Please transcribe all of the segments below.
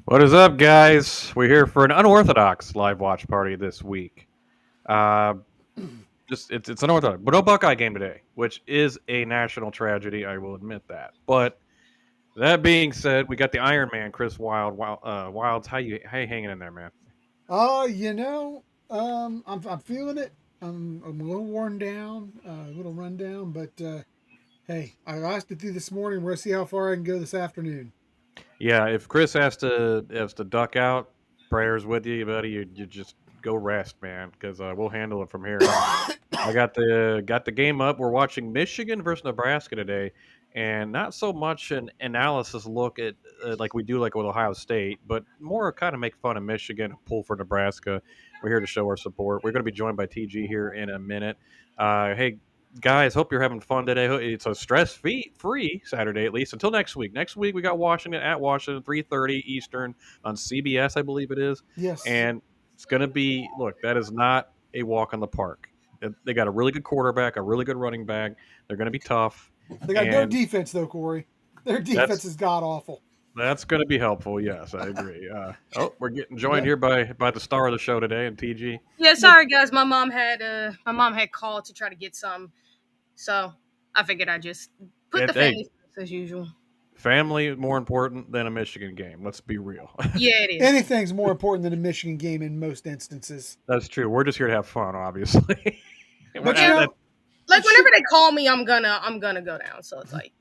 What is up, guys? We're here for an unorthodox live watch party this week. Uh, just it's unorthodox, but no Buckeye game today, which is a national tragedy. I will admit that. But that being said, we got the Iron Man, Chris Wilds. How you hanging in there, man? Uh, you know, I'm feeling it. I'm a little worn down, a little run down, but hey, I lasted through this morning. We're gonna see how far I can go this afternoon. Yeah, if Chris has to duck out, prayers with you, buddy. You just go rest, man, because we'll handle it from here. I got the game up. We're watching Michigan versus Nebraska today, and not so much an analysis look at like we do like with Ohio State, but more kind of make fun of Michigan, pull for Nebraska. We're here to show our support. We're going to be joined by TG here in a minute. Hey guys, hope you're having fun today. It's a stress free Saturday at least until next week. Next week we got Washington at Washington, 3:30 Eastern on CBS, I believe it is, Yes, and it's going to be look. That is not a walk in the park. They got a really good quarterback, a really good running back. They're going to be tough, they got no and defense though, Corey. Their defense that's is god awful. that's going to be helpful. Yes, I agree. We're getting joined The, here by the star of the show today, and TG. Yeah, the sorry guys. My mom had called to try to get some, so I figured I'd just put the Hey, family first as usual. family is more important than a Michigan game. Let's be real. Yeah, it is. Anything's more important than a Michigan game in most instances. That's true. We're just here to have fun, obviously. But you Yeah, know, like it should whenever they call me, I'm gonna go down. So it's like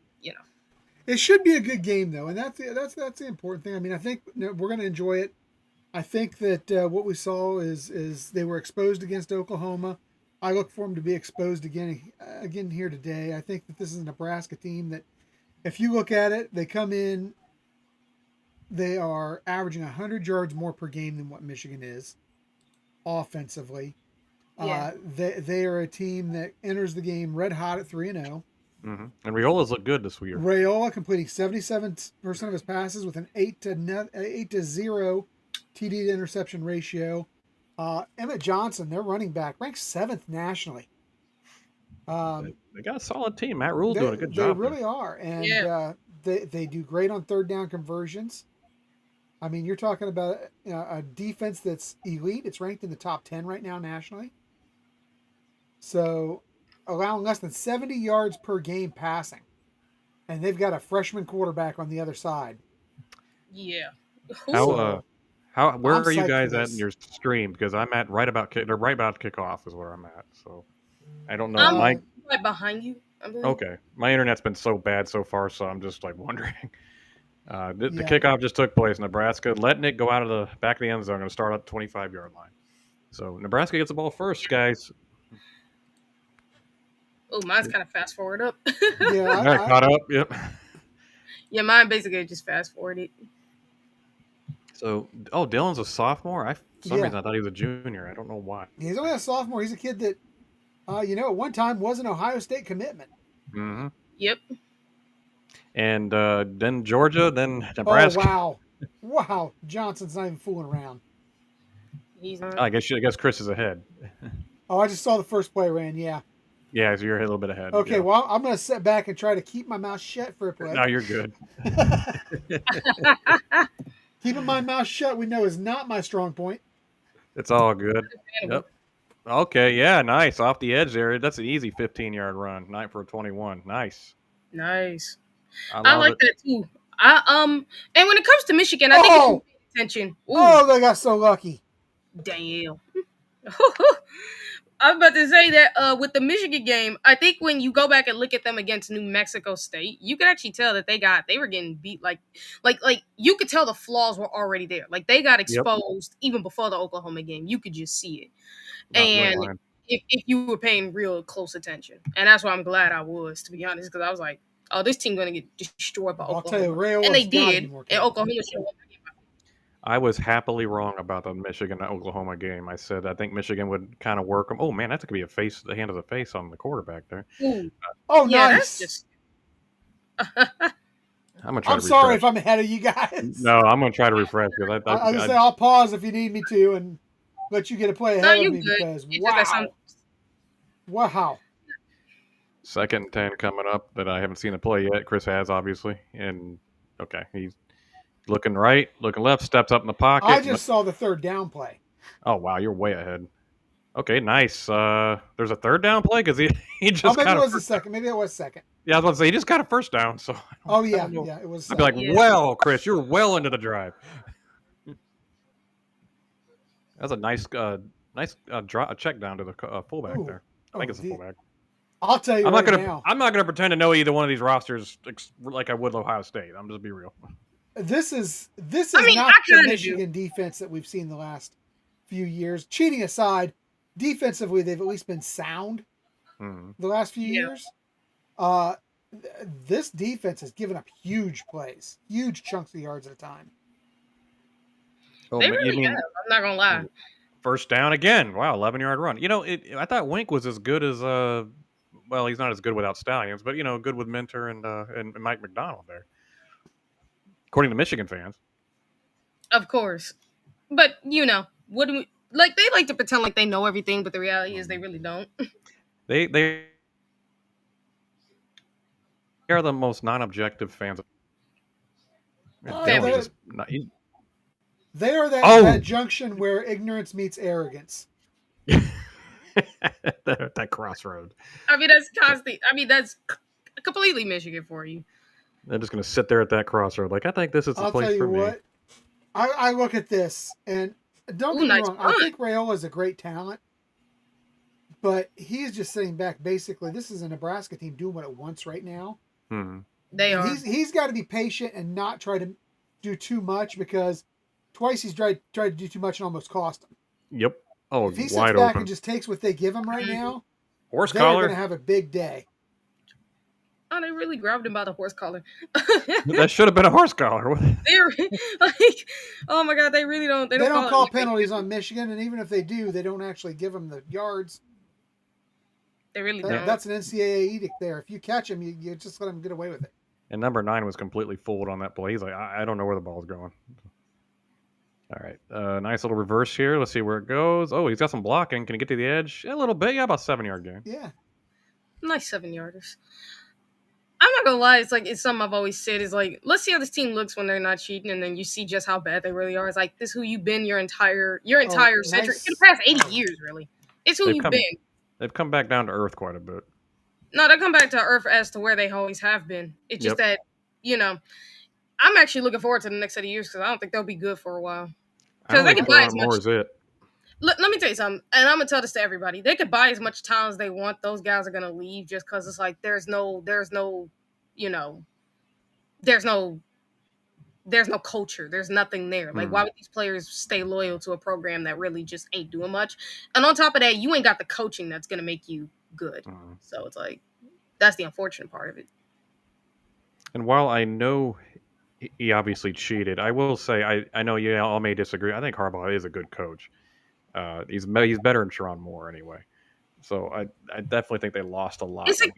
it should be a good game though, and that's the important thing. I mean, I think we're gonna enjoy it. I think that what we saw is they were exposed against Oklahoma. I look for them to be exposed again here today. I think that this is a Nebraska team that, if you look at it, they come in, they are averaging 100 yards more per game than what Michigan is offensively. yeah, They are a team that enters the game red hot at 3-0. And Riola's look good this year. Rayola completing 77% of his passes with an 8-0 TD to interception ratio. Emmett Johnson, their running back, ranks seventh nationally. They got a solid team. Matt Rule's doing a good They job there. really are, and yeah. they do great on third down conversions. I mean, you're talking about a defense that's elite. It's ranked in the top 10 right now nationally. So, allowing less than 70 yards per game passing, and they've got a freshman quarterback on the other side. Yeah. How Ooh. uh So, where I'm are you psyched for guys at in this. your stream? Because I'm at they're right about to kick off is where I'm at. So I don't know. I'm My Um, right behind you, I believe. okay, my internet's been so bad so far, so I'm just like wondering. The yeah, kickoff just took place. Nebraska letting it go out of the back of the end zone. Going to start at the 25-yard line. So Nebraska gets the ball first, guys. Oh, mine's kind of fast forward up. yeah, Yeah, caught up. Yep. Yeah, mine basically just fast forwarded. So, Dylan's a sophomore. For some yeah. reason I thought he was a junior. I don't know why. He's only a sophomore. He's a kid that, at one time was an Ohio State commitment. hmm Yep. And then Georgia, then Oh Nebraska. wow, wow! Johnson's not even fooling around. He's not. I guess Chris is ahead. Oh, I just saw the first play ran. Yeah. Yeah, so you're a little bit ahead. Okay. Yeah. Well, I'm gonna sit back and try to keep my mouth shut for a No, play. you're good. Keeping my mouth shut, we know, is not my strong point. It's all good. Yep. Okay. Yeah. Nice. Off the edge there. That's an easy 15-yard run. 9 for 21. Nice. Nice. I I love like it. that too. And when it comes to Michigan, I think if you Oh, pay attention, ooh, oh, they got so lucky. damn. I was about to say that with the Michigan game, I think when you go back and look at them against New Mexico State, you could actually tell that they were getting beat like you could tell the flaws were already there. Like they got Yep. exposed even before the Oklahoma game. You could just see it. You ain't And lying. if you were paying real close attention. And that's why I'm glad I was, to be honest, because I was like, oh, this team gonna get destroyed by I'll tell you, Oklahoma. And they Rayola's got to be did, more and careful. Oklahoma should have I was happily wrong about the Michigan Oklahoma game. I said I think Michigan would kind of work them. Oh man, that could be the hand of the face on the quarterback there. Ooh, Oh, yeah, that's nice. just I'm gonna try I'm to sorry if refresh. I'm ahead of you guys. No, I'm gonna try to refresh because I was gonna say I'll pause if you need me to and let you get a play no, ahead of you me good. because It's just that some wow. second and 10 coming up that I haven't seen the play yet. Chris has obviously, and okay, he's Looking right, looking left, steps up in the pocket. I just saw the third down play. Oh, wow, you're way ahead. Okay, nice. There's a third down play because he, he Oh, just maybe got it a was the first down. second. Maybe it was second. Yeah, I was about to say, he just got a first down, so Oh, I yeah. don't know. Yeah, it was I'd be like, Yeah. well, Chris, you're well into the drive. That's a nice a check down to the fullback Ooh. there. I think Oh, it's a fullback. I'll tell you I'm not right gonna now. I'm not gonna pretend to know either one of these rosters like I would Ohio State. I'm just be real. This is I mean, not I the kinda do. Michigan defense that we've seen the last few years. Cheating aside, defensively they've at least been sound Hmm. the last few Yeah. years. This defense has given up huge plays, huge chunks of yards at a time. Oh, They you really mean have. I'm not gonna lie. first down again? Wow, 11-yard run. You know, I thought Wink was as good as well, he's not as good without Stallions, but good with Minter and Mike McDonald there, according to Michigan fans. Of course. But what do we like? They like to pretend like they know everything, but the reality is they really don't. They are the most non-objective fans. Oh, Dylan they're- just They are Oh! that junction where ignorance meets arrogance. that crossroad. I mean, that's constant. I mean, that's completely Michigan for you. They're just gonna sit there at that crossroad, like I think this is the I'll tell place you for me. what. I look at this and don't Ooh, get me nice wrong. punt. I think Rayola is a great talent, but he's just sitting back. Basically, this is a Nebraska team doing what it wants right now. Hmm. They And are. he's got to be patient and not try to do too much because twice he's tried to do too much and almost cost him. Yep. Oh, If he sits wide back open. and just takes what they give him right now, Horse they're going collar. to have a big day. Oh, they really grabbed him by the horse collar. That should have been a horse collar. They're like, oh my god, they really don't. They don't call it. penalties on Michigan, and even if they do, they don't actually give them the yards. They really don't. That's an NCAA edict there. If you catch him, you just let them get away with it. And number 9 was completely fooled on that play. He's like, I don't know where the ball's going. All right. Nice little reverse here. Let's see where it goes. Oh, he's got some blocking. Can he get to the edge? A little bit. Yeah, about 7-yard gain. Yeah. Nice 7-yarders. I'm not gonna lie, it's something I've always said is like, let's see how this team looks when they're not cheating, and then you see just how bad they really are. It's like this who you've been your entire century, nice. for the past 80 years, really. It's who They've you've come- been. They've come back down to earth quite a bit. No, they come back to earth as to where they always have been. It's just that, I'm actually looking forward to the next set of years because I don't think they'll be good for a while. I don't they think can buy Ron as Moore much- is it. Let me tell you something, and I'm gonna tell this to everybody. They could buy as much talent as they want. Those guys are gonna leave just because it's like there's no culture. There's nothing there. Like, why would these players stay loyal to a program that really just ain't doing much? And on top of that, you ain't got the coaching that's gonna make you good. So it's like that's the unfortunate part of it. And while I know he obviously cheated, I will say I know you all may disagree. I think Harbaugh is a good coach. He's better than Sharon Moore anyway. So I definitely think they lost a lot. It's like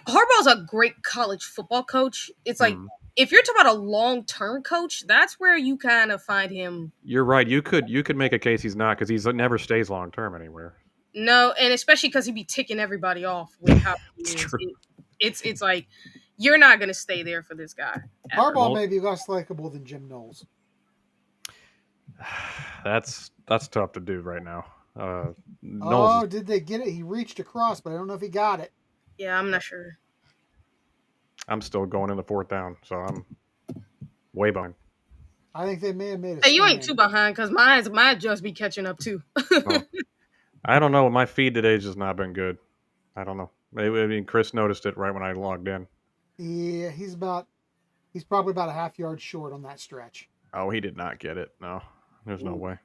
Harbaugh's a great college football coach. It's like if you're talking about a long-term coach, that's where you kind of find him. You're right. You could make a case he's not because he never stays long-term anywhere. No, and especially because he'd be ticking everybody off with how he is. True. It's like you're not going to stay there for this guy. Harbaugh may be less likable than Jim Knowles. That's tough to do right now. Did they get it? He reached across, but I don't know if he got it. Yeah, I'm not sure. I'm still going in the 4th down, so I'm way behind. I think they may have made a Hey, you ain't stand. too behind because might just be catching up too. I don't know. My feed today's just not been good. I don't know. Maybe Chris noticed it right when I logged in. Yeah, he's probably about a half yard short on that stretch. Oh, he did not get it. No, there's no way.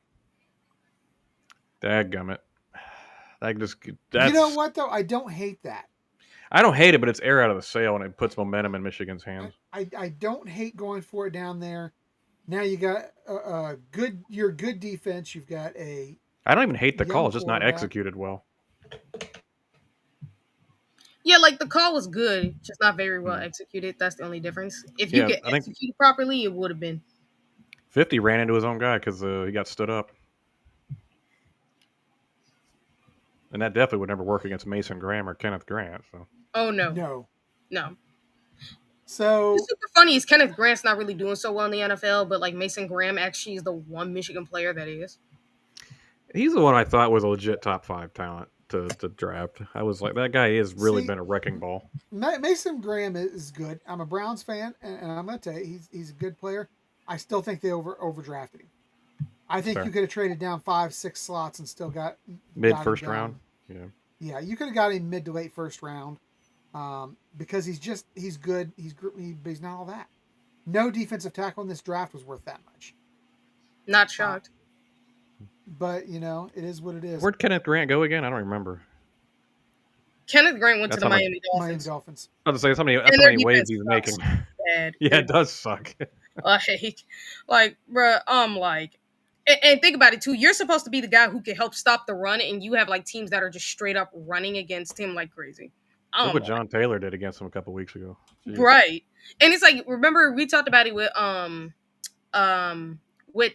Dadgummit. That's, You know what though? I don't hate that. I don't hate it, but it's air out of the sail and it puts momentum in Michigan's hands. I don't hate going for it down there. Now you got your good defense. You've got a. I don't even hate the young call; it's just not quarterback. executed well. Yeah, like the call was good, just not very well executed. That's the only difference. If you get executed properly, it would have been. 50 ran into his own guy because he got stood up. And that definitely would never work against Mason Graham or Kenneth Grant. So. Oh, no. No. So What's super funny is Kenneth Grant's not really doing so well in the NFL, but like Mason Graham actually is the one Michigan player that is. He's the one I thought was a legit top 5 talent to draft. I was like, that guy has really been a wrecking ball. Mason Graham is good. I'm a Browns fan, and I'm going to tell you, he's a good player. I still think they overdrafted him. I think you could have traded down 5-6 slots and still got mid first round. Yeah, you could have got him mid to late first round, because he's good. But he's not all that. No defensive tackle in this draft was worth that much. Not shocked. But it is what it is. Where'd Kenneth Grant go again? I don't remember. Kenneth Grant went to the Miami Dolphins. Miami Dolphins. I was going to say that's how many waves he's making. Bad. Yeah, it does suck. Like, bruh, and think about it too. You're supposed to be the guy who can help stop the run, and you have like teams that are just straight up running against him like crazy. Look what John Taylor did against him a couple weeks ago. Jeez. Right, and it's like, remember we talked about it with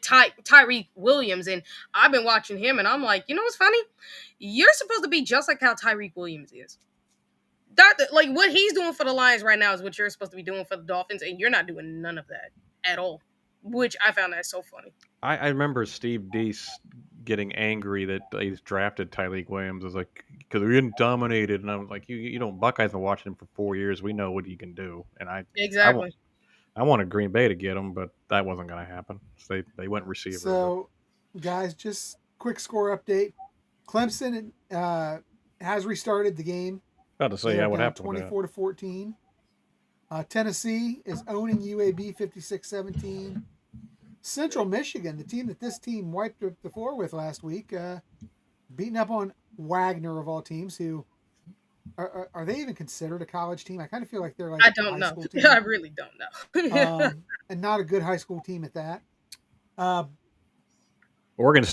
Tyreek Williams, and I've been watching him, and I'm like, you know what's funny? You're supposed to be just like how Tyreek Williams is. That, like, what he's doing for the Lions right now is what you're supposed to be doing for the Dolphins, and you're not doing none of that at all, which I found that so funny. I remember Steve Deese getting angry that he's drafted Tyreek Williams. It was like, because we didn't dominated, and I was like, you know, Buckeyes been watching him for 4 years. We know what he can do, and I wanted Green Bay to get him, but that wasn't going to happen. So they went receiver. So, guys, just quick score update. Clemson has restarted the game. About to say, what happened? 24-14. Tennessee is owning UAB 56-17. Central Michigan, the team that this team wiped the floor with last week, beating up on Wagner of all teams, who are they even considered a college team? I kind of feel like they're like I don't know. I really don't know. And not a good high school team at that. Oregon's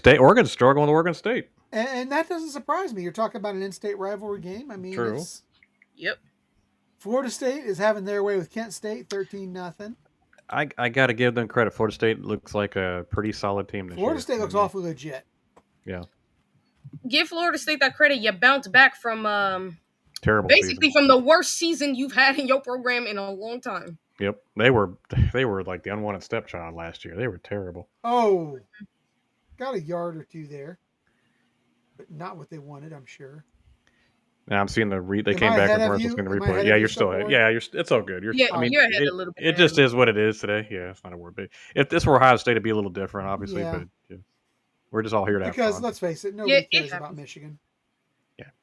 struggling with Oregon State. And that doesn't surprise me. You're talking about an in-state rivalry game. I mean, true. Yep. Florida State is having their way with Kent State, 13-0. I got to give them credit. Florida State looks like a pretty solid team this year. Florida State looks awfully legit. Yeah. Give Florida State that credit. You bounced back from terrible, basically season. from the worst season you've had in your program in a long time. Yep, they were like the unwanted stepchild last year. They were terrible. Oh, got a yard or two there, but not what they wanted, I'm sure. Now I'm seeing they came back and commercials going to replay. Yeah, you're still ahead. Yeah, it's all good. You're ahead a little bit. It just is what it is today. Yeah, it's not a word. But if this were Ohio State, it'd be a little different, obviously. Yeah. But we're just all here to have fun. Because let's face it, nobody cares about Michigan.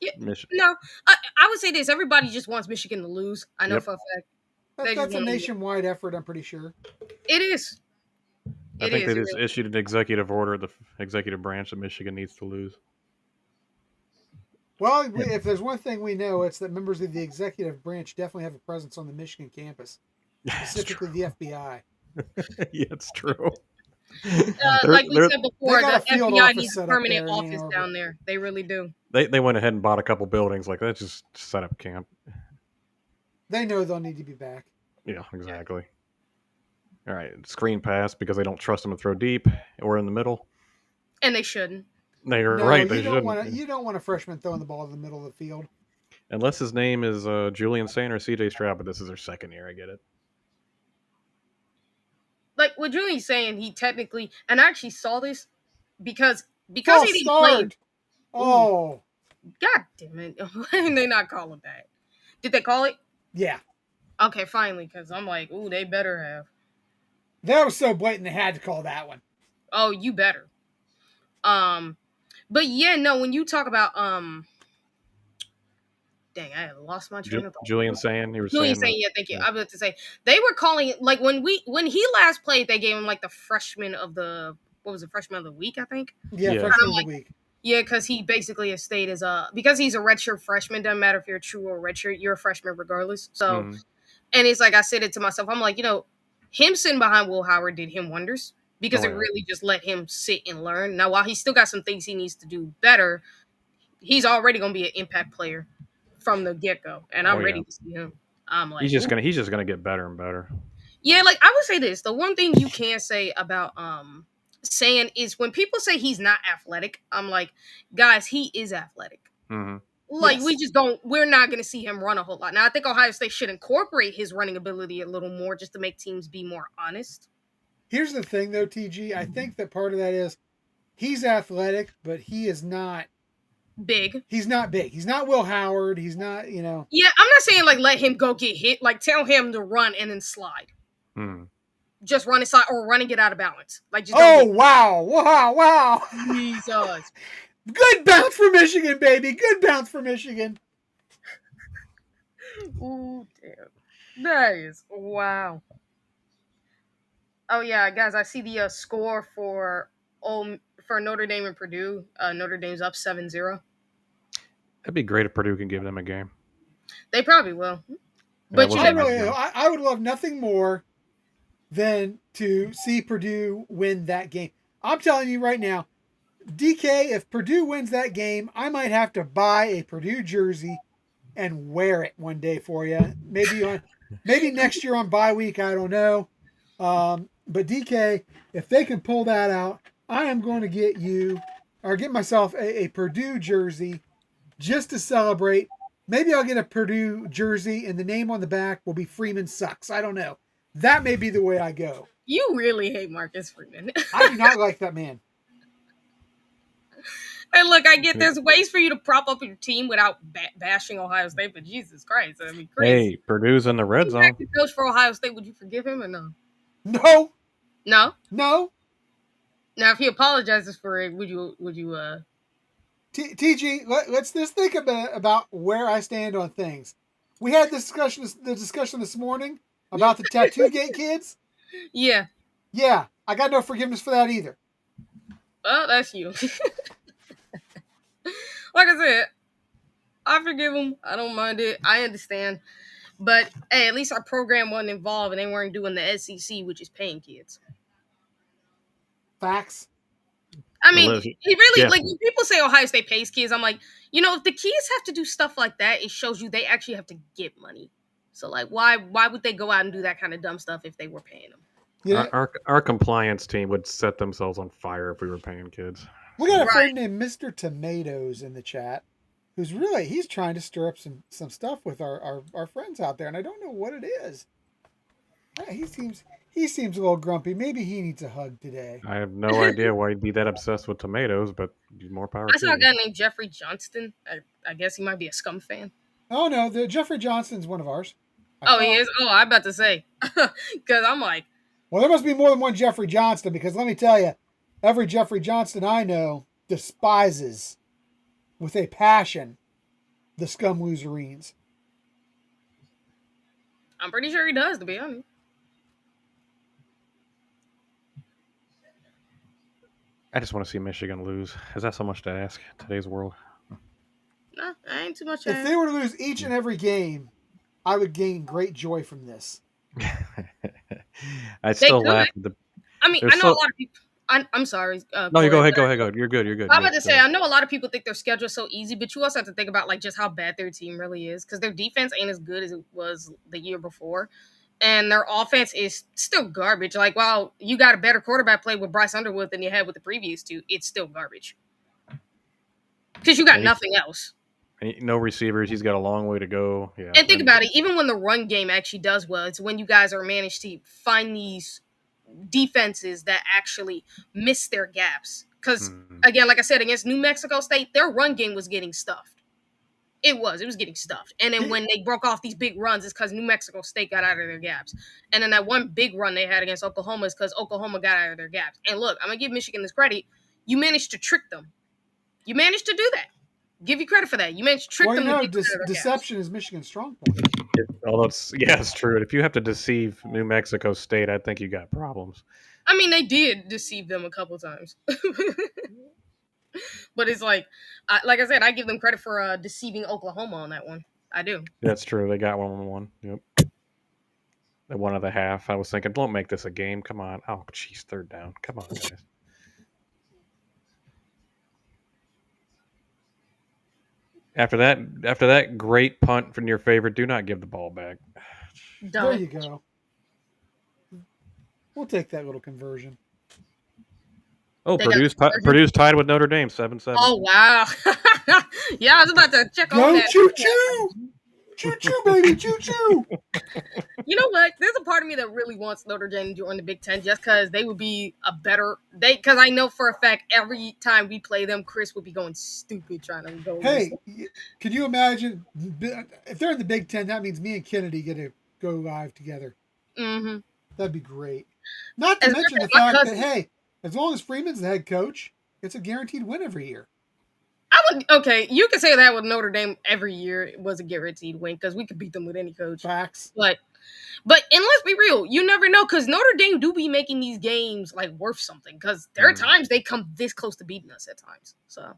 Yeah. Michigan. No, I would say this: everybody just wants Michigan to lose. I know for a fact. That's a nationwide effort, I'm pretty sure. It is. I think they just issued an executive order, the executive branch, that Michigan needs to lose. Well, if there's one thing we know, it's that members of the executive branch definitely have a presence on the Michigan campus, specifically the FBI. Yeah, it's true. Like we said before, the FBI needs a permanent office down there. They really do. They went ahead and bought a couple buildings. Like, let's just set up camp. They know they'll need to be back. Yeah, exactly. All right, screen pass because they don't trust them to throw deep or in the middle. And they shouldn't. They're right. They shouldn't. You don't want a freshman throwing the ball in the middle of the field. Unless his name is Julian Saint or CJ Stroud, but this is their second year. I get it. Like what Julian's saying, he technically, and I actually saw this because he didn't play. Oh, God damn it! Why did they not call it that? Did they call it? Yeah. Okay, finally, because I'm like, ooh, they better have. That was so blatant they had to call that one. Oh, you better. But yeah, no, when you talk about dang, I lost my train of thought. Julian saying, yeah, thank you. I was about to say they were calling it like when he last played, they gave him like the freshman of the freshman of the week, I think. Yeah. Freshman of the week. Yeah, because he basically has stayed as because he's a redshirt freshman. Doesn't matter if you're a true or redshirt, you're a freshman regardless. So, and it's like I said it to myself. I'm like, him sitting behind Will Howard did him wonders because it really just let him sit and learn. Now, while he's still got some things he needs to do better, he's already going to be an impact player from the get go, and I'm ready to see him. I'm like, he's just gonna get better and better. Yeah, like I would say this: the one thing you can say about saying is when people say he's not athletic, I'm like, guys, he is athletic. Mm-hmm. Like, Yes. we're not going to see him run a whole lot. Now, I think Ohio State should incorporate his running ability a little more just to make teams be more honest. Here's the thing, though, TG. I think that part of that is he's athletic, but he is not Big. He's not big. He's not Will Howard. He's not, Yeah, I'm not saying, like, let him go get hit. Like, tell him to run and then slide. Just run inside or run and get out of balance. Like, just wow. Jesus. Good bounce for Michigan, baby. Good bounce for Michigan. Ooh, damn. That is, wow. Oh, yeah, guys, I see the score for Notre Dame and Purdue. Notre Dame's up 7-0. That'd be great if Purdue can give them a game. They probably will. But I would love nothing more than to see Purdue win that game. I'm telling you right now, DK, if Purdue wins that game, I might have to buy a Purdue jersey and wear it one day for you. Maybe next year on bye week, I don't know. But DK, if they can pull that out, I am going to get myself a Purdue jersey just to celebrate. Maybe I'll get a Purdue jersey and the name on the back will be Freeman Sucks. I don't know. That may be the way I go. You really hate Marcus Freeman. I do not like that man. And look, I get there's ways for you to prop up your team without bashing Ohio State, but Jesus Christ, I mean, crazy. Hey, Purdue's in the red zone. If coach for Ohio State, would you forgive him or no? No. No? No. Now, if he apologizes for it, would you TG, let's just think about where I stand on things. We had the discussion this morning about the Tattoo Gate kids. Yeah. Yeah, I got no forgiveness for that either. Well, that's you. Like I said, I forgive them. I don't mind it. I understand. But, hey, at least our program wasn't involved and they weren't doing the SEC, which is paying kids. Facts. I mean, like, when people say Ohio State pays kids, I'm like, if the kids have to do stuff like that, it shows you they actually have to get money. So, like, why would they go out and do that kind of dumb stuff if they were paying them? Yeah. Our compliance team would set themselves on fire if we were paying kids. We got a friend named Mr. Tomatoes in the chat he's trying to stir up some stuff with our friends out there, and I don't know what it is. He seems a little grumpy. Maybe he needs a hug today. I have no idea why he'd be that obsessed with tomatoes, but more power to him. I saw a guy named Jeffrey Johnston. I guess he might be a scum fan. Oh, no. Jeffrey Johnston's one of ours. He is? Oh, I'm about to say. Because I'm like... Well, there must be more than one Jeffrey Johnston, because let me tell you, every Jeffrey Johnston I know despises, with a passion, the scum loserines. I'm pretty sure he does, to be honest. I just want to see Michigan lose. Is that so much to ask in today's world? No, I ain't too much. If they were to lose each and every game, I would gain great joy from this. I still laugh. I know a lot of people. I'm sorry. No, you go ahead. You're good. I'm about to say, I know a lot of people think their schedule is so easy, but you also have to think about like just how bad their team really is, because their defense ain't as good as it was the year before, and their offense is still garbage. Like, while you got a better quarterback play with Bryce Underwood than you had with the previous two, it's still garbage because you got nothing else. No receivers. He's got a long way to go. Yeah. And think about it. Even when the run game actually does well, it's when you guys are managed to find these defenses that actually miss their gaps. Because, again, like I said, against New Mexico State, their run game was getting stuffed. It was getting stuffed. And then when they broke off these big runs, it's because New Mexico State got out of their gaps. And then that one big run they had against Oklahoma is because Oklahoma got out of their gaps. And look, I'm going to give Michigan this credit. You managed to trick them. You managed to do that. Give you credit for that. You managed to trick them. Well, deception is Michigan's strong point. Although it's true. If you have to deceive New Mexico State, I think you got problems. I mean, they did deceive them a couple times. But it's like I said, I give them credit for deceiving Oklahoma on that one. I do. That's true. They got 1-1. Yep. They won at the half. I was thinking, don't make this a game. Come on. Oh, jeez, third down. Come on, guys. After that great punt from your favorite, do not give the ball back. There you go. We'll take that little conversion. Oh, Purdue's tied with Notre Dame, 7-7. Oh, wow. Yeah, I was about to check on Go that. choo choo, choo choo, baby, choo choo. You know what? There's a part of me that really wants Notre Dame to join the Big Ten just because they would be a better because I know for a fact every time we play them, Chris would be going stupid trying to go. Hey, could you imagine if they're in the Big Ten? That means me and Kennedy get to go live together. Mm-hmm. That'd be great. Not to As mention much the as my fact that cousin- hey, as long as Freeman's the head coach, it's a guaranteed win every year. I would okay. You can say that with Notre Dame every year it was a guaranteed win because we could beat them with any coach. Facts. But and let's be real, you never know because Notre Dame do be making these games like worth something because there are times they come this close to beating us at times. So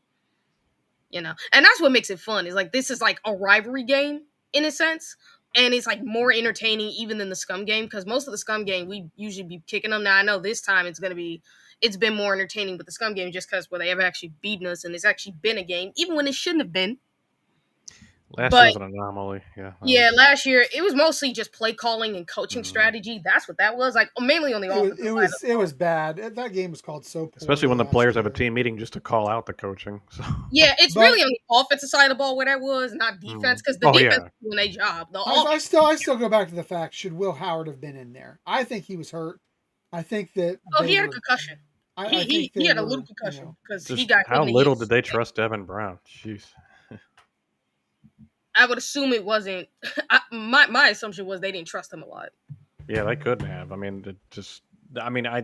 and that's what makes it fun. Is like this is like a rivalry game in a sense, and it's like more entertaining even than the Scum game because most of the Scum game we usually be kicking them. Now I know this time it's been more entertaining with the Scum game just because they have actually beaten us and it's actually been a game even when it shouldn't have been. Last year was an anomaly. Yeah. Last year it was mostly just play calling and coaching strategy. That's what that was like, mainly on the offensive. It was bad. That game was called so poorly, especially when the players have a team meeting just to call out the coaching. So. Yeah, it's really on the offensive side of the ball where that was, not defense, because the defense is doing a job. I still go back to the fact: should Will Howard have been in there? I think he was hurt. I think that he had a concussion. He had a little concussion because he got. How little did they trust Devin Brown? Jeez. I would assume it wasn't. My assumption was they didn't trust him a lot. Yeah, they couldn't have. I mean,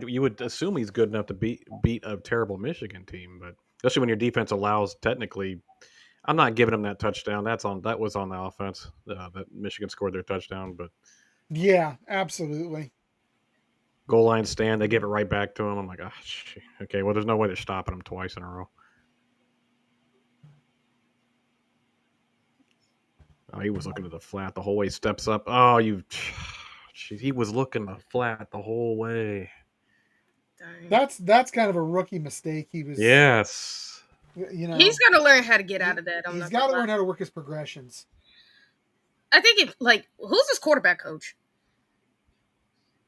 you would assume he's good enough to beat a terrible Michigan team, but especially when your defense allows technically. I'm not giving him that touchdown. That was on the offense that Michigan scored their touchdown, but yeah, absolutely. Goal line stand, they give it right back to him. I'm like, okay. Well, there's no way they're stopping him twice in a row. Oh, he was looking to the flat the whole way. Steps up. Oh, he was looking the flat the whole way. That's kind of a rookie mistake. He was. Yes. He's got to learn how to get out of that. He's got to learn how to work his progressions. I think who's his quarterback coach?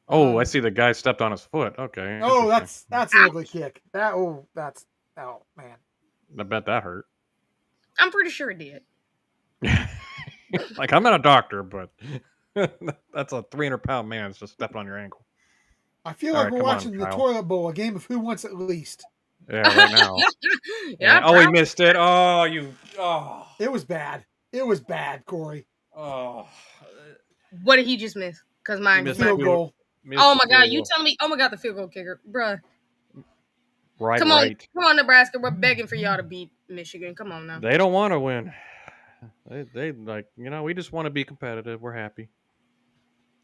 Oh, I see the guy stepped on his foot. Okay. Oh, that's an ugly kick. Man. I bet that hurt. I'm pretty sure it did. Like, I'm not a doctor, but that's a 300-pound man that's just stepped on your ankle. I feel like we're watching the Toilet Bowl, a game of who wants it least. Yeah, right now. He missed it. It was bad. It was bad, Cory. Oh. What did he just miss? Because mine missed field goal. Oh my God! You telling me? Oh my God! The field goal kicker, bruh. Right. Come on, Nebraska. We're begging for y'all to beat Michigan. Come on now. They don't want to win. They we just want to be competitive. We're happy.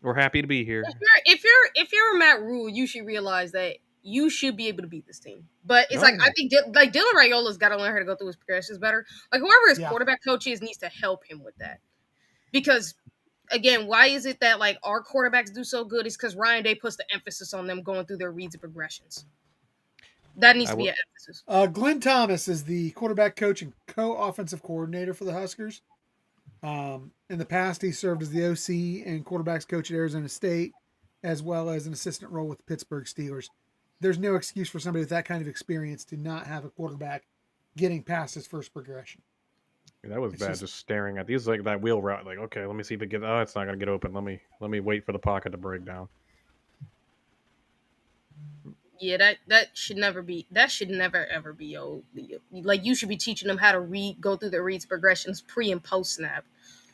We're happy to be here. If you're Matt Rule, you should realize that you should be able to beat this team. But it's I think Dylan Raiola's got to learn how to go through his progressions better. Like whoever his quarterback coach is needs to help him with that. Because again, why is it that like our quarterbacks do so good? Is because Ryan Day puts the emphasis on them going through their reads and progressions. That needs to be an emphasis. Glenn Thomas is the quarterback coach and co-offensive coordinator for the Huskers. In the past, he served as the OC and quarterbacks coach at Arizona State, as well as an assistant role with the Pittsburgh Steelers. There's no excuse for somebody with that kind of experience to not have a quarterback getting past his first progression. Yeah, that was bad. Just staring at these like that wheel route. Like, okay, let me see if it gets. Oh, it's not gonna get open. Let me wait for the pocket to break down. Yeah, that should never ever be like you should be teaching them how to go through their reads progressions pre and post snap.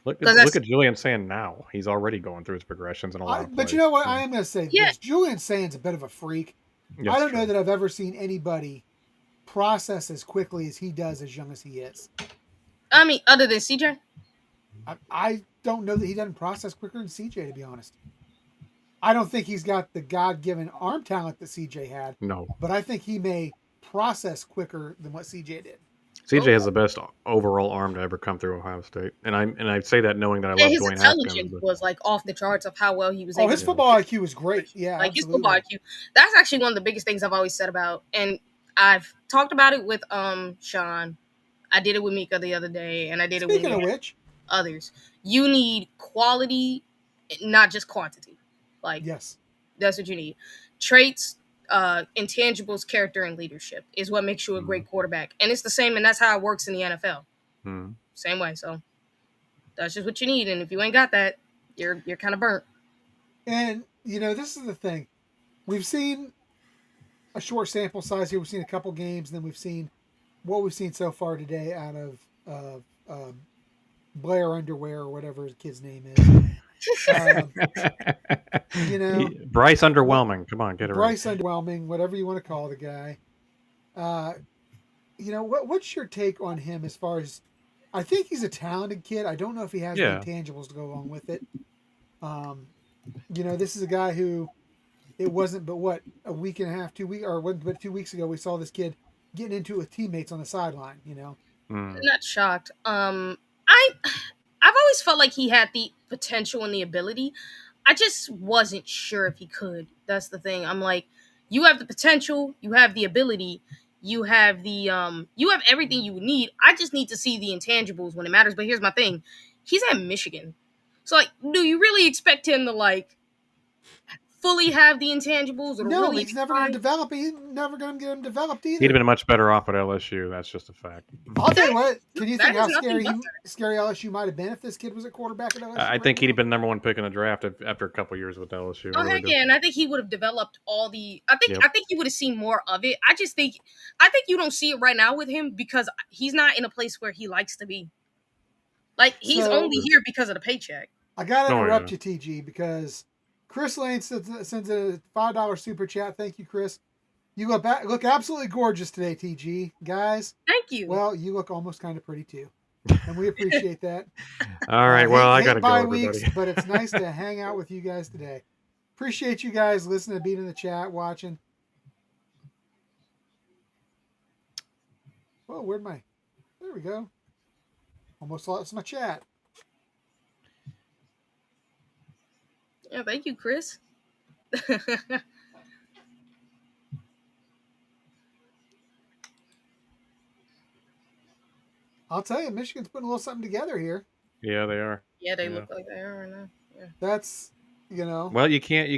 Look at Julian saying now. He's already going through his progressions and a lot of plays. But you know what? I am going to say this. Julian Saint's a bit of a freak. I don't know that I've ever seen anybody process as quickly as he does as young as he is. I mean, other than CJ? I don't know that he doesn't process quicker than CJ, to be honest. I don't think he's got the God-given arm talent that CJ had. No. But I think he may process quicker than what CJ did. CJ has the best overall arm to ever come through Ohio State. And I say that knowing that I love Dwayne Haskins. His intelligence was like off the charts of how well he was able his football IQ was great. Yeah, like his football IQ. That's actually one of the biggest things I've always said about, and I've talked about it with Sean. I did it with Mika the other day, and I did it with others. You need quality, not just quantity. Like, yes, that's what you need. Traits, intangibles, character, and leadership is what makes you a great quarterback. And it's the same, and that's how it works in the NFL. Same way. So that's just what you need. And if you ain't got that, you're kind of burnt. And this is the thing. We've seen a short sample size here. We've seen a couple games, and then we've seen what we've seen so far today out of Blair Underwear or whatever his kid's name is. Bryce Underwhelming. Come on, get it Bryce right. Underwhelming, whatever you want to call the guy. What's your take on him as far as? I think he's a talented kid. I don't know if he has the intangibles to go along with it. This is a guy who it wasn't but what, a week and a half, 2 weeks, or but 2 weeks ago we saw this kid getting into it with teammates on the sideline. I'm not shocked. I've always felt like he had the potential and the ability. I just wasn't sure if he could. That's the thing. I'm like, you have the potential, you have the ability, you have you have everything you need. I just need to see the intangibles when it matters. But here's my thing. He's at Michigan. So like, do you really expect him to like fully have the intangibles? Or No, really he's never going to develop. He's never going to get him developed either. He'd have been much better off at LSU. That's just a fact. I'll tell you what. Can you think how scary LSU might have been if this kid was at quarterback at LSU? I think he'd have been number one pick in the draft after a couple years with LSU. Oh heck yeah, and I think he would have developed all the. I think you would have seen more of it. I think you don't see it right now with him because he's not in a place where he likes to be. Like he's only here because of the paycheck. I gotta interrupt you, TG, because Chris Lane sends a $5 super chat. Thank you, Chris. You look absolutely gorgeous today, TG. Guys. Thank you. Well, you look almost kind of pretty too. And we appreciate that. All right. Well, I got to go, everybody. Weeks, but it's nice to hang out with you guys today. Appreciate you guys listening, being in the chat, watching. Well, there we go. Almost lost my chat. Yeah, thank you, Chris. I'll tell you, Michigan's putting a little something together here. Yeah, they are. Yeah, they look like they are right now. Yeah. That's Well, you can't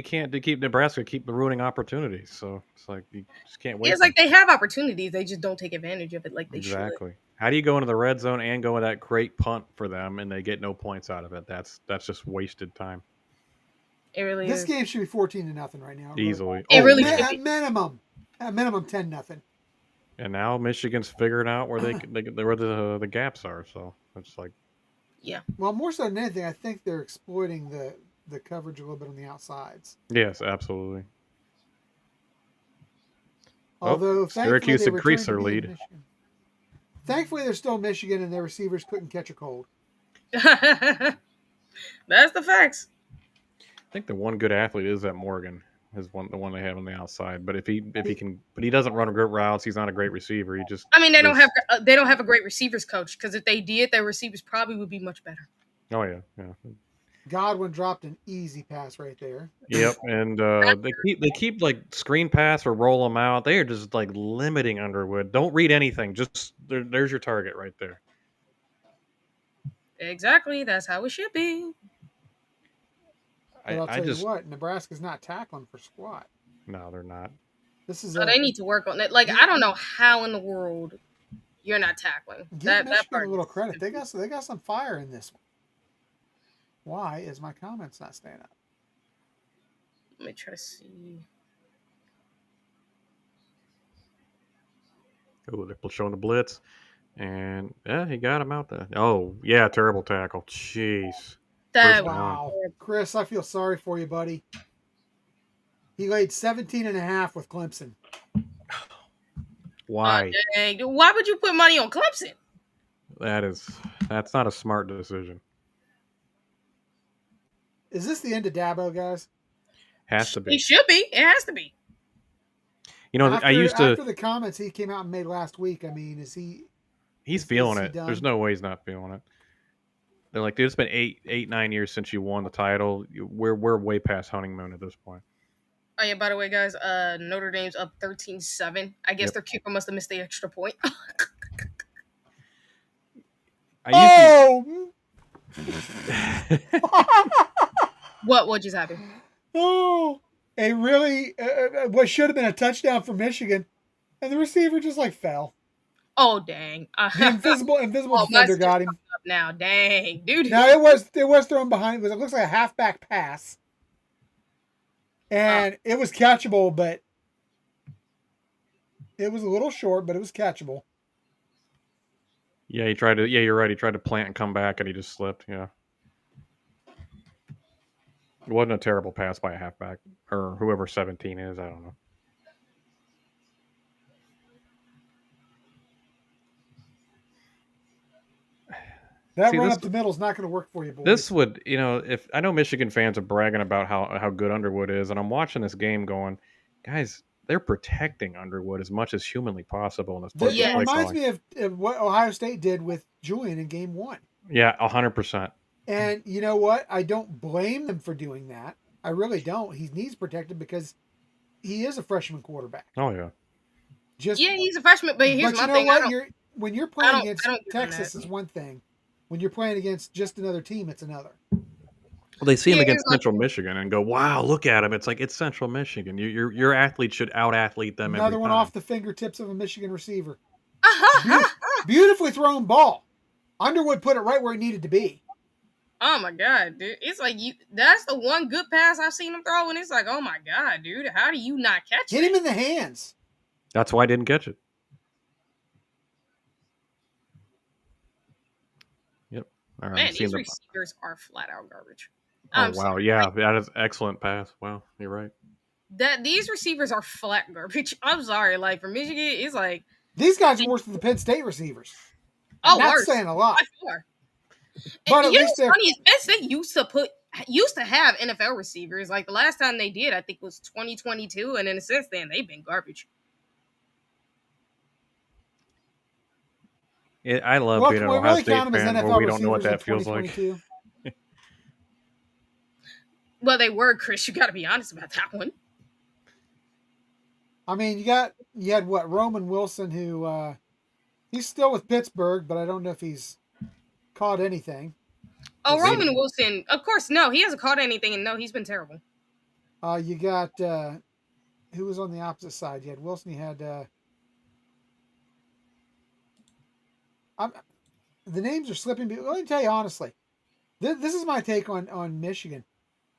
keep Nebraska keep ruining opportunities. So it's like you just can't wait. It's like they have opportunities, they just don't take advantage of it like they should. Exactly. How do you go into the red zone and go with that great punt for them and they get no points out of it? That's just wasted time. It really this is. Game should be 14-0 right now. Easily. It really at minimum 10-0. And now Michigan's figuring out where where the gaps are. So it's like, yeah. Well, more so than anything, I think they're exploiting the coverage a little bit on the outsides. Yes, absolutely. Although Syracuse increased their lead. Thankfully, they're still Michigan, and their receivers couldn't catch a cold. That's the facts. I think the one good athlete is at Morgan. Is the one they have on the outside. But if he doesn't run good routes, he's not a great receiver. They don't have a great receivers coach, because if they did, their receivers probably would be much better. Oh yeah. Godwin dropped an easy pass right there. Yep, and they keep like screen pass or roll them out. They are just like limiting Underwood. Don't read anything. Just there's your target right there. Exactly. That's how it should be. But I'll tell you what, Nebraska's not tackling for squat. No, they're not. They need to work on it. Like, I don't know how in the world you're not tackling. Give Michigan a little credit. They got some fire in this one. Why is my comments not staying up? Let me try to see. Oh, they're showing the blitz. And yeah, he got him out there. Oh, yeah, terrible tackle. Jeez. Wow. Chris, I feel sorry for you, buddy. He laid 17.5 with Clemson. Why? Why would you put money on Clemson? That's not a smart decision. Is this the end of Dabo, guys? Has to be. It should be. It has to be. After the comments he came out and made last week, I mean, He's feeling it. There's no way he's not feeling it. They're like, dude, it's been 9 years since you won the title. We're way past honeymoon at this point. Oh yeah, by the way, guys, Notre Dame's up 13-7. I guess their keeper must have missed the extra point. What just happened? Oh, a really what should have been a touchdown for Michigan, and the receiver just like fell. Oh dang! The invisible Oh, my defender got him. up now. Dang, dude. Now it was thrown behind. It looks like a halfback pass, and it was catchable, but it was a little short, but it was catchable. Yeah, he tried to. Yeah, you're right. He tried to plant and come back, and he just slipped. Yeah, it wasn't a terrible pass by a halfback or whoever 17 is. I don't know. That See, run this up the middle is not going to work for you, boys. this would, if I know Michigan fans are bragging about how good Underwood is, and I'm watching this game going, guys, they're protecting Underwood as much as humanly possible in this play It reminds calling. me of what Ohio State did with Julian in game 1. Yeah, 100%. And you know what? I don't blame them for doing that. I really don't. He needs protected because he is a freshman quarterback. Oh yeah. He's a freshman, but here's my thing. When you're playing against I don't Texas, it's one thing. When you're playing against just another team, it's another. Well, they see him against Central Michigan and go, "Wow, look at him!" It's like it's Central Michigan. Your athlete should out-athlete them. Another every one time. off the fingertips of a Michigan receiver. Beautifully thrown ball. Underwood put it right where it needed to be. Oh my god, dude! It's like that's the one good pass I've seen him throw, and it's like, oh my god, dude, how do you not catch it? Hit him in the hands. That's why I didn't catch it. Yep. All right. Man, these receivers are flat out garbage. Oh wow, yeah, that is excellent pass. Wow, you're right. These receivers are flat garbage. I'm sorry, like for Michigan, it's like these guys are worse than the Penn State receivers. Oh, not worse. saying a lot. But at least funny is Penn State used to have NFL receivers. Like the last time they did, I think was 2022, and then since then they've been garbage. I love being an Ohio State fan where we don't know what that feels like. Well, they were, Chris. You got to be honest about that one. I mean, you had what, Roman Wilson, who he's still with Pittsburgh, but I don't know if he's caught anything. Oh, Roman Wilson, of course, no, he hasn't caught anything, and no, he's been terrible. You got who was on the opposite side? You had Wilson. You had the names are slipping. Let me tell you honestly, this is my take on Michigan.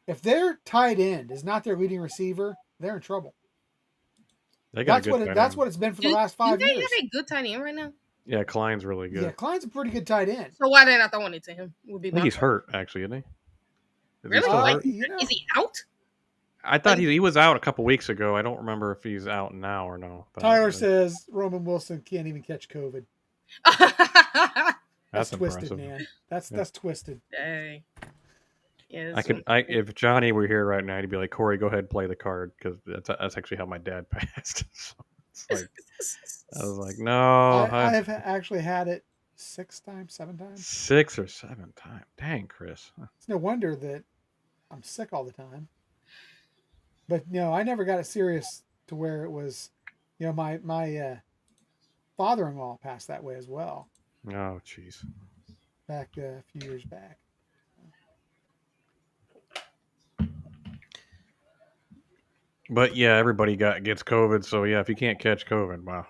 If their tight end is not their leading receiver, they're in trouble. That's what it's been for the last 5 years. Do they have a good tight end right now? Yeah, Klein's really good. Yeah, Klein's a pretty good tight end. So why are they not throwing it to him? I think he's hurt, actually, isn't he? Really? Is he out? I thought he was out a couple weeks ago. I don't remember if he's out now or no. Tyler says Roman Wilson can't even catch COVID. That's twisted, impressive. Man. That's twisted. Dang. Yeah, if Johnny were here right now, he'd be like, Cory, go ahead and play the card because that's actually how my dad passed. So I was like, no. I have actually had it 6 times, 7 times. 6 or 7 times. Dang, Chris. It's no wonder that I'm sick all the time. But no, I never got it serious to where it was, my father-in-law passed that way as well. Oh, jeez. Back a few years back. But yeah, everybody gets COVID. So yeah, if you can't catch COVID, wow.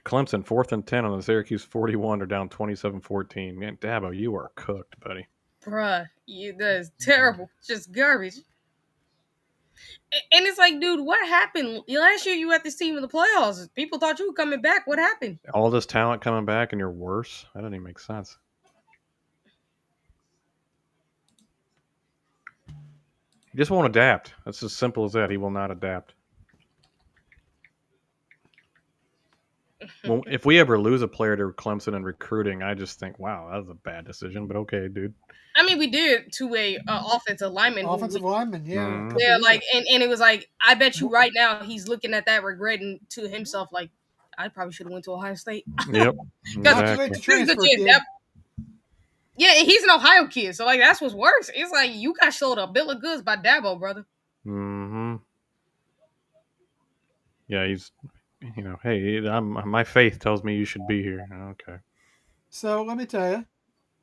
Clemson 4th and 10 on the Syracuse 41. They're down 27-14. Man, Dabo, you are cooked, buddy. Bruh, that is terrible. Just garbage. And it's like, dude, what happened? Last year you had this team in the playoffs. People thought you were coming back. What happened? All this talent coming back and you're worse? That doesn't even make sense. He just won't adapt. That's as simple as that. He will not adapt. Well, if we ever lose a player to Clemson in recruiting, I just think, wow, that was a bad decision. But okay, dude. I mean, we did to a offensive lineman. Yeah. Mm-hmm. Yeah, like, and it was like, I bet you right now he's looking at that regretting to himself, like, I probably should have went to Ohio State. Yep. Exactly. Yeah, he's an Ohio kid, so like that's what's worse. It's like you got showed a bill of goods by Dabo, brother. Mm-hmm. Yeah, he's, hey, my faith tells me you should be here. Okay. So let me tell you,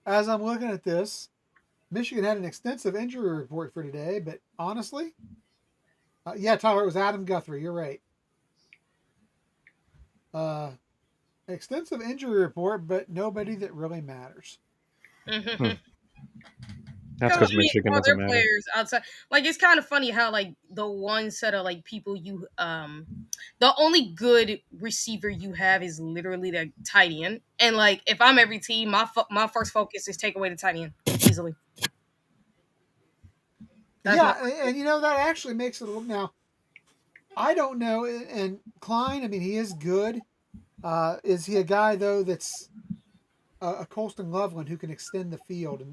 as I'm looking at this, Michigan had an extensive injury report for today, but honestly, yeah, Tyler, it was Adam Guthrie. You're right. Extensive injury report, but nobody that really matters. Hmm. That's because Michigan all doesn't their matter. players outside, like it's kind of funny how like the one set of like people the only good receiver you have is literally the tight end, and like if I'm every team, my first focus is take away the tight end easily. That's my Yeah, and that actually makes it a little. Now, I don't know, and Klein. I mean, he is good. Is he a guy though that's a Colston Loveland who can extend the field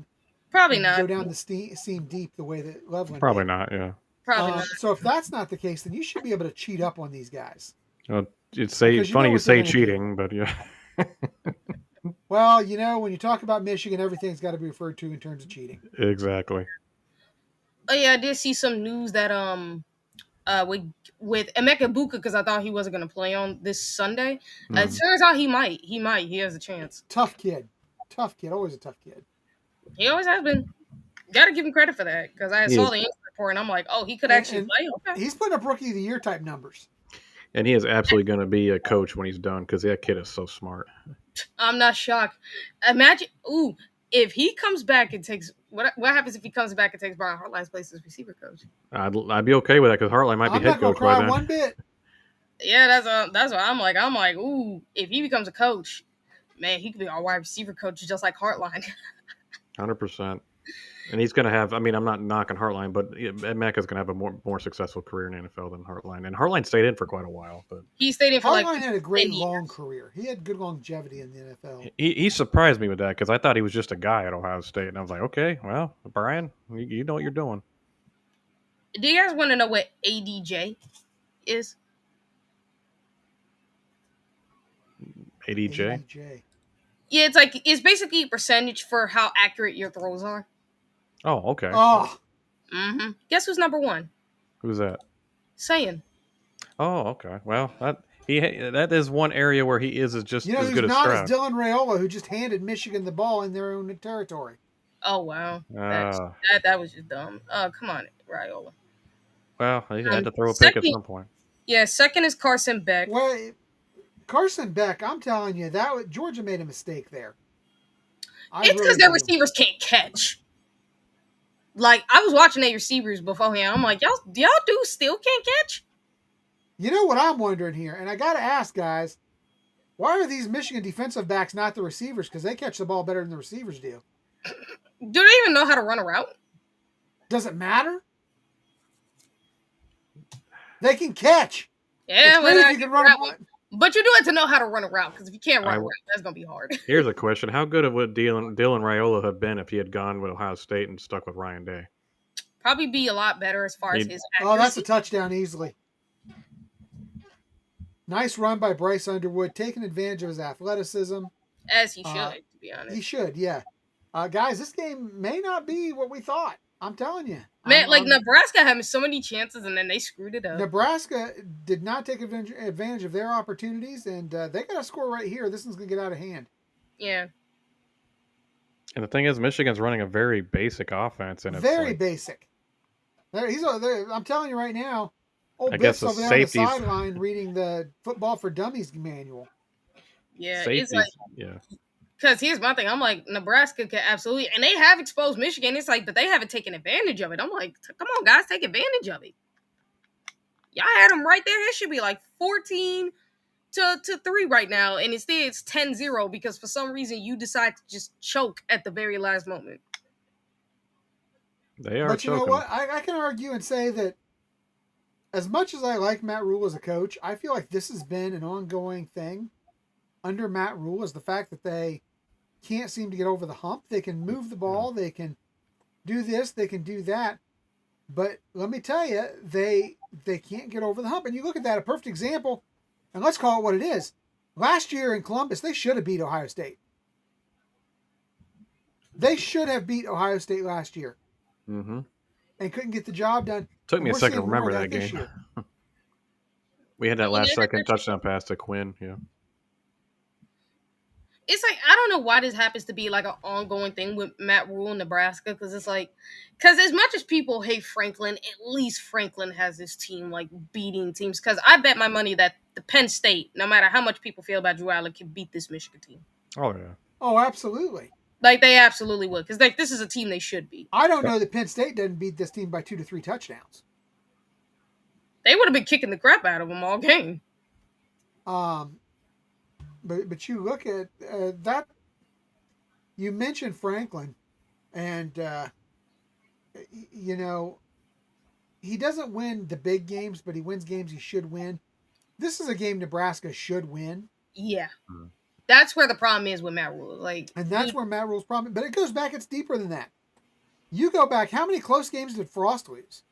probably and not, go down the seam deep the way that Loveland Probably did? not. Yeah. probably not. So if that's not the case, then you should be able to cheat up on these guys Well, it's because you know funny you what they're say going to do. cheating, but yeah. Well, when you talk about Michigan, everything's got to be referred to in terms of cheating. Exactly. Oh yeah, I did see some news that with Emeka Buka, because I thought he wasn't going to play on this Sunday. It turns out he might. He has a chance. Tough kid, always a tough kid. He always has been. Got to give him credit for that, because I He saw is, the injury report and I'm like, oh, he could And, actually and play. Okay. he's putting up rookie of the year type numbers. and he is absolutely going to be a coach when he's done because that kid is so smart. I'm not shocked. Imagine, if he comes back and takes what happens if he comes back and takes Brian Hartline's place as receiver coach? I'd be okay with that because Hartline might be I'm head not going coach to by cry then. one bit. Yeah, that's what I'm like. I'm like, if he becomes a coach, man, he could be our wide receiver coach just like Hartline. 100%. And he's going to have. I mean, I'm not knocking Hartline, but Mecca's going to have a more successful career in the NFL than Hartline. And Hartline stayed in for quite a while, but He stayed in for Hartline had a great 10 long years. career. He had good longevity in the NFL. he surprised me with that because I thought he was just a guy at Ohio State, and I was like, okay, well, Brian, you know what you're doing. Do you guys want to know what ADJ is? ADJ. Yeah, it's basically a percentage for how accurate your throws are. Oh, okay. Oh, Guess who's number one? Who's that? Saying. Oh, okay. Well, that is one area where he is just as who's good as not Stroud. is Dylan Raiola, who just handed Michigan the ball in their own territory. Oh wow, that was just dumb. Come on, Raiola. Well, he had to throw a pick at some point. Yeah, second is Carson Beck. Well, Carson Beck, I'm telling you, Georgia made a mistake there. It's because their receivers can't catch. Like, I was watching their receivers beforehand. I'm like, y'all still can't catch? You know what I'm wondering here, and I got to ask, guys, why are these Michigan defensive backs not the receivers? Because they catch the ball better than the receivers do. Do they even know how to run a route? Does it matter? They can catch. Yeah, you can run a but you do have to know how to run a route, because if you can't run a route, that's going to be hard. Here's a question. How good would Dylan Raiola have been if he had gone with Ohio State and stuck with Ryan Day? Probably be a lot better as far as his accuracy. Oh, that's a touchdown easily. Nice run by Bryce Underwood, taking advantage of his athleticism. As he should, to be honest. He should, yeah. Guys, this game may not be what we thought. I'm telling you. Man, Nebraska had so many chances, and then they screwed it up. Nebraska did not take advantage of their opportunities, and they got to score right here. This one's going to get out of hand. Yeah. And the thing is, Michigan's running a very basic offense, and it's very basic. I'm telling you right now, I guess Biff's over there on the sideline reading the Football for Dummies manual. Yeah, safeties, it's like, yeah. Because here's my thing. I'm like, Nebraska could absolutely, and they have exposed Michigan. It's like, but they haven't taken advantage of it. I'm like, come on, guys, take advantage of it. Y'all had them right there. It should be like 14 to 3 right now. And instead, it's 10-0 because for some reason you decide to just choke at the very last moment. They are. But you know what? I can argue and say that as much as I like Matt Rule as a coach, I feel like this has been an ongoing thing under Matt Rule, is the fact that they can't seem to get over the hump. They can move the ball, they can do this, they can do that, but let me tell you, they can't get over the hump. And you look at that, a perfect example, and let's call it what it is. Last year in Columbus, they should have beat Ohio State. They should have beat Ohio State last year. Mm-hmm. And couldn't get the job done. Took me a second to remember that game. We had that last second touchdown pass to Quinn, yeah. It's like, I don't know why this happens to be like an ongoing thing with Matt Rule in Nebraska, because it's like, because as much as people hate Franklin, at least Franklin has this team like beating teams. Because I bet my money that the Penn State, no matter how much people feel about Drew Allen, can beat this Michigan team. Oh yeah. Oh, absolutely. Like they absolutely would, because like this is a team they should beat. I don't know that Penn State doesn't beat this team by 2 to 3 touchdowns. They would have been kicking the crap out of them all game. But you look at that. You mentioned Franklin, and you know he doesn't win the big games, but he wins games he should win. This is a game Nebraska should win. Yeah. That's where the problem is with Matt Rule. Like, and that's where Matt Rule's problem. But it goes back. It's deeper than that. You go back. How many close games did Frost lose?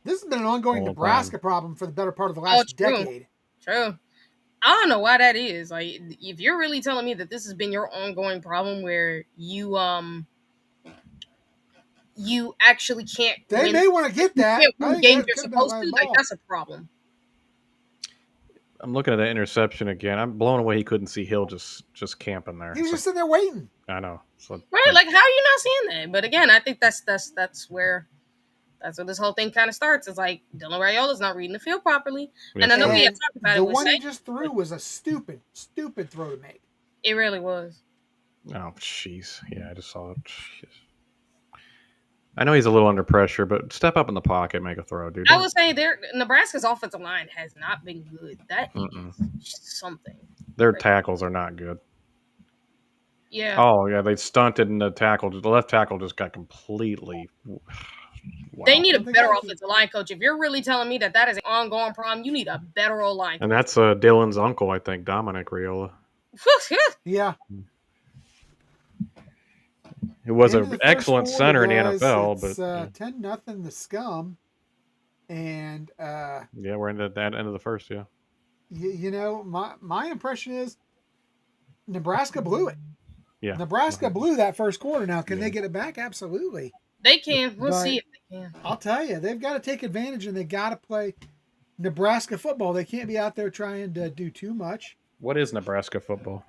This has been an ongoing Nebraska problem for the better part of the last decade. True. I don't know why that is. Like, if you're really telling me that this has been your ongoing problem, where you actually can't. They may want to get that. You can't win games you're supposed to. Like, that's a problem. I'm looking at that interception again. I'm blown away he couldn't see Hill just camping there. He was just sitting there waiting. I know. So, right? Like, how are you not seeing that? But again, I think that's where this whole thing kind of starts. It's like Dylan Raiola's not reading the field properly. Yes. And I know we had talked about it. The one he just threw was a stupid throw to make. It really was. Oh, jeez. Yeah, I just saw it. Jeez. I know he's a little under pressure, but step up in the pocket, make a throw, dude. I would say Nebraska's offensive line has not been good. That is something. Their tackles are not good. Yeah. Oh, yeah, they stunted in the tackle. The left tackle just got completely... Wow. They need a better offensive line coach. If you're really telling me that is an ongoing problem, you need a better line coach. And that's Dylan's uncle, I think, Dominic Raiola. Yeah. It was an excellent center in the NFL, but 10-0 the Scum, and yeah, we're into that end of the first. Yeah, you know, my impression is Nebraska blew it. Yeah, Nebraska blew that first quarter. Now, can they get it back? Absolutely, they can. We'll see if they can. I'll tell you, they've got to take advantage, and they got to play Nebraska football. They can't be out there trying to do too much. What is Nebraska football?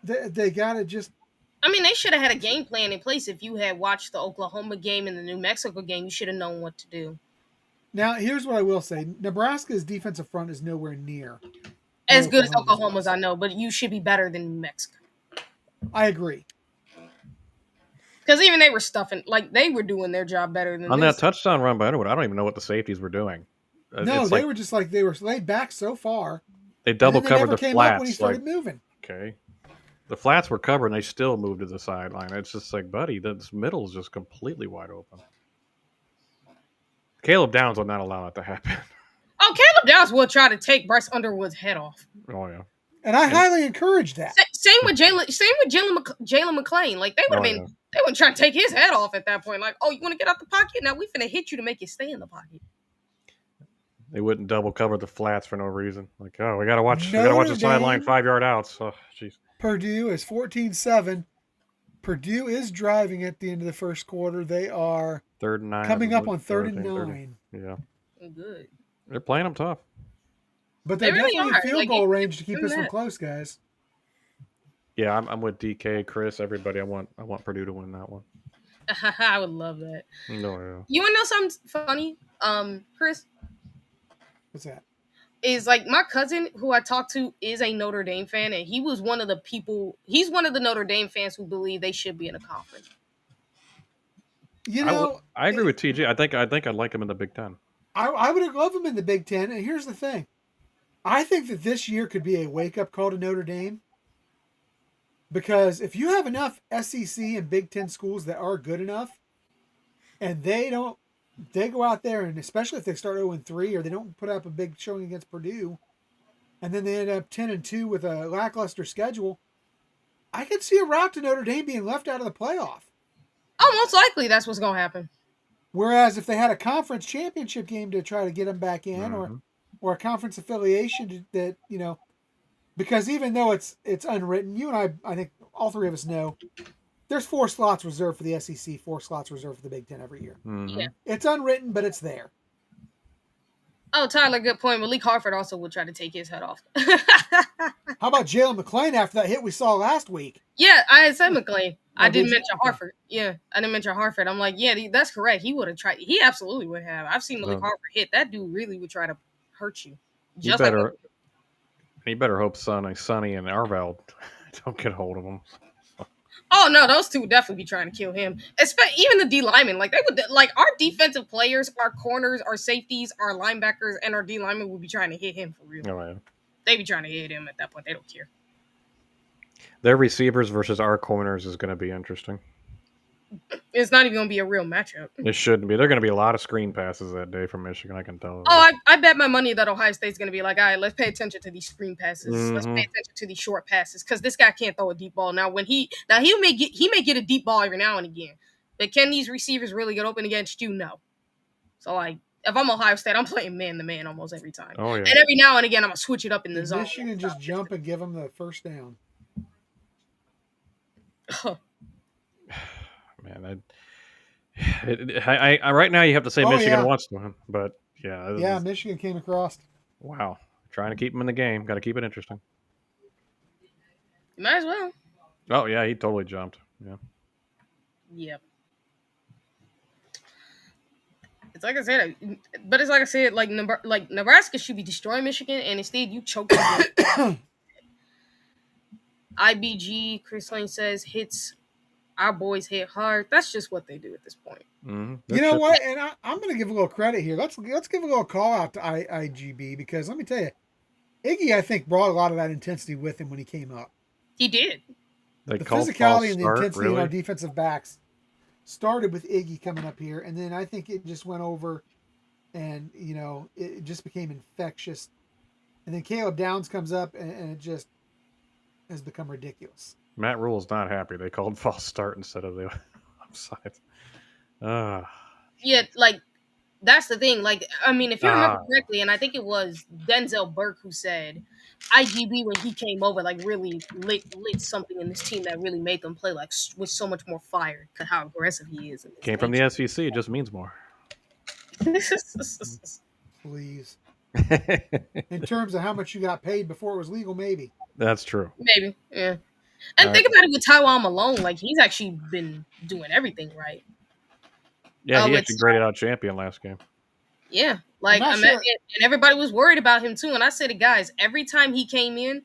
They got to just. I mean, they should have had a game plan in place. If you had watched the Oklahoma game and the New Mexico game, you should have known what to do. Now, here's what I will say. Nebraska's defensive front is nowhere near as good as Oklahoma's, I know, but you should be better than New Mexico. I agree. Because even they were stuffing, like, they were doing their job better than on that touchdown run by Underwood. I don't even know what the safeties were doing. No, they were just like, they were laid back so far. They double covered the flats. When he started moving. Okay. The flats were covered, and they still moved to the sideline. It's just like, buddy, this middle is just completely wide open. Caleb Downs would not allow that to happen. Oh, Caleb Downs will try to take Bryce Underwood's head off. Oh yeah, and I highly encourage that. Same with Jalen McClain. Like they would have been, they would try to take his head off at that point. Like, oh, you want to get out the pocket? Now we finna hit you to make you stay in the pocket. They wouldn't double cover the flats for no reason. Like, oh, we gotta watch the sideline 5-yard outs. Oh, jeez. Purdue is 14-7. Purdue is driving at the end of the first quarter. They are 3rd and 9. Coming up on 3rd and 9. Yeah. Good. They're playing them tough. But they're definitely in field goal range to keep this one close, guys. Yeah, I'm with DK, Chris, everybody. I want Purdue to win that one. I would love that. No, yeah. You want to know something funny, Chris? What's that? Is like my cousin who I talked to is a Notre Dame fan, and he was one of the people. He's one of the Notre Dame fans who believe they should be in a conference. You know, I agree with TJ. I think I'd like him in the Big Ten. I would love him in the Big Ten. And here's the thing, I think that this year could be a wake up call to Notre Dame, because if you have enough SEC and Big Ten schools that are good enough, and they go out there, and especially if they start 0-3 or they don't put up a big showing against Purdue, and then they end up 10-2 with a lackluster schedule, I could see a route to Notre Dame being left out of the playoff. Oh, most likely that's what's going to happen. Whereas if they had a conference championship game to try to get them back in, or a conference affiliation that, you know, because even though it's unwritten, you and I think all three of us know, there's 4 slots reserved for the SEC, 4 slots reserved for the Big Ten every year. Yeah. It's unwritten, but it's there. Oh, Tyler, good point. Malik Harford also would try to take his head off. How about Jalen McClain after that hit we saw last week? Yeah, I had said McClain. I didn't mention Harford. Yeah, I didn't mention Harford. I'm like, yeah, that's correct. He would have tried. He absolutely would have. I've seen Malik Harford hit. That dude really would try to hurt you. You Just like better hope Sonny and Arvell don't get hold of him. oh no, those two would definitely be trying to kill him. Even the D linemen, like they would, like our defensive players, our corners, our safeties, our linebackers, and our D linemen would be trying to hit him for real. Oh, yeah. They'd be trying to hit him at that point. They don't care. Their receivers versus our corners is going to be interesting. It's not even going to be a real matchup. It shouldn't be. There are going to be a lot of screen passes that day from Michigan, I can tell. Oh, I bet my money that Ohio State's going to be like, all right, let's pay attention to these screen passes. Let's pay attention to these short passes because this guy can't throw a deep ball. Now, he may get a deep ball every now and again, but can these receivers really get open against you? No. So, like, if I'm Ohio State, I'm playing man-to-man almost every time. Oh, yeah. And every now and again, I'm going to switch it up in the zone. Michigan just jump and give them the first down. Man, I right now you have to say Michigan wants to win, but yeah. Yeah, Michigan came across. Wow. Trying to keep them in the game. Got to keep it interesting. Might as well. Oh, yeah, he totally jumped. Yeah. Yep. It's like I said, but it's like I said, like Nebraska should be destroying Michigan, and instead you choke them. IBG, Chris Lane says, hits our boys hit hard. That's just what they do at this point. Mm-hmm. You know what? And I'm going to give a little credit here. Let's give a little call out to IGB because let me tell you, Iggy, I think, brought a lot of that intensity with him when he came up. He did. The physicality and the intensity in our defensive backs started with Iggy coming up here, and then I think it just went over, and it just became infectious. And then Caleb Downs comes up, and it just has become ridiculous. Matt Rule's not happy. They called false start instead of the offside. Yeah, like that's the thing. Like, I mean, if you remember correctly, and I think it was Denzel Burke who said IGB when he came over, like really lit something in this team that really made them play like with so much more fire because how aggressive he is. Came from the SEC. It just means more. Please. In terms of how much you got paid before it was legal, maybe. That's true. Maybe, yeah. And think about it with Taiwan Malone. Like, he's actually been doing everything right. Yeah, he actually graded out champion last game. Yeah. Like, and everybody was worried about him, too. And I said to guys, every time Taiwan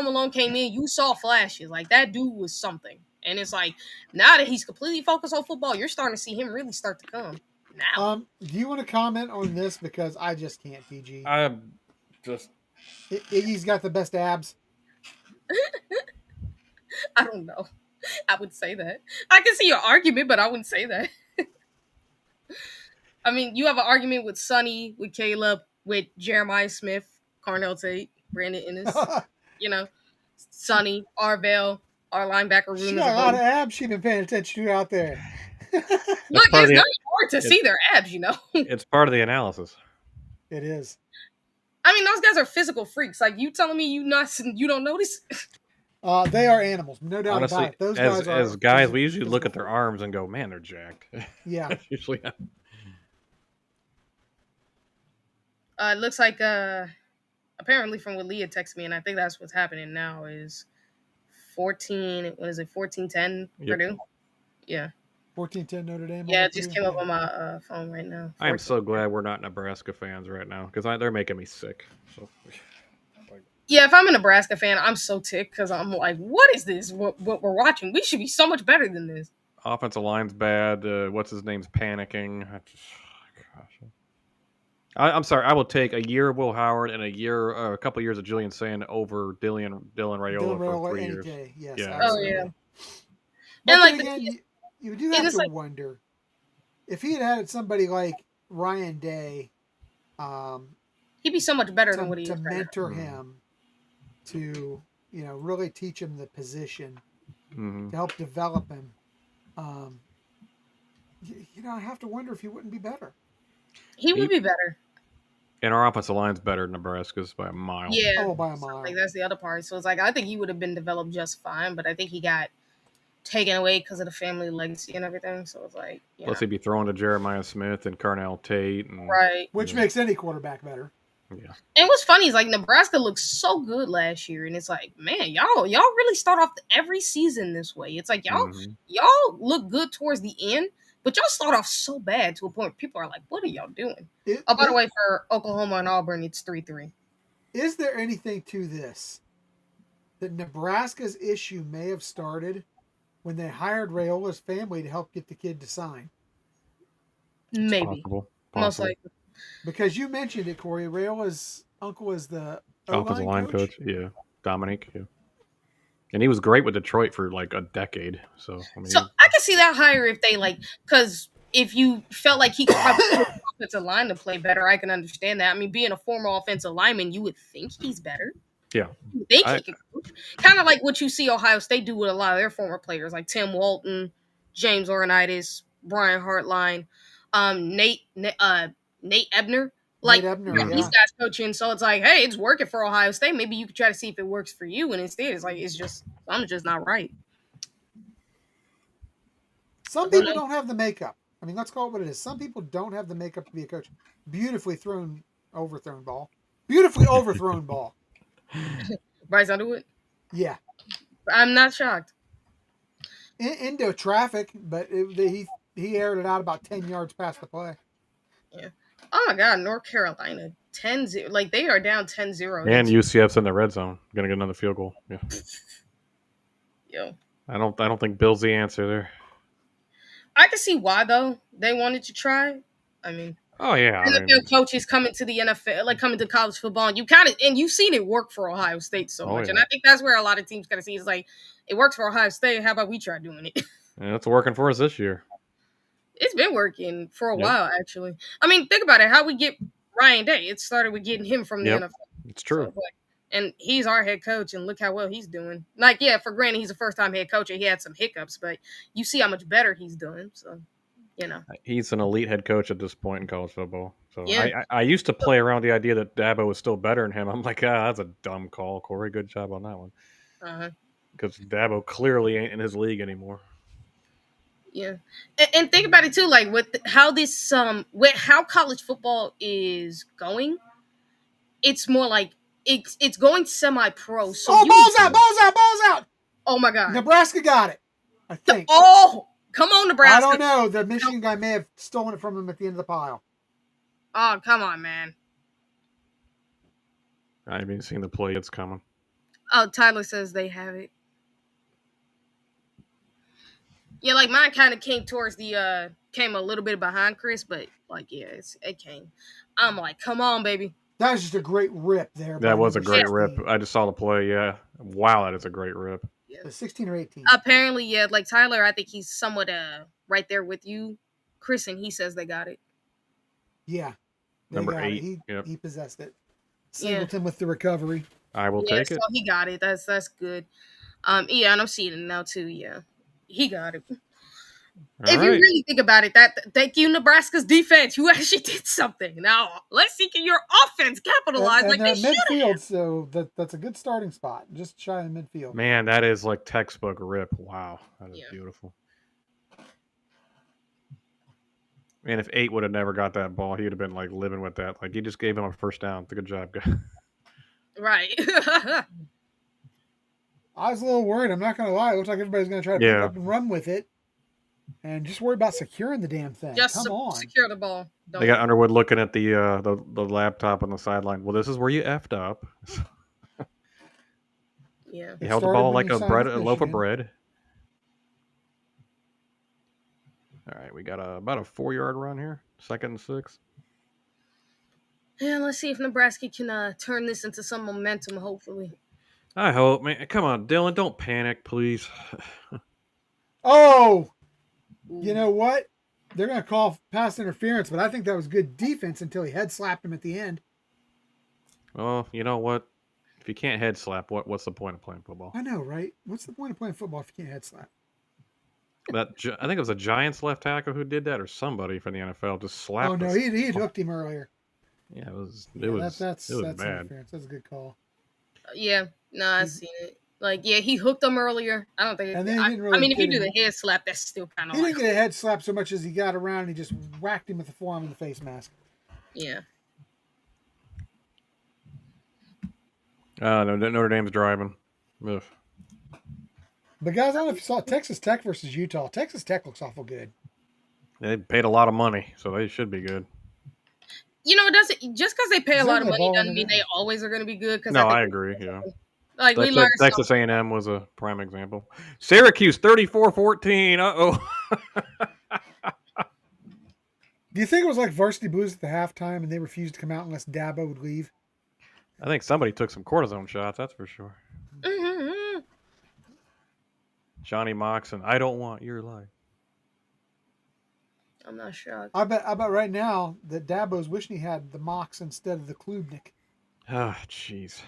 Malone came in, you saw flashes. Like, that dude was something. And it's like, now that he's completely focused on football, you're starting to see him really start to come. Now. Do you want to comment on this? Because I just can't, PG. Iggy's got the best abs. I don't know. I would say that. I can see your argument, but I wouldn't say that. I mean, you have an argument with Sonny, with Caleb, with Jeremiah Smith, Carnell Tate, Brandon Ennis, Sonny, Arvell, our linebacker room. She got a lot of abs she's been paying attention to out there. Look, it's not hard to see their abs, It's part of the analysis. It is. I mean, those guys are physical freaks. Like, you telling me you don't notice? They are animals, no doubt about it. Those guys are. As guys, we usually look at their arms and go, "Man, they're jacked." Yeah. Usually. It looks like apparently from what Leah texted me, and I think that's what's happening now is 14-10 Purdue? Yeah. 14-10 Notre Dame. Yeah, it just came up on my phone right now. I am so glad we're not Nebraska fans right now because they're making me sick. So. Yeah, if I'm a Nebraska fan, I'm so ticked because I'm like, what is this? What we're watching? We should be so much better than this. Offensive line's bad. What's his name's panicking. I'm sorry. I will take a year of Will Howard and a couple years of Julian Sand over Dylan Raiola for 3 years. Yes, yeah. Oh yeah. But then again, you do have to wonder if he had somebody like Ryan Day. He'd be so much better than what he is to mentor him, to really teach him the position, to help develop him. I have to wonder if he wouldn't be better. He would be better. And our offensive line's better than Nebraska's by a mile. Yeah. By a mile. Like, that's the other part. So it's like, I think he would have been developed just fine, but I think he got taken away because of the family legacy and everything. So it's like, plus he'd be throwing to Jeremiah Smith and Carnell Tate. Right. Which makes any quarterback better. Yeah. And what's funny is like Nebraska looked so good last year, and it's like, man, y'all really start off every season this way. It's like y'all look good towards the end, But y'all start off so bad to a point where people are like, what are y'all doing? It, Oh, by the it, way, for Oklahoma and Auburn, it's 3-3. is there anything to this that Nebraska's issue may have started when they hired Rayola's family to help get the kid to sign? Maybe. Possible. Most likely. Because you mentioned it, Cory. Rayola's uncle is the Offensive O-line line coach. yeah, Dominic, yeah, and he was great with Detroit for like a decade. So I mean, So I can see that higher if they because if you felt like he could probably put the offensive line to play better, I can understand that. I mean, being a former offensive lineman, you would think he's better. yeah, You would think he could coach. Kind of like what you see Ohio State do with a lot of their former players, like Tim Walton, James Laurinaitis, Brian Hartline, Nate Ebner. Like Nate Ebner, you got these yeah. guys coaching, so it's like, hey, it's working for Ohio State. Maybe you could try to see if it works for you. And instead, it's like I'm just not right. Some people don't have the makeup. I mean, let's call it what it is. Some people don't have the makeup to be a coach. Beautifully overthrown ball. Beautifully overthrown ball. Bryce Underwood? Yeah. I'm not shocked. Into traffic, but he aired it out about 10 yards past the play. Yeah. Oh my God, North Carolina 10-0. Like they are down 10-0. and UCF's in the red zone, gonna get another field goal. Yeah. Yo. I don't think Bill's the answer there. I can see why though they wanted to try. I mean, oh yeah, NFL coaches coming to the NFL, like coming to college football, and you've seen it work for Ohio State so much, and I think that's where a lot of teams kind of see it's like it works for Ohio State. How about we try doing it? And it's working for us this year. It's been working for a while, actually. I mean, think about it. How we get Ryan Day? It started with getting him from the NFL. It's true. So, and he's our head coach, and look how well he's doing. Like, yeah, for granted, he's a first-time head coach, and he had some hiccups, but you see how much better he's doing. So, he's an elite head coach at this point in college football. So I used to play around the idea that Dabo was still better than him. I'm like, that's a dumb call, Cory. Good job on that one. Because Dabo clearly ain't in his league anymore. Yeah, and think about it too, like with how with how college football is going, it's more like it's going semi-pro. So balls out! Oh my God, Nebraska got it. I think. Oh, come on, Nebraska! I don't know. The Michigan guy may have stolen it from him at the end of the pile. Oh, come on, man! I haven't seen the play. It's coming. Oh, Tyler says they have it. Yeah, like mine kind of came towards came a little bit behind Chris, but like yeah, it came. I'm like, come on, baby. That was just a great rip there. That was a great rip. I just saw the play. Yeah, wow, that is a great rip. Yeah. 16 or 18. Apparently, yeah. Like Tyler, I think he's somewhat right there with you, Chris, and he says they got it. Yeah, number 8. He possessed it. Singleton with the recovery. I will take it. So he got it. That's good. Yeah, and I'm seeing it now too. Yeah, he got it. If you really think about it, thank you, Nebraska's defense. You actually did something. Now let's see can your offense capitalize like they should. Midfield, so that's a good starting spot. Just shy in midfield. Man, that is like textbook rip. Wow, that is beautiful. Man, if 8 would have never got that ball, he would have been like living with that. Like he just gave him a first down. Good job, guys. Right. I was a little worried. I'm not going to lie. It looks like everybody's going to try to pick up and run with it. And just worry about securing the damn thing. Just Come on. Secure the ball. They got Underwood looking at the laptop on the sideline. Well, this is where you effed up. Yeah. You held the ball like a loaf of bread. All right, we got about a 4-yard run here. 2nd and 6. Yeah, let's see if Nebraska can turn this into some momentum, hopefully. I hope, man. Come on, Dylan, don't panic, please. Oh! You know what? They're going to call pass interference, but I think that was good defense until he head slapped him at the end. Well, you know what? If you can't head slap, what's the point of playing football? I know, right? What's the point of playing football if you can't head slap? I think it was a Giants left tackle who did that, or somebody from the NFL just slapped. Oh no, he had hooked him earlier. Yeah, it was that's bad. Interference. That's a good call. Yeah, no, I've seen it. Like, yeah, he hooked him earlier. I don't think. And then if you do the head slap, that's still kind of. He didn't get a head slap so much as he got around and he just whacked him with the forearm and the face mask. Yeah. No, Notre Dame's driving. Ugh. But guys, I don't know if you saw Texas Tech versus Utah. Texas Tech looks awful good. They paid a lot of money, so they should be good. It doesn't just because they pay a Is there lot of the money ball doesn't in mean there? they always are going to be good. Because No, I agree. Yeah. like we learned Texas A&M was a prime example. Syracuse 34-14. Uh-oh. Do you think it was like Varsity Blues at the halftime and they refused to come out unless Dabo would leave? I think somebody took some cortisone shots, that's for sure. Mm-hmm. Johnny Moxon, I don't want your life. I'm not shocked. I bet right now that Dabo's wishing he had the Mox instead of the Klubnik. Ah, jeez.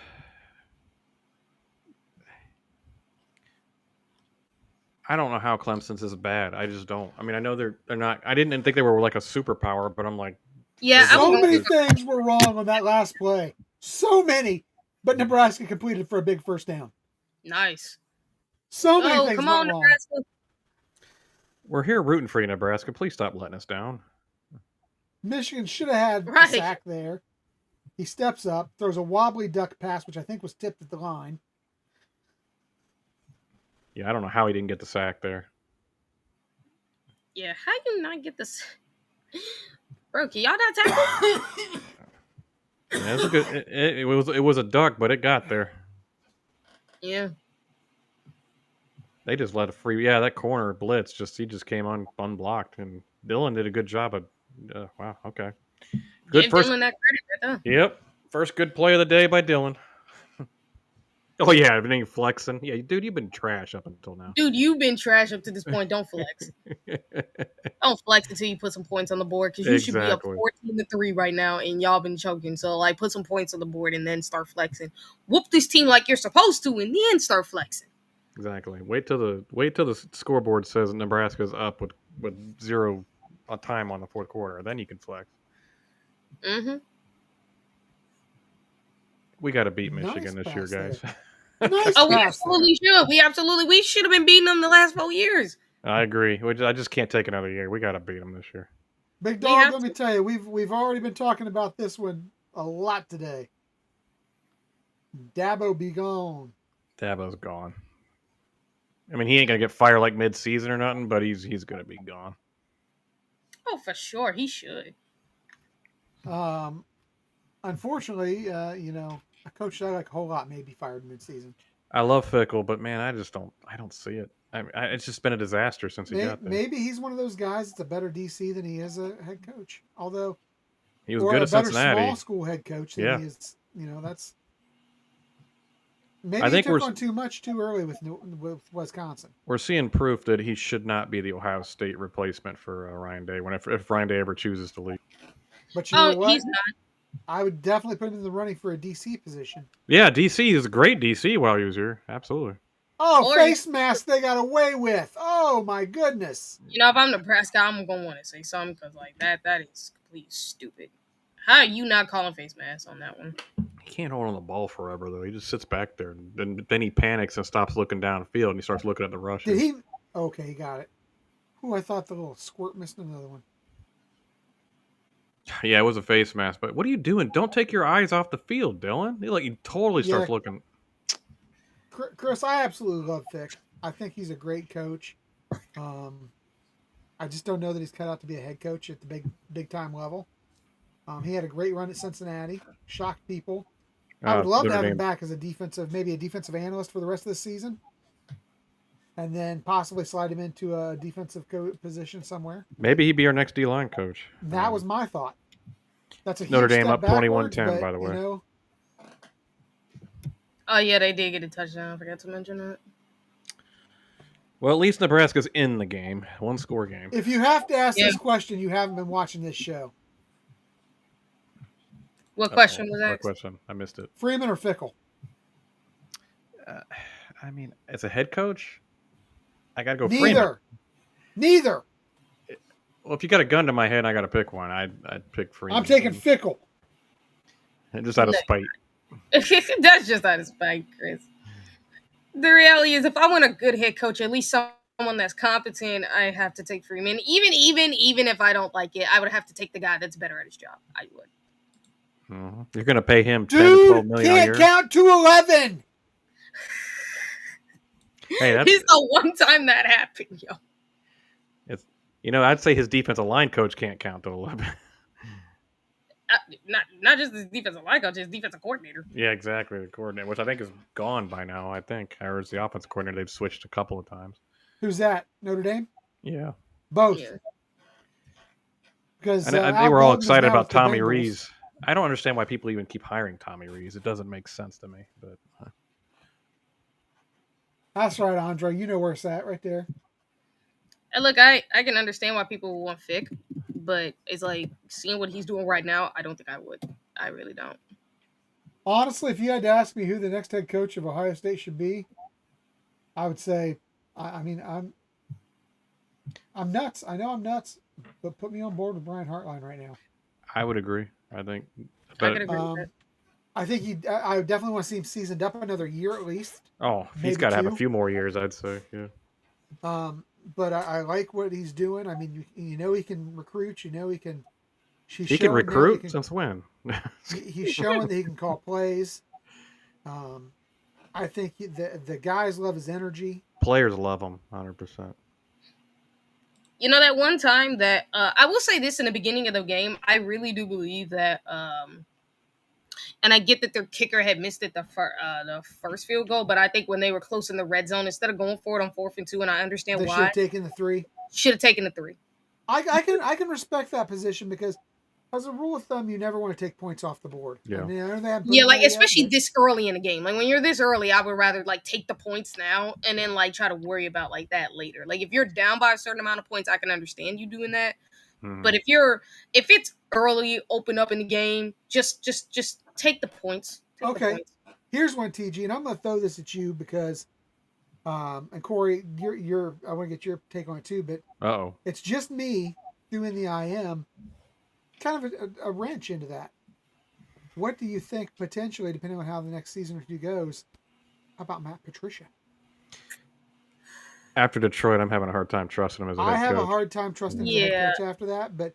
I don't know how Clemson's is bad. I just don't. I mean, I know they're not. I didn't think they were like a superpower, but I'm like, Yeah, so many things were wrong on that last play. So many, but Nebraska completed for a big first down. Nice. So many things come went on, wrong. Nebraska. We're here rooting for you, Nebraska. Please stop letting us down. Michigan should have had a sack there. He steps up, throws a wobbly duck pass, which I think was tipped at the line. Yeah, I don't know how he didn't get the sack there. Yeah, how you not get this? Bro, can y'all not tackle? Yeah, it's a good. It was a duck, but it got there. Yeah. They just let it free. Yeah, that corner blitz he just came unblocked, and Dylan did a good job of. Wow. Okay. Good Give first. Dylan that credit right there. Yep. First good play of the day by Dylan. Oh yeah, I've been flexing. Yeah, dude, you've been trash up until now. Dude, you've been trash up to this point. Don't flex. Don't flex until you put some points on the board because you should be up 14-3 right now, and y'all been choking. So like, put some points on the board and then start flexing. Whoop this team like you're supposed to, and then start flexing. Exactly. Wait till the scoreboard says Nebraska's up with 0 time on the fourth quarter. Then you can flex. Mm-hmm. We got to beat Michigan this year, guys. Nice we absolutely should. We should have been beating them the last 4 years. I agree. I just can't take another year. We got to beat them this year. Big dog, let me tell you, we've already been talking about this one a lot today. Dabo be gone. Dabo's gone. I mean, he ain't gonna get fired like mid-season or nothing, but he's gonna be gone. Oh, for sure, he should. Unfortunately, a coach that I like a whole lot may be fired mid-season. I love Fickle, but man, I don't see it. I mean, it's just been a disaster since he got there. Maybe he's one of those guys that's a better DC than he is a head coach. Although he was good at Cincinnati. Small school head coach than he is. That's maybe I think he took on too much too early with Wisconsin. We're seeing proof that he should not be the Ohio State replacement for Ryan Day if Ryan Day ever chooses to leave. But you know what? He's not. I would definitely put him in the running for a DC position. Yeah, DC is a great DC while he was here. Absolutely. Oh, face mask they got away with. Oh, my goodness. If I'm Nebraska, I'm going to want to say something because, like, that is completely stupid. How are you not calling face masks on that one? He can't hold on the ball forever, though. He just sits back there, and then he panics and stops looking downfield, and he starts looking at the rush. Did he? Okay, he got it. I thought the little squirt missed another one. Yeah, it was a face mask, but what are you doing? Don't take your eyes off the field, Dylan. He totally starts looking. Chris, I absolutely love Fick. I think he's a great coach. I just don't know that he's cut out to be a head coach at the big time level. He had a great run at Cincinnati, shocked people. I would love to have him back as a defensive analyst for the rest of the season, and then possibly slide him into a defensive position somewhere. Maybe he'd be our next D-line coach. That was my thought. That's a Notre huge Dame step up 21-10, by the way. Oh, yeah, they did get a touchdown. I forgot to mention that. Well, at least Nebraska's in the game. One-score game. If you have to ask this question, you haven't been watching this show. What question was that? What question? I missed it. Freeman or Fickle? I mean, as a head coach, I got to go Freeman. Neither. Well, if you got a gun to my head and I got to pick one, I'd pick Freeman. I'm taking Fickle. Just out of spite. That's just out of spite, Chris. The reality is, if I want a good head coach, at least someone that's competent, I have to take Freeman. Even if I don't like it, I would have to take the guy that's better at his job. I would. Mm-hmm. You're going to pay him $10 to $12 million a year? Can't count to 11. Hey, He's the one time that happened, yo. I'd say his defensive line coach can't count to 11. Not just his defensive line coach, his defensive coordinator. Yeah, exactly. The coordinator, which I think is gone by now. I think, or is the offensive coordinator? They've switched a couple of times. Who's that? Notre Dame? Yeah, both. Yeah. Because they were all excited about Tommy Rees. I don't understand why people even keep hiring Tommy Rees. It doesn't make sense to me. But that's right, Andre. You know where it's at, right there. And look, I can understand why people want Fick, but it's like seeing what he's doing right now. I don't think I would. I really don't. Honestly, if you had to ask me who the next head coach of Ohio State should be, I would say, I'm nuts. I know I'm nuts, but put me on board with Brian Hartline right now. I would agree. I think. I could agree with that. I think I definitely want to see him seasoned up another year at least. Oh, he's got to have a few more years, I'd say. Yeah. But I like what he's doing. I mean, he can recruit. He can. He can recruit since when? He's showing that he can call plays. I think the guys love his energy. Players love him 100%. That one time that I will say this in the beginning of the game, I really do believe that, and I get that their kicker had missed it the first field goal, but I think when they were close in the red zone, instead of going for it on 4th and 2, and I understand why, they should have taken the 3. Should have taken the 3. I can respect that position because, as a rule of thumb, you never want to take points off the board. Yeah. I mean, especially this early in the game. Like when you're this early, I would rather take the points now and then try to worry about that later. Like if you're down by a certain amount of points, I can understand you doing that. Mm-hmm. But if it's early, open up in the game, just take the points. Here's one, TG, and I'm going to throw this at you because, and Cory, I want to get your take on it too. But it's just me doing the IM. Kind of a wrench into that. What do you think potentially, depending on how the next season or 2 goes, about Matt Patricia? After Detroit, I'm having a hard time trusting him as a head coach. I have a hard time trusting him as a head coach after that, but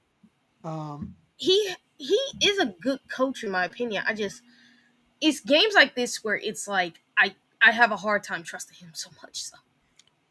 he is a good coach in my opinion. It's games like this where it's like I have a hard time trusting him so much. So.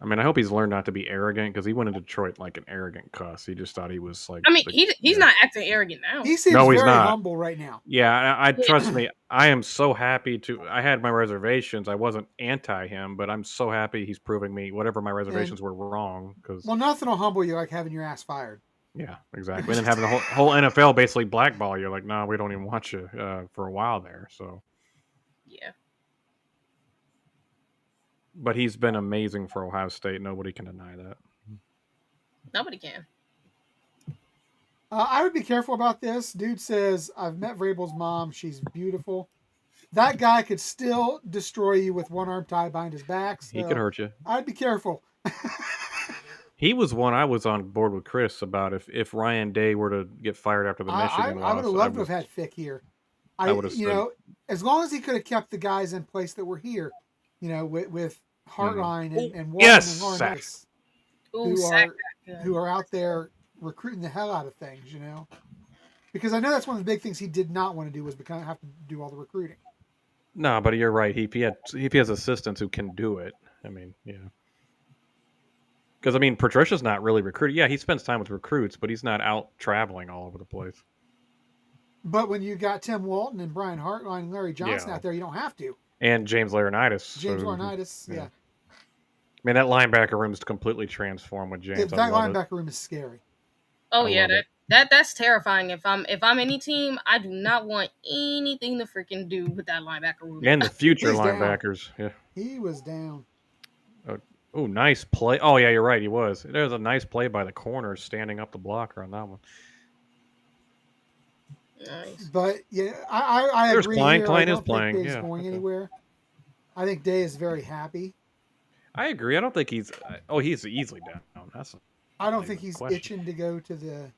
I mean, I hope he's learned not to be arrogant because he went into Detroit like an arrogant cuss. He just thought he was like. I mean, he's not acting arrogant now. He seems very humble right now. Yeah, I trust me. I am so happy I had my reservations. I wasn't anti him, but I'm so happy he's proving me whatever my reservations were wrong. Well, nothing will humble you like having your ass fired. Yeah, exactly. And then having the whole NFL basically blackball you. Like, no, we don't even want you for a while there. So. Yeah. But he's been amazing for Ohio State. Nobody can deny that. Nobody can. I would be careful about this. Dude says, I've met Vrabel's mom. She's beautiful. That guy could still destroy you with one arm tied behind his back. So he could hurt you. I'd be careful. He was one I was on board with Chris about if Ryan Day were to get fired after the Michigan loss. I would have loved to have had Fick here. I would have as long as he could have kept the guys in place that were here, with Hartline and Walton and Lawrence, who are out there recruiting the hell out of things, because I know that's one of the big things he did not want to do was have to do all the recruiting. No, but you're right. He has assistants who can do it. I mean, because Patricia's not really recruiting. Yeah, he spends time with recruits, but he's not out traveling all over the place. But when you got Tim Walton and Brian Hartline and Larry Johnson out there, you don't have to. And James Laurinaitis. Yeah. I mean, that linebacker room is completely transformed with James. That linebacker room is scary. Oh yeah, that's terrifying. If I'm any team, I do not want anything to freaking do with that linebacker room. And the future linebackers. Down. Yeah. He was down. Oh, nice play. Oh yeah, you're right. He was. There's a nice play by the corner standing up the blocker on that one. Nice. But yeah, I agree. Klein is playing. Day's going anywhere. I think Day is very happy. I agree. I don't think he's. He's easily down. I don't think he's itching to go to the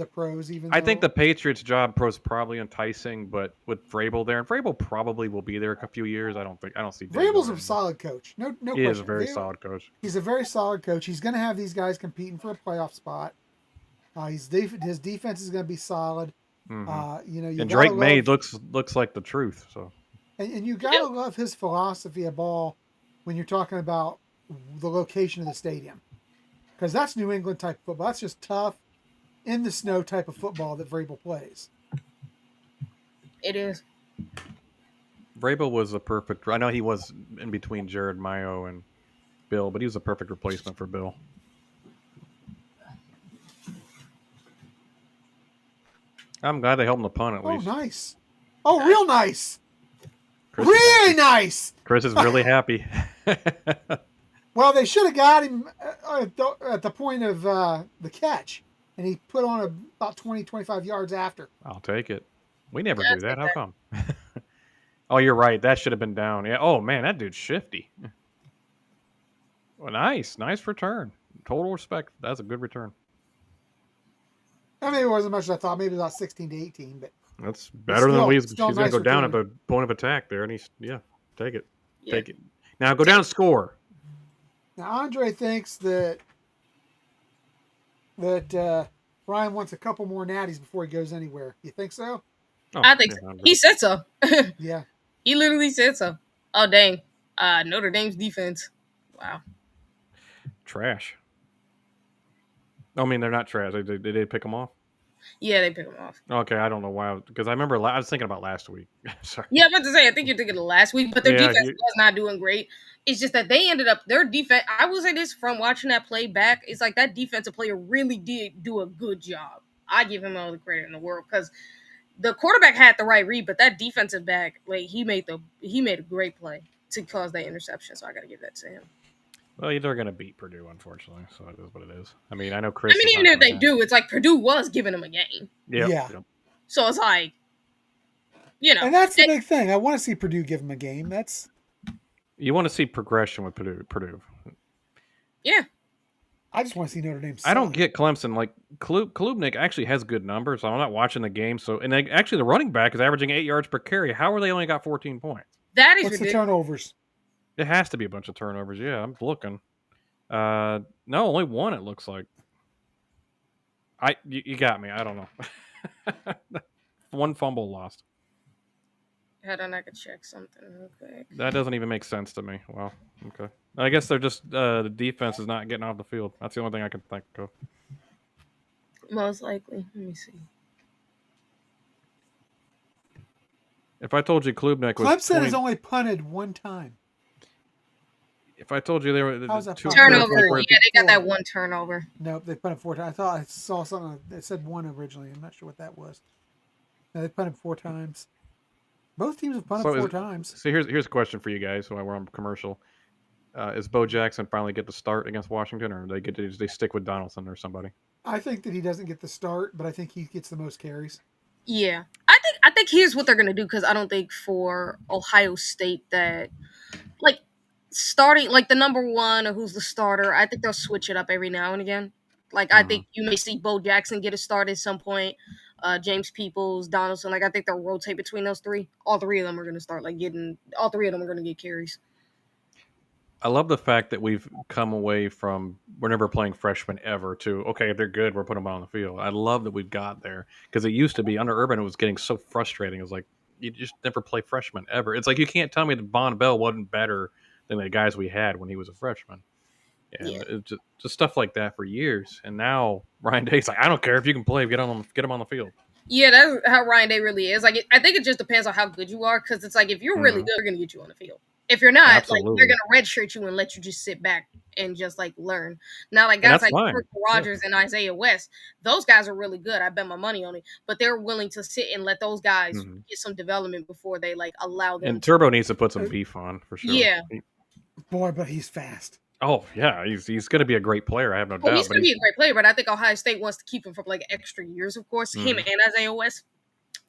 pros. I think the Patriots' job is probably enticing, but with Vrabel there, and Vrabel probably will be there a few years. I don't see. Vrabel's a solid coach. No question. He is a very solid coach. He's a very solid coach. He's going to have these guys competing for a playoff spot. His defense is going to be solid. Mm-hmm. And Drake May looks like the truth. So, and you gotta love his philosophy of ball when you're talking about the location of the stadium. because that's New England type of football. That's just tough, in the snow type of football that Vrabel plays. It is. Vrabel was a perfect. I know he was in between Jared Mayo and Bill, but he was a perfect replacement for Bill. I'm glad they held him to punt at least. Oh, nice. Oh, real nice. Chris Really nice. Chris is really happy. Well, they should have got him at the point of the catch, and he put on about 20, 25 yards after. I'll take it. We never do that. How come? Oh, you're right. That should have been down. Yeah. Oh, man, that dude's shifty. Well, nice return. Total respect. That's a good return. I mean, it wasn't much as I thought. Maybe about 16 to 18, but that's better than he's going to go down return. at the point of attack there, and he's take it, take it. Yeah. Now go down and score. Now Andre thinks that Ryan wants a couple more natties before he goes anywhere. You think so? Oh, I think so. He said so. Yeah. He literally said so. Oh, dang. Notre Dame's defense. Wow. Trash. I mean, they're not trash. Did they pick them off? Yeah, they pick them off. Okay, I don't know why. Because I remember I was thinking about last week. Sorry. Yeah, I'm about to say, I think you're thinking of last week, but their defense was not doing great. It's just that they ended up, their defense, I will say this from watching that play back, it's like that defensive player really did do a good job. I give him all the credit in the world because the quarterback had the right read, but that defensive back, like he made a great play to cause that interception. So I got to give that to him. Well, they're going to beat Purdue, unfortunately. So it is what it is. I mean, I know Chris. I mean, even if they do, it's like Purdue was giving them a game. Yeah. So it's like, and that's the big thing. I want to see Purdue give them a game. You want to see progression with Purdue. Yeah. I just want to see Notre Dame suck. I don't get Clemson. Like, Klubnik actually has good numbers. So I'm not watching the game. So, and actually, the running back is averaging 8 yards per carry. How are they only got 14 points? That is What's ridiculous. the turnovers? It has to be a bunch of turnovers. Yeah, I'm looking. No, only one. It looks like. You got me. I don't know. One fumble lost. Hold on, I could check something real quick. That doesn't even make sense to me. Wow. Okay. I guess they're just the defense is not getting off the field. That's the only thing I can think of. Most likely. Let me see. If I told you Klubnik was Clemson has only punted one time. If I told you they were two turnover, yeah, they got that one turnover. Nope, they punted 4 times. I thought I saw something that said one originally. I'm not sure what that was. No, they punted 4 times. Both teams have punted 4 times. So here's a question for you guys. While we're on commercial, is Bo Jackson finally get the start against Washington, or do they stick with Donaldson or somebody? I think that he doesn't get the start, but I think he gets the most carries. Yeah, I think here's what they're gonna do because I don't think for Ohio State that like starting like the number one or who's the starter. I think they'll switch it up every now and again. Like I think you may see Bo Jackson get a start at some point. James Peoples, Donaldson. Like I think they'll rotate between those 3. All 3 of them are gonna start all 3 of them are gonna get carries. I love the fact that we've come away from we're never playing freshmen ever to, okay, they're good, we're putting them on the field. I love that we've got there because it used to be under Urban, it was getting so frustrating. It was like, you just never play freshmen ever. It's like you can't tell me that Von Bell wasn't better than the guys we had when he was a freshman. And it's just stuff like that for years. And now Ryan Day's like, I don't care if you can play, get him on the field. Yeah, that's how Ryan Day really is. Like, I think it just depends on how good you are because it's like if you're really good, they're going to get you on the field. If you're not, Absolutely. like they're gonna redshirt you and let you just sit back and just like learn. Now, like guys like Rogers and Isaiah West, those guys are really good. I bet my money on it. But they're willing to sit and let those guys get some development before they like allow them. And Turbo needs to put some beef on for sure. Yeah, boy, but he's fast. Oh yeah, he's going to be a great player. I have no doubt. He's going to be a great player, but I think Ohio State wants to keep him for like extra years. Of course, him and Isaiah West,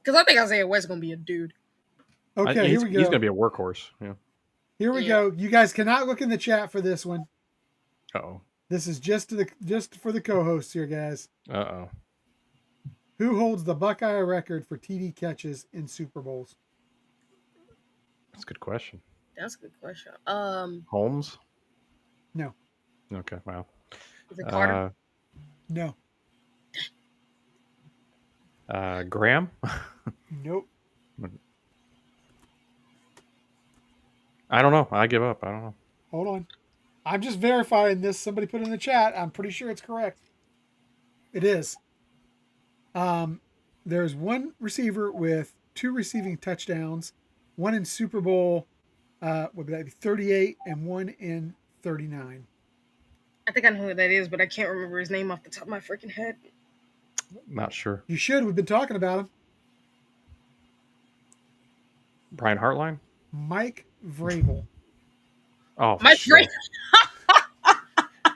because I think Isaiah West is going to be a dude. Okay, here we go. He's going to be a workhorse. Yeah. Here we go. You guys cannot look in the chat for this one. Uh-oh. This is just for the co-hosts here, guys. Uh-oh. Who holds the Buckeye record for TD catches in Super Bowls? That's a good question. That's a good question. Holmes? No. Okay, wow. Is it Carter? No. Graham? Nope. I don't know. I give up. I don't know. Hold on. I'm just verifying this. Somebody put in the chat. I'm pretty sure it's correct. It is. There's one receiver with 2 receiving touchdowns, one in Super Bowl, what would that be, 38, and one in 39. I think I know who that is, but I can't remember his name off the top of my freaking head. Not sure. You should. We've been talking about him. Brian Hartline? Mike Vrabel. Oh, Mike shit.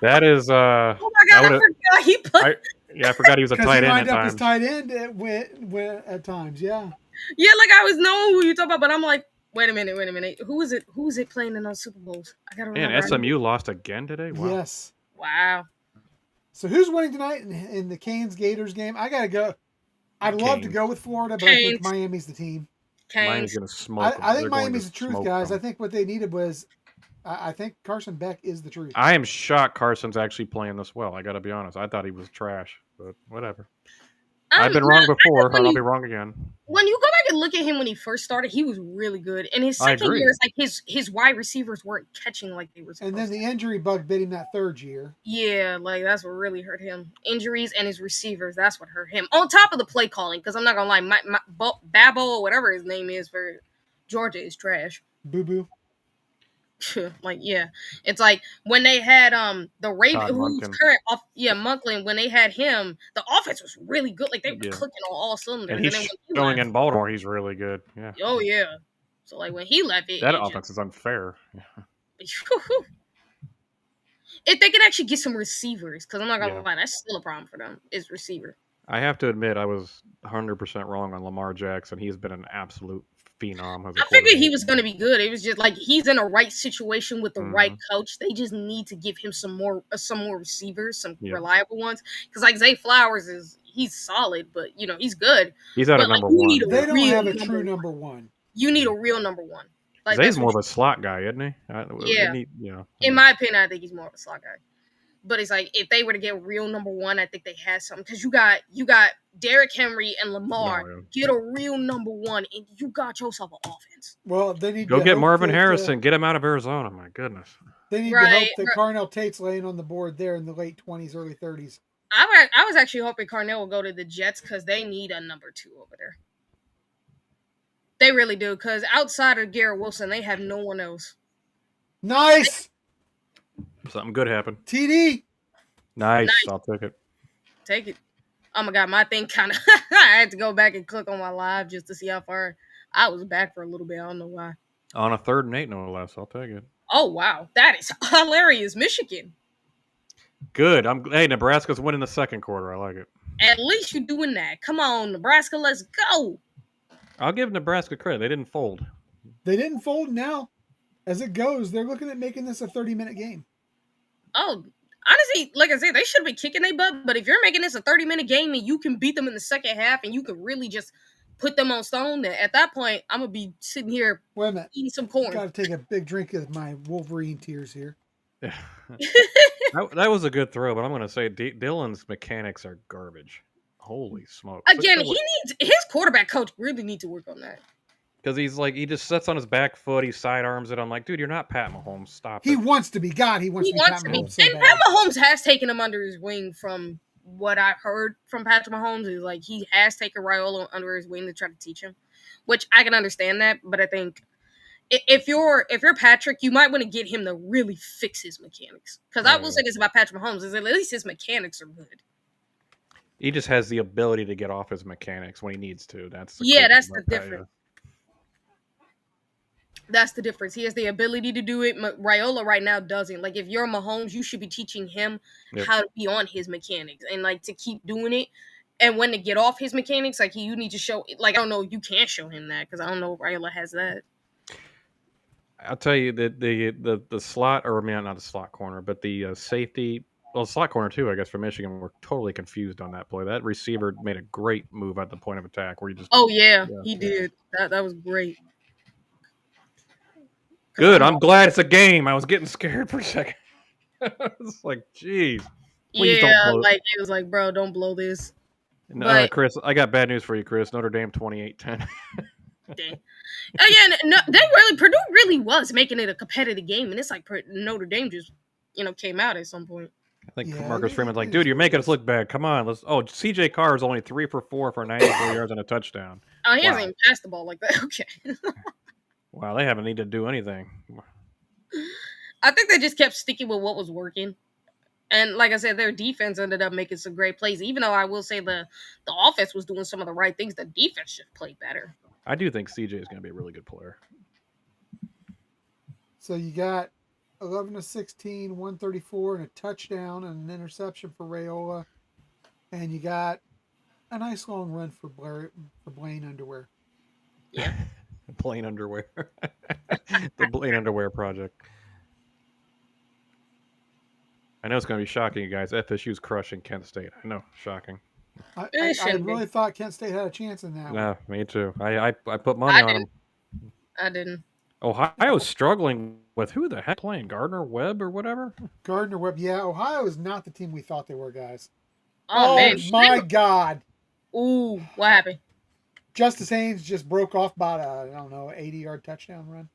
That is. Oh my god, I forgot he played. I forgot he was a tight end at He lined up times. as tight end at times, yeah. Yeah, like I was knowing who you talking about, but I'm like, wait a minute. Who is it? Who is it playing in those Super Bowls? I gotta remember. And SMU lost again today? Wow. Yes. Wow. So who's winning tonight in the Canes Gators game? I gotta go. I'd love to go with Florida, but I think Miami's the team. Miami's gonna smoke. I think Miami's the truth, guys. I think what they needed was, I think Carson Beck is the truth. I am shocked Carson's actually playing this well. I got to be honest. I thought he was trash, but whatever. I've been wrong before, and I'll be wrong again. When you go back and look at him when he first started, he was really good. And his second year, it's like his wide receivers weren't catching like they were supposed to. And then the injury bug bit him that third year. Yeah, like that's what really hurt him. Injuries and his receivers, that's what hurt him. On top of the play calling, because I'm not going to lie, Babbo, whatever his name is for Georgia, is trash. Boo-boo. Like, yeah, it's like when they had the Raven, who's current off, Monklin, when they had him, the offense was really good. Like they were clicking on all cylinders. And he's going in Baltimore. He's really good. Yeah. Oh yeah. So like when he left, that offense is unfair. If they could actually get some receivers, because I'm not gonna lie, that's still a problem for them. Is receiver. I have to admit, I was 100% wrong on Lamar Jackson. He's been an absolute phenom. I figured he was going to be good. It was just like he's in a right situation with the right coach. They just need to give him some more receivers, some reliable ones. Because like Zay Flowers he's solid, but he's good. He's at a number one. They don't have a true number one. You need a real number one. Like Zay's more of a slot guy, isn't he? In my opinion, I think he's more of a slot guy. But it's like if they were to get real number one, I think they had something. Because you got Derrick Henry and Lamar. Get a real number one, and you got yourself an offense. Well, they need to get Marvin Harrison. Get him out of Arizona. My goodness. They need to hope that Carnell Tate's laying on the board there in the late 20s, early 30s. I was actually hoping Carnell will go to the Jets because they need a number 2 over there. They really do, because outside of Garrett Wilson, they have no one else. Nice. Something good happened. TD. Nice. I'll take it. Take it. Oh my God, my thing kind of. I had to go back and click on my live just to see how far I was back for a little bit. I don't know why. On a 3rd and 8, no less. I'll take it. Oh wow, that is hilarious, Michigan. Good. Hey, Nebraska's winning the second quarter. I like it. At least you're doing that. Come on, Nebraska, let's go. I'll give Nebraska credit. They didn't fold. They didn't fold now. As it goes, they're looking at making this a 30-minute game. Oh, honestly, like I said, they should be kicking their butt. But if you're making this a 30-minute game and you can beat them in the second half and you can really just put them on stone, at that point, I'm going to be sitting here eating some corn. Got to take a big drink of my Wolverine tears here. that was a good throw, but I'm going to say Dylan's mechanics are garbage. Holy smoke. Again, his quarterback coach really needs to work on that. Because he's like, he just sits on his back foot, he sidearms it. I'm like, dude, you're not Pat Mahomes. Stop it. He wants to be God. He wants to be Pat Mahomes. So and Pat Mahomes has taken him under his wing from what I've heard from Patrick Mahomes. Is like he has taken Raiola under his wing to try to teach him, which I can understand that. But I think if you're Patrick, you might want to get him to really fix his mechanics. Because I will say this about Patrick Mahomes, is at least his mechanics are good. He just has the ability to get off his mechanics when he needs to. That's the difference. That's the difference. He has the ability to do it. Raiola right now doesn't. Like, if you're Mahomes, you should be teaching him how to be on his mechanics and, like, to keep doing it. And when to get off his mechanics, like, you need to show, like, I don't know, you can't show him that because I don't know if Raiola has that. I'll tell you that the slot, or I mean, not the slot corner, but the safety, well, slot corner too, I guess, for Michigan, we're totally confused on that play. That receiver made a great move at the point of attack where he just. Oh, yeah, he did. That was great. Good. I'm glad it's a game. I was getting scared for a second. It's like, geez. Please don't blow like it was like, bro, don't blow this. No, Chris, I got bad news for you, Chris. Notre Dame 28-10. Again, no, Purdue really was making it a competitive game, and it's like Notre Dame just came out at some point. I think Yeah, Marcus Freeman's like, it dude, is you're what it making us is. look bad. Come on, let's. Oh, CJ Carr is only 3 for 4 for 94 yards and a touchdown. Oh, he Wow. hasn't even passed the ball like that. Okay. Wow, they haven't needed to do anything. I think they just kept sticking with what was working. And like I said, their defense ended up making some great plays. Even though I will say the offense was doing some of the right things, the defense should play better. I do think CJ is going to be a really good player. So you got 11 to 16, 134, and a touchdown and an interception for Rayola, and you got a nice long run for Blaine Underwear. Yeah. Blaine Underwear. The Blaine Underwear project. I know it's going to be shocking, you guys. FSU's crushing Kent State. I know, shocking. I shouldn't really be. thought Kent State had a chance in that one. Yeah, me too. I put money on them. I didn't. Ohio's struggling with who the heck playing? Gardner Webb or whatever? Gardner Webb. Yeah, Ohio is not the team we thought they were, guys. Oh, man. My God. Ooh, what happened? Justice Haynes just broke off about a, 80-yard touchdown run.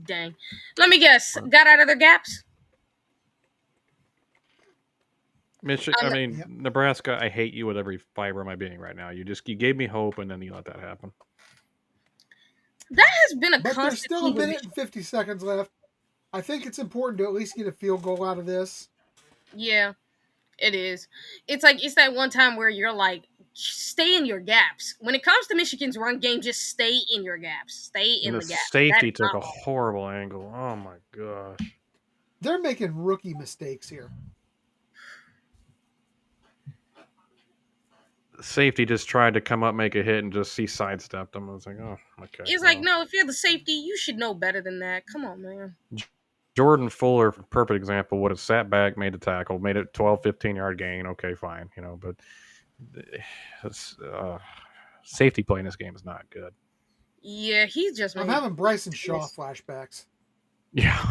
Dang. Let me guess. Got out of their gaps? Yep. Nebraska, I hate you with every fiber of my being right now. You gave me hope and then you let that happen. That has been a But constant. there's still a minute and 50 seconds left. I think it's important to at least get a field goal out of this. Yeah, it is. It's like it's that one time where you're like, stay in your gaps. When it comes to Michigan's run game, just stay in your gaps. Stay in the gaps. Safety took a horrible angle. Oh my gosh. They're making rookie mistakes here. Safety just tried to come up, make a hit, and just sidestepped him. I was like, oh, okay. It's like, no, if you're the safety, you should know better than that. Come on, man. Jordan Fuller, perfect example, would have sat back, made a tackle, made it 12, 15-yard gain. Okay, fine. But safety play in this game is not good. Yeah, he's just... I'm having Bryson Shaw flashbacks. Yeah.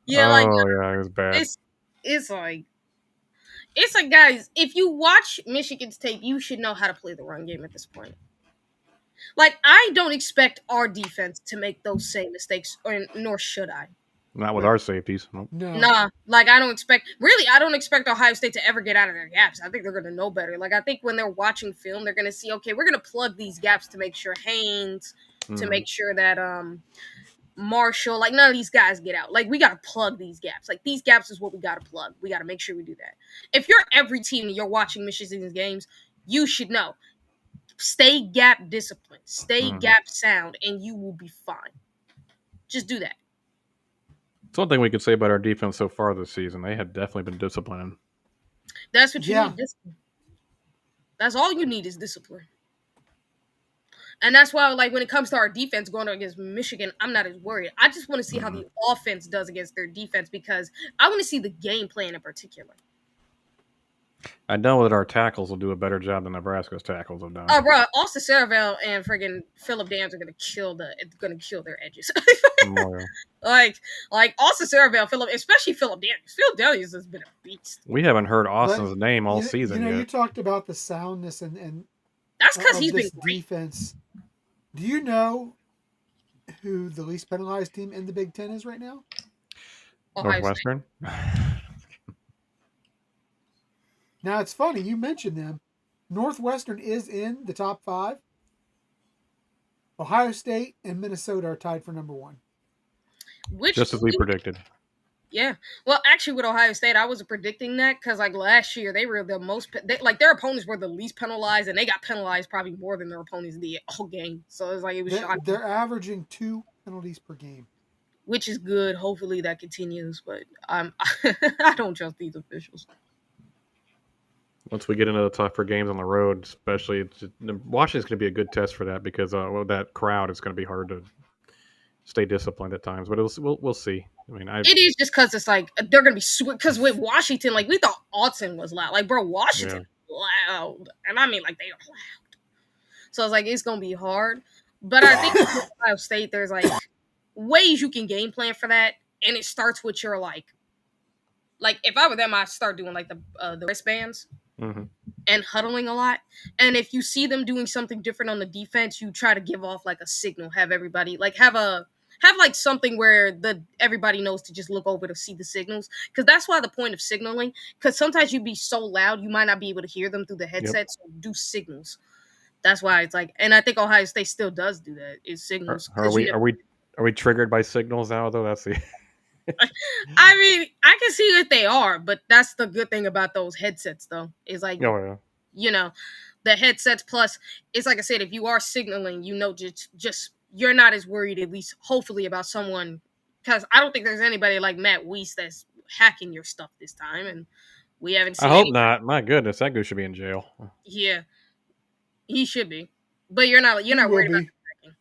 Yeah, it was bad. It's like, guys, if you watch Michigan's tape, you should know how to play the run game at this point. Like, I don't expect our defense to make those same mistakes, nor should I. Not with our safeties. Nope. No. Nah, like, I don't expect Ohio State to ever get out of their gaps. I think they're going to know better. Like, I think when they're watching film, they're going to see, okay, we're going to plug these gaps to make sure Haynes, to make sure that Marshall, like, none of these guys get out. Like, we got to plug these gaps. Like, these gaps is what we got to plug. We got to make sure we do that. If you're every team and you're watching Michigan's games, you should know. Stay gap disciplined. Stay gap sound, and you will be fine. Just do that. It's one thing we could say about our defense so far this season. They have definitely been disciplined. That's what you need. Discipline. That's all you need is discipline. And that's why, like, when it comes to our defense going against Michigan, I'm not as worried. I just want to see how the offense does against their defense because I want to see the game plan in particular. I know that our tackles will do a better job than Nebraska's tackles have done. Oh, bro, Austin Saravel and friggin' Phillip Downs are gonna kill their edges. like Austin Saravel, especially Phillip Downs. Phillip Downs has been a beast. We haven't heard Austin's name all season yet. You talked about the soundness and that's because he's been great. Defense. Do you know who the least penalized team in the Big Ten is right now? Northwestern. Now, it's funny, you mentioned them. Northwestern is in the top 5. Ohio State and Minnesota are tied for number 1. Just as we predicted. Yeah. Well, actually, with Ohio State, I wasn't predicting that because, like, last year, they were the most... their opponents were the least penalized, and they got penalized probably more than their opponents did all game. So, it was like, it was shocking. They're averaging 2 penalties per game. Which is good. Hopefully that continues, but I don't trust these officials. Once we get into the tougher games on the road, especially, Washington's going to be a good test for that because that crowd is going to be hard to stay disciplined at times. But we'll see. I mean, it is just because it's like they're going to be because with Washington, like we thought Autzen was loud, like bro, Washington loud, and I mean like they are loud. So it's like it's going to be hard. But I think with Ohio State, there's like ways you can game plan for that, and it starts with your like if I were them, I'd start doing like the wristbands. Mm-hmm. And huddling a lot. And if you see them doing something different on the defense, you try to give off like a signal. Have everybody have have like something where everybody knows to just look over to see the signals, because that's why the point of signaling. Because sometimes you'd be so loud you might not be able to hear them through the headset. So do signals. That's why it's like, and I think Ohio State still does do that. Is signals. Are we triggered by signals now though? That's the. I mean, I can see that they are, but that's the good thing about those headsets, though. Is like, Oh yeah. The headsets. Plus, it's like I said, if you are signaling, just you're not as worried, at least hopefully, about someone. Because I don't think there's anybody like Matt Weiss that's hacking your stuff this time, and we haven't seen. I hope not. My goodness, that guy should be in jail. Yeah, he should be, but you're not worried about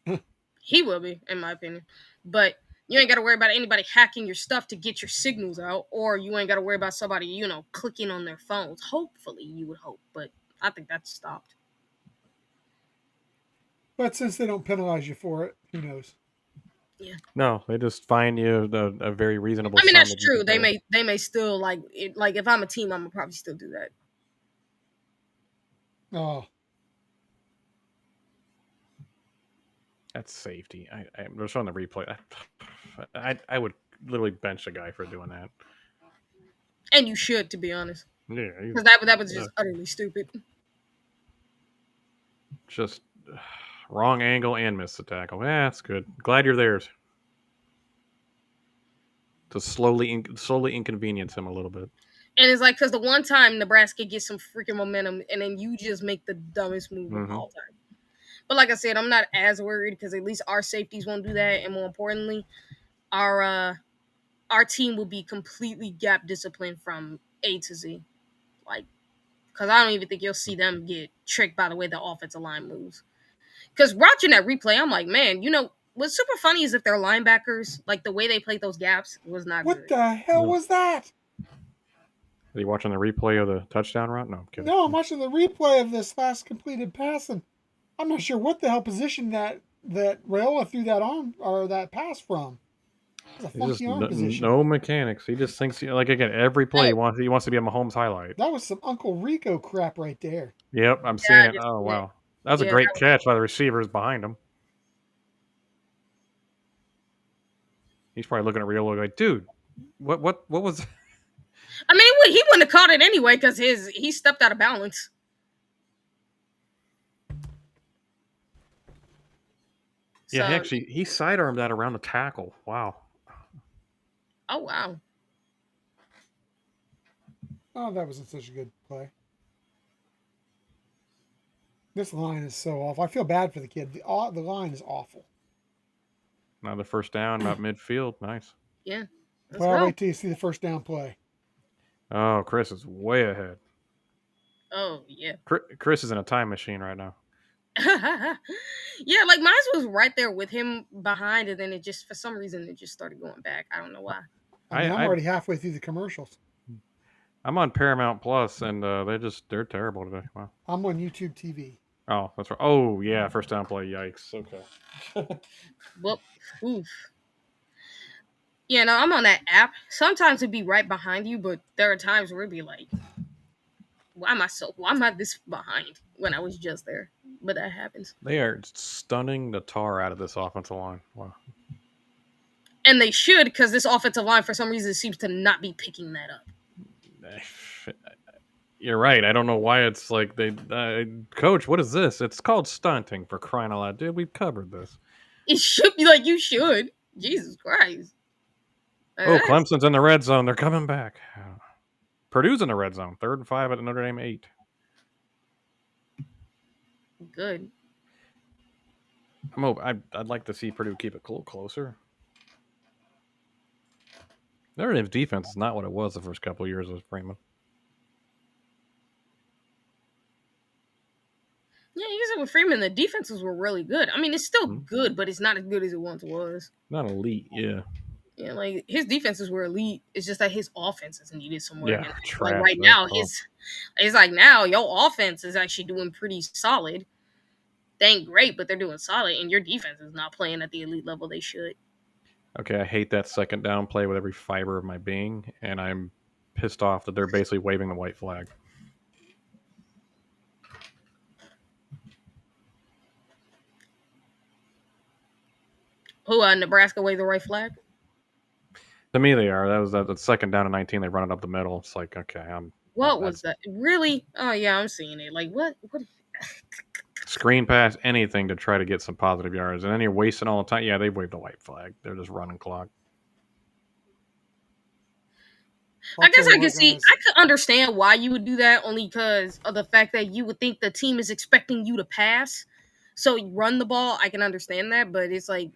hacking. He will be, in my opinion, but. You ain't got to worry about anybody hacking your stuff to get your signals out, or you ain't got to worry about somebody, clicking on their phones. Hopefully, you would hope, but I think that's stopped. But since they don't penalize you for it, who knows? Yeah. No, they just fine you a very reasonable. I mean, that's true. They may still like if I'm a team, I'm gonna probably still do that. Oh. That's safety. I'm just on the replay. I would literally bench a guy for doing that. And you should, to be honest. Yeah, because that was just utterly stupid. Just wrong angle and missed the tackle. Yeah, that's good. Glad you're there. To slowly inconvenience him a little bit. And it's like, because the one time Nebraska gets some freaking momentum, and then you just make the dumbest move of all time. But like I said, I'm not as worried because at least our safeties won't do that, and more importantly, our team will be completely gap disciplined from A to Z. Like, because I don't even think you'll see them get tricked by the way the offensive line moves. Because watching that replay, I'm like, man, what's super funny is if they're linebackers, like the way they played those gaps was not good. What the hell was that? Are you watching the replay of the touchdown run? No, I'm kidding. No, I'm watching the replay of this last completed pass, and I'm not sure what the hell position that Raiola threw that on or that pass from. It's a funky arm position. No mechanics. He just thinks again every play he wants to be a Mahomes highlight. That was some Uncle Rico crap right there. Yep, I'm seeing it. Oh wow, that was a great catch by the receivers behind him. He's probably looking at Raiola like, dude, what was? I mean, he wouldn't have caught it anyway because he stepped out of balance. Yeah, actually, he sidearmed that around the tackle. Wow. Oh, wow. Oh, that wasn't such a good play. This line is so awful. I feel bad for the kid. The line is awful. Now the first down, not midfield. Nice. Yeah. Well, wait till you see the first down play. Oh, Chris is way ahead. Oh, yeah. Chris is in a time machine right now. Yeah, like mine was right there with him behind, and then it just, for some reason, it just started going back. I don't know why. I'm already halfway through the commercials. I'm on Paramount Plus, and they're terrible today. Wow. I'm on YouTube TV. Oh, that's right. Oh, yeah, first down play. Yikes. Okay. Well, oof. Yeah, no, I'm on that app. Sometimes it'd be right behind you, but there are times where it'd be like, why am I this behind when I was just there? But that happens. They are stunning the tar out of this offensive line. Wow. And they should, because this offensive line, for some reason, seems to not be picking that up. You're right. I don't know why it's like Coach, what is this? It's called stunting, for crying out loud. Dude, we've covered this. It should be like, you should. Jesus Christ. Clemson's in the red zone. They're coming back. Purdue's in the red zone. 3rd and 5 at Notre Dame 8. Good. I'd like to see Purdue keep it a little closer. Notre Dame's defense is not what it was the first couple of years with Freeman. Yeah, you said with Freeman, the defenses were really good. I mean, it's still good, but it's not as good as it once was. Not elite, yeah. Yeah, like his defenses were elite. It's just that his offenses needed some work. Yeah, like right now, it's like now your offense is actually doing pretty solid. They ain't great, but they're doing solid, and your defense is not playing at the elite level they should. Okay, I hate that second down play with every fiber of my being, and I'm pissed off that they're basically waving the white flag. Who, Nebraska wave the right flag? To me, they are. That was the second down and 19. They run it up the middle. It's like, okay, What was that? Really? Oh yeah, I'm seeing it. Like what? What? screen pass, anything to try to get some positive yards. And then you're wasting all the time. Yeah, they waved the white flag. They're just running clock. I guess I could see. I could understand why you would do that, only because of the fact that you would think the team is expecting you to pass, so you run the ball. I can understand that, but it's like,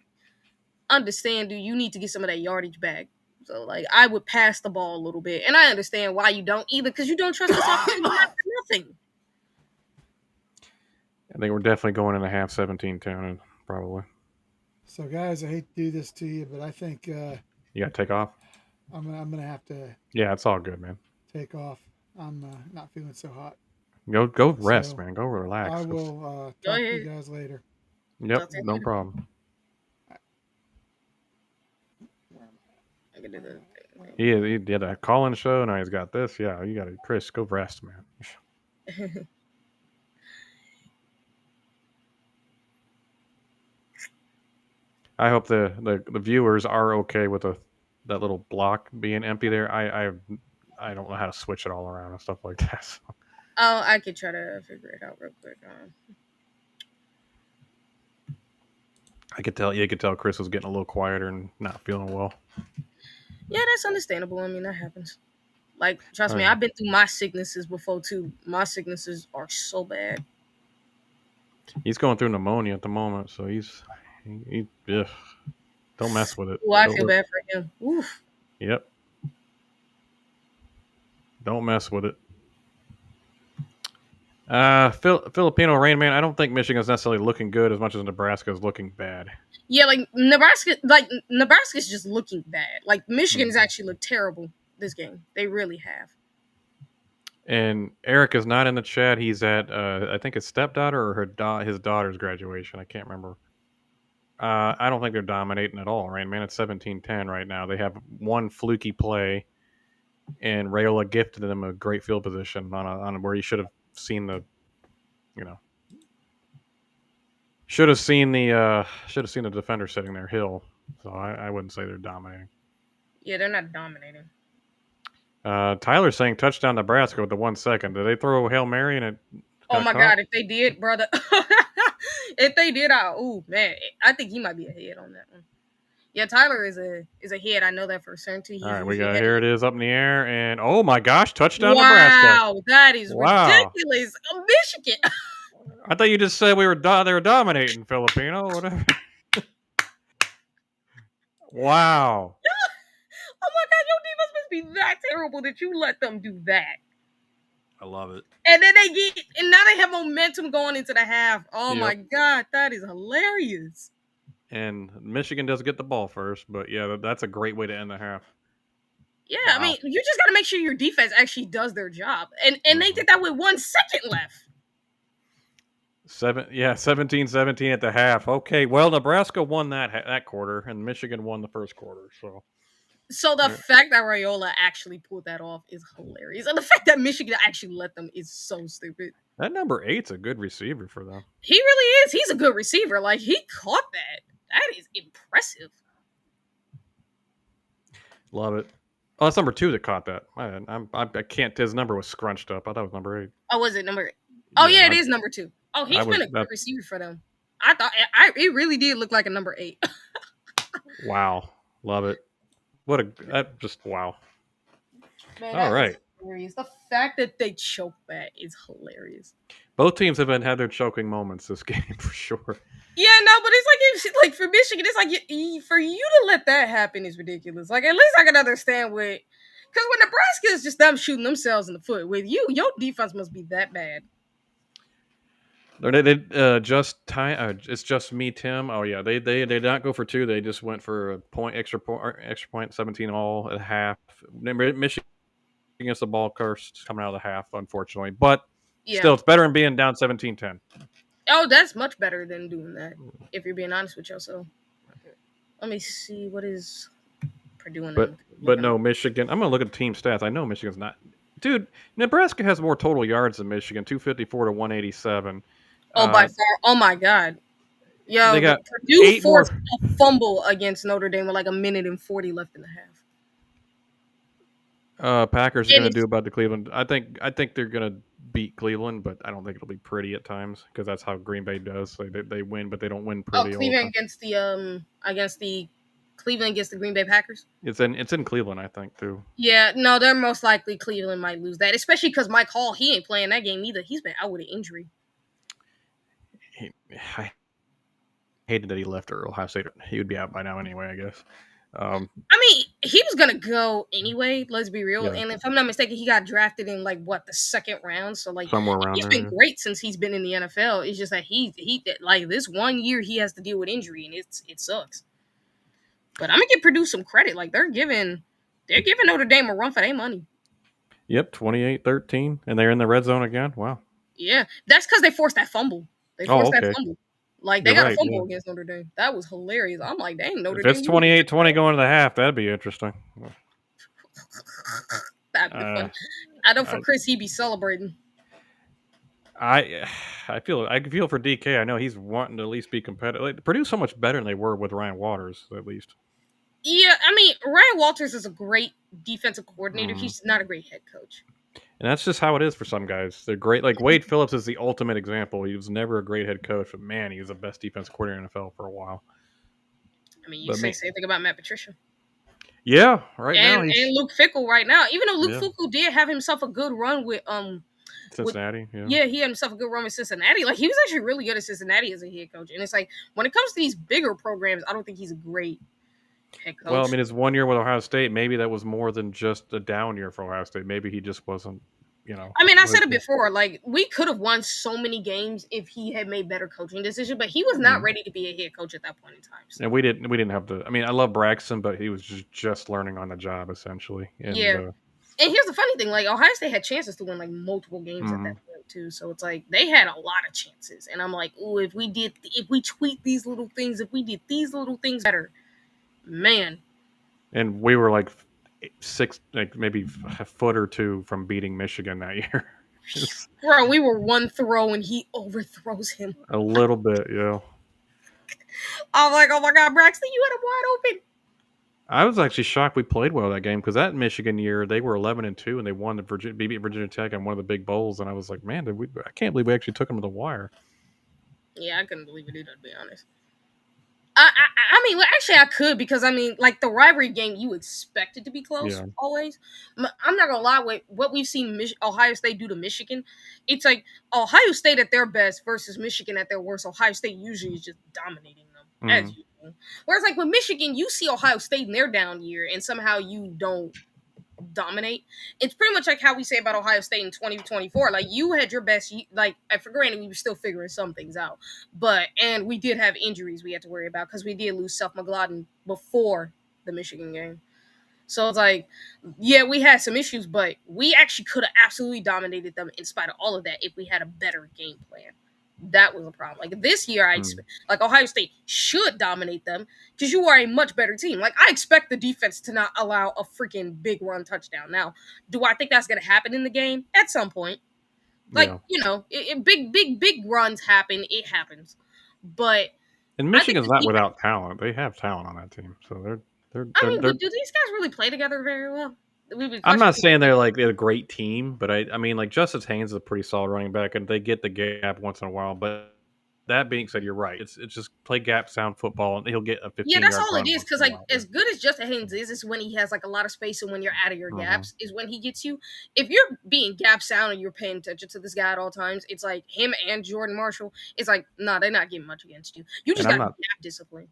understand, dude, you need to get some of that yardage back. So like, I would pass the ball a little bit, and I understand why you don't either, because you don't trust this offense. Nothing. I think we're definitely going in the half 17-10, probably. So, guys, I hate to do this to you, but I think you got to take off. I'm gonna have to. Yeah, it's all good, man. Take off. I'm not feeling so hot. Go rest, man. Go relax. I will talk to you guys later. Yep, no problem. I can do that. He did a call-in show. Now he's got this. Yeah, you got to, Chris, go rest, man. I hope the viewers are okay with that little block being empty there. I don't know how to switch it all around and stuff like that. So. Oh, I could try to figure it out real quick. You could tell Chris was getting a little quieter and not feeling well. Yeah, that's understandable. I mean, that happens. Like, trust me, I've been through my sicknesses before too. My sicknesses are so bad. He's going through pneumonia at the moment, so ugh. Don't mess with it. Oh, I feel bad for him. Oof. Yep. Don't mess with it. Filipino Rain Man, I don't think Michigan's necessarily looking good as much as Nebraska's looking bad. Yeah, Nebraska's just looking bad. Like, Michigan's actually looked terrible this game. They really have. And Eric is not in the chat. He's at, I think his stepdaughter or his daughter's graduation. I can't remember. I don't think they're dominating at all, Rain Man. It's 17-10 right now. They have one fluky play, and Rayola gifted them a great field position on where he should have seen the, should have seen the defender sitting there, Hill. So I wouldn't say they're dominating. Yeah, they're not dominating. Tyler's saying touchdown Nebraska with the 1 second. Did they throw a Hail Mary and it? Oh my God! If they did, brother, if they did, man, I think he might be ahead on that one. Yeah, Tyler is a head. I know that for certainty. All right, here it is up in the air, and oh my gosh, touchdown Nebraska! Wow, that is ridiculous. Michigan. I thought you just said they were dominating Filipino. Whatever. Wow. Oh my God, your defense must be that terrible that you let them do that. I love it. And then now they have momentum going into the half. Oh my God, that is hilarious. And Michigan does get the ball first, but yeah, that's a great way to end the half. Yeah, wow. I mean, you just got to make sure your defense actually does their job. And they did that with 1 second left. 17-17 at the half. Okay, well, Nebraska won that quarter, and Michigan won the first quarter. So the fact that Rayola actually pulled that off is hilarious. And the fact that Michigan actually let them is so stupid. That number 8's a good receiver for them. He really is. He's a good receiver. Like, he caught that. That is impressive. Love it. Oh, that's number 2 that caught that. I can't. His number was scrunched up. I thought it was number 8. Oh, was it number 8? Oh, yeah, it is number 2. Oh, he's been a good receiver for them. I thought it really did look like a number 8. Wow. Love it. Wow. Man, all right. Hilarious. The fact that they choked that is hilarious. Both teams have had their choking moments this game for sure. Yeah, no, but it's like for Michigan, it's like for you to let that happen is ridiculous. Like, at least I can understand because when Nebraska is just them shooting themselves in the foot, with you, your defense must be that bad. They just tie. It's just me, Tim. Oh yeah, they did not go for 2. They just went for a extra point, 17 all at half. Michigan gets the ball cursed coming out of the half, unfortunately, but still, it's better than being down 17-10. Oh, that's much better than doing that. If you're being honest with yourself. Let me see what is Purdue. But no, Michigan. I'm gonna look at team stats. I know Michigan's not. Dude, Nebraska has more total yards than Michigan, 254 to 187. Oh, by far. Oh, my God. Yo, They got Purdue 8 more. forced a fumble against Notre Dame with like a minute and 40 left in the half. Packers are And going to do it's about the Cleveland. I think they're going to beat Cleveland, but I don't think it'll be pretty at times because that's how Green Bay does. They win, but they don't win pretty all the Cleveland time. against the Cleveland against the Green Bay Packers. It's in Cleveland, I think, too. Yeah, no, they're most likely Cleveland might lose that, especially because Mike Hall, he ain't playing that game either. He's been out with an injury. I hated that he left Ohio State. He would be out by now anyway, I guess. I mean, he was gonna go anyway. Let's be real. Yeah. And if I'm not mistaken, he got drafted in like the second round. So like Somewhere around he's there. been great since he's been in the NFL. It's just that he like this 1 year he has to deal with injury and it sucks. But I'm gonna give Purdue some credit. Like they're giving Notre Dame a run for their money. Yep, 28-13, and they're in the red zone again. Wow. Yeah, that's because they forced that fumble. They forced that fumble. Like they You're got right, a fumble yeah. against Notre Dame. That was hilarious. I'm like, dang, Notre If Dame. it's 28-20 going to the half, that'd be interesting. That'd be fun. I know for Chris, he'd be celebrating. I feel for DK. I know he's wanting to at least be competitive. Like, Purdue's so much better than they were with Ryan Waters, at least. Yeah, I mean, Ryan Walters is a great defensive coordinator. He's not a great head coach. And that's just how it is for some guys. They're great. Like Wade Phillips is the ultimate example. He was never a great head coach, but man, he was the best defensive coordinator in the NFL for a while. I mean, you say the same thing about Matt Patricia. Yeah, now and Luke Fickell right now. Even though Luke Fickell did have himself a good run with Cincinnati. Yeah, he had himself a good run with Cincinnati. Like he was actually really good at Cincinnati as a head coach. And it's like when it comes to these bigger programs, I don't think he's a great head coach. Well, I mean, his 1 year with Ohio State, maybe that was more than just a down year for Ohio State. Maybe he just wasn't, I mean, I said it before. Like we could have won so many games if he had made better coaching decisions, but he was not ready to be a head coach at that point in time. So. And we didn't have to. I mean, I love Braxton, but he was just learning on the job essentially. And, And here's the funny thing: like Ohio State had chances to win like multiple games at that point too. So it's like they had a lot of chances, and I'm like, oh, if we tweak these little things, if we did these little things better, man. And we were like maybe a foot or two from beating Michigan that year. Bro, we were one throw and he overthrows him. A little bit, yeah. I'm like, oh my God, Braxton, you had him wide open. I was actually shocked we played well that game because that Michigan year they were 11-2 and they won beat Virginia Tech on one of the big bowls, and I was like, man, I can't believe we actually took them to the wire. Yeah, I couldn't believe it either, to be honest. I mean, actually, I could because I mean, like the rivalry game, you expect it to be close always. I'm not gonna lie, with what we've seen Ohio State do to Michigan, it's like Ohio State at their best versus Michigan at their worst. Ohio State usually is just dominating them as usual. Whereas, like with Michigan, you see Ohio State in their down year, and somehow you don't dominate. It's pretty much like how we say about Ohio State in 2024. Like you had your best, like for granted, we were still figuring some things out, and we did have injuries we had to worry about because we did lose Seth McLaughlin before the Michigan game. So it's like, yeah, we had some issues, but we actually could have absolutely dominated them in spite of all of that if we had a better game plan. That was a problem. Like this year, like Ohio State should dominate them because you are a much better team. Like I expect the defense to not allow a freaking big run touchdown. Now, do I think that's going to happen in the game at some point? Like big runs happen. It happens, but and Michigan's not without talent. They have talent on that team, so they're. I mean, but do these guys really play together very well? I'm not saying they're a great team, but I mean, like Justice Haynes is a pretty solid running back, and they get the gap once in a while. But that being said, you're right. It's just play gap sound football, and he'll get a 15. Yeah, that's all it is. Because like as good as Justice Haynes is when he has like a lot of space and when you're out of your gaps is when he gets you. If you're being gap sound and you're paying attention to this guy at all times, it's like him and Jordan Marshall. It's like they're not getting much against you. You just got gap discipline.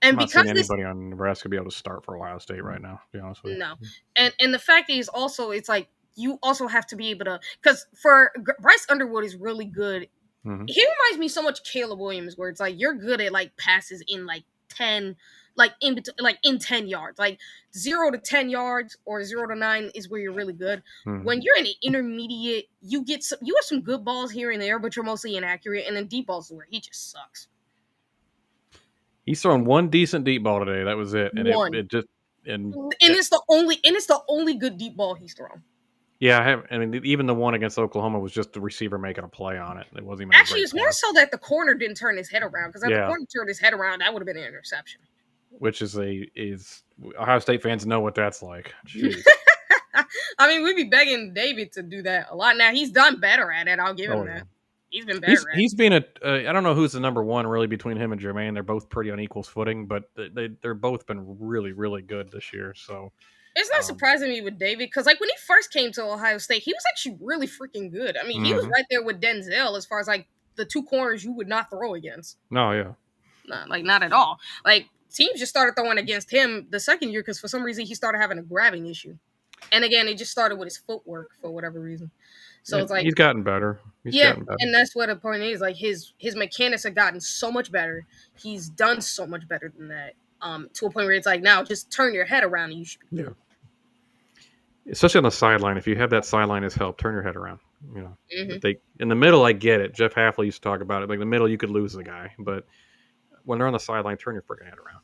And I'm not because anybody on Nebraska be able to start for Ohio State right now, to be honest with you. No. And the fact is also it's like you also have to be able to because for Bryce Underwood is really good. He reminds me so much of Caleb Williams, where it's like you're good at like passes in like 10, like in 10 yards, like 0 to 10 yards or 0 to 9 is where you're really good. When you're in an intermediate, you have some good balls here and there, but you're mostly inaccurate, and then deep balls is where he just sucks. He's thrown one decent deep ball today. That was it, and it just and it's the only good deep ball he's thrown. Yeah, I mean, even the one against Oklahoma was just the receiver making a play on it. It wasn't even a Actually, great it's more pass. so that the corner didn't turn his head around, because if the Yeah, corner turned his head around, that would have been an interception. which is Ohio State fans know what that's like. Jeez. I mean, we'd be begging David to do that a lot. Now he's done better at it. I'll give him Oh yeah. that. He's been better at it. He's been I don't know who's the number one really between him and Jermaine. They're both pretty on equal footing, but they're both been really really good this year. So It's not surprising me with David, because like when he first came to Ohio State, he was actually really freaking good. I mean, he was right there with Denzel as far as like the two corners you would not throw against. No, yeah. Not at all. Like teams just started throwing against him the second year because for some reason he started having a grabbing issue. And again, it just started with his footwork for whatever reason. So it's like he's gotten better. And that's what the point is. Like his mechanics have gotten so much better. He's done so much better than that. To a point where it's like now just turn your head around and you should be good. Especially on the sideline. If you have that sideline as help, turn your head around. You know, they in the middle, I get it. Jeff Halfley used to talk about it. Like in the middle, you could lose the guy, but when they're on the sideline, turn your freaking head around.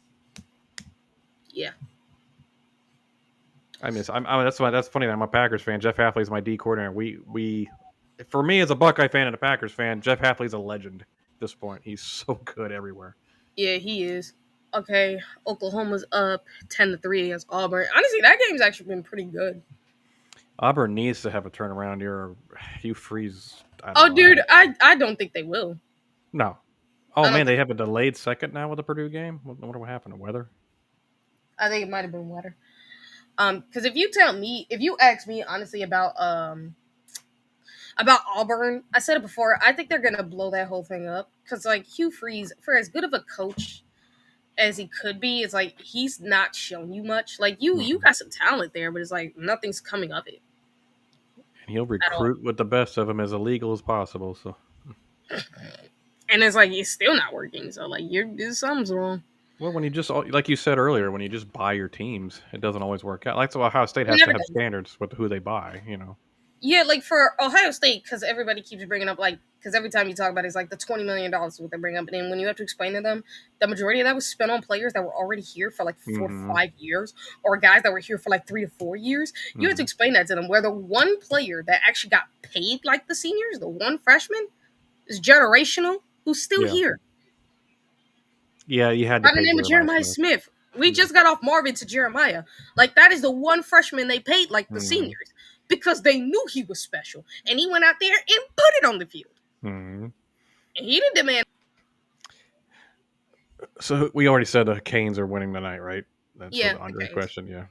Yeah. That's funny that I'm a Packers fan. Jeff Halfley's my D coordinator. We for me as a Buckeye fan and a Packers fan, Jeff Halfley's a legend at this point. He's so good everywhere. Yeah, he is. Okay, Oklahoma's up 10-3 against Auburn. Honestly, that game's actually been pretty good. Auburn needs to have a turnaround here. Hugh Freeze. Dude, I don't think they will. No. Oh man, they have a delayed second now with the Purdue game. I wonder what happened to weather. I think it might have been weather. Because if you ask me honestly about Auburn, I said it before. I think they're gonna blow that whole thing up. Because like Hugh Freeze, for as good of a coach as he could be, it's like he's not shown you much. Like you got some talent there, but it's like nothing's coming of it. And he'll recruit with the best of them as illegal as possible. So, and it's like it's still not working. So like something's wrong. Well, when you just, like you said earlier, when you just buy your teams, it doesn't always work out. Like, so Ohio State has to have standards with who they buy, you know. Yeah, like for Ohio State, because everybody keeps bringing up, like, because every time you talk about it, it's like the $20 million is what they bring up. And then when you have to explain to them, the majority of that was spent on players that were already here for like 4 to 5 years, or guys that were here for like 3 to 4 years. You have to explain that to them, where the one player that actually got paid like the seniors, the one freshman, is generational, who's still here. Yeah, you had to by the name of Jeremiah Smith. We just got off Marvin to Jeremiah. Like, that is the one freshman they paid like the seniors, because they knew he was special. And he went out there and put it on the field. And he didn't demand. So we already said the Canes are winning tonight, right? That's the under question, yeah.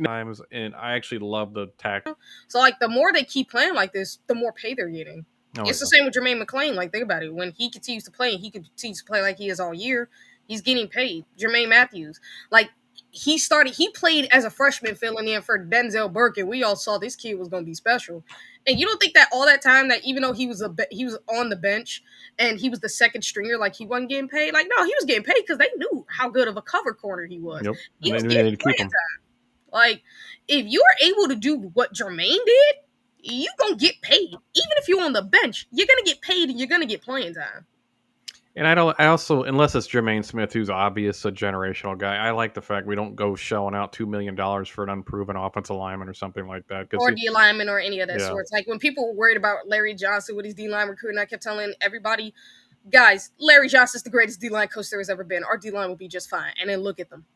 Times, and I actually love the tackle. So, like, the more they keep playing like this, the more pay they're getting. It's the same with Jermaine McClain. Like, think about it. When he continues to play, and he continues to play like he is all year, he's getting paid. Jermaine Matthews, like, he played as a freshman filling in for Denzel Burke, and we all saw this kid was going to be special. And you don't think that all that time, that even though he was on the bench and he was the second stringer, like, he wasn't getting paid? Like, no, he was getting paid because they knew how good of a cover corner he was. Yep. He was getting playing time. Like, if you are able to do what Jermaine did, you're going to get paid. Even if you're on the bench, you're going to get paid and you're going to get playing time. And I also, unless it's Jermaine Smith, who's obvious a generational guy, I like the fact we don't go shelling out $2 million for an unproven offensive lineman or something like that. Or D lineman or any of that sort. Like, when people were worried about Larry Johnson with his D line recruiting, I kept telling everybody, guys, Larry Johnson's the greatest D line coach there has ever been. Our D line will be just fine. And then look at them.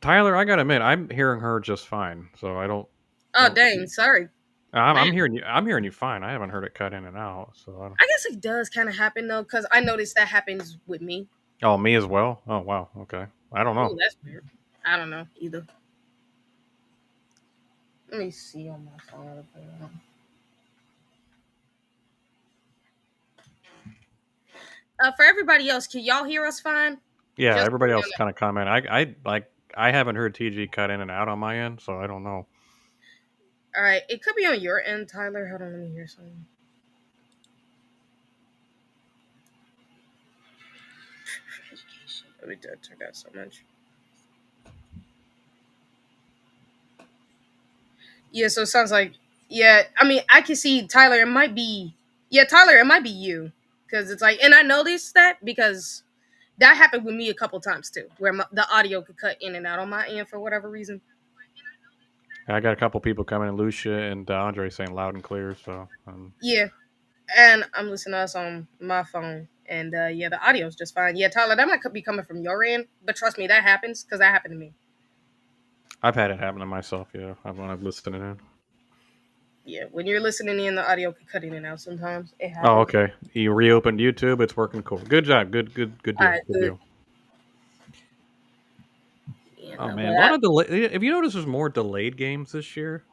Tyler, I gotta admit, I'm hearing her just fine. So I don't. Oh, dang! Sorry. I'm hearing you. I'm hearing you fine. I haven't heard it cut in and out. So I guess it does kind of happen though, because I noticed that happens with me. Oh, me as well. Oh, wow. Okay. I don't know. Ooh, that's weird. I don't know either. Let me see on my phone. For everybody else, can y'all hear us fine? Yeah, just everybody else kind of comment. I haven't heard TG cut in and out on my end, so I don't know. All right, it could be on your end, Tyler. Hold on, let me hear something. Let me turn that so much. Yeah, so it sounds like, I mean, I can see Tyler. It might be, Tyler. It might be you, because it's like, and I noticed that because that happened with me a couple times too, where the audio could cut in and out on my end for whatever reason. I got a couple people coming in, Lucia and Andre saying loud and clear. So Yeah, and I'm listening to us on my phone, and yeah, the audio's just fine. Yeah, Tyler, that might be coming from your end, but trust me, that happens because that happened to me. I've had it happen to myself. Yeah, when I've listened in. Yeah, when you're listening in, the audio can cut in and out sometimes. It Oh, happens. okay. You reopened YouTube. It's working cool. Good job. Good All deal. right, Good good. deal. Yeah, Oh no, man, but a lot of delay. Have you noticed there's more delayed games this year?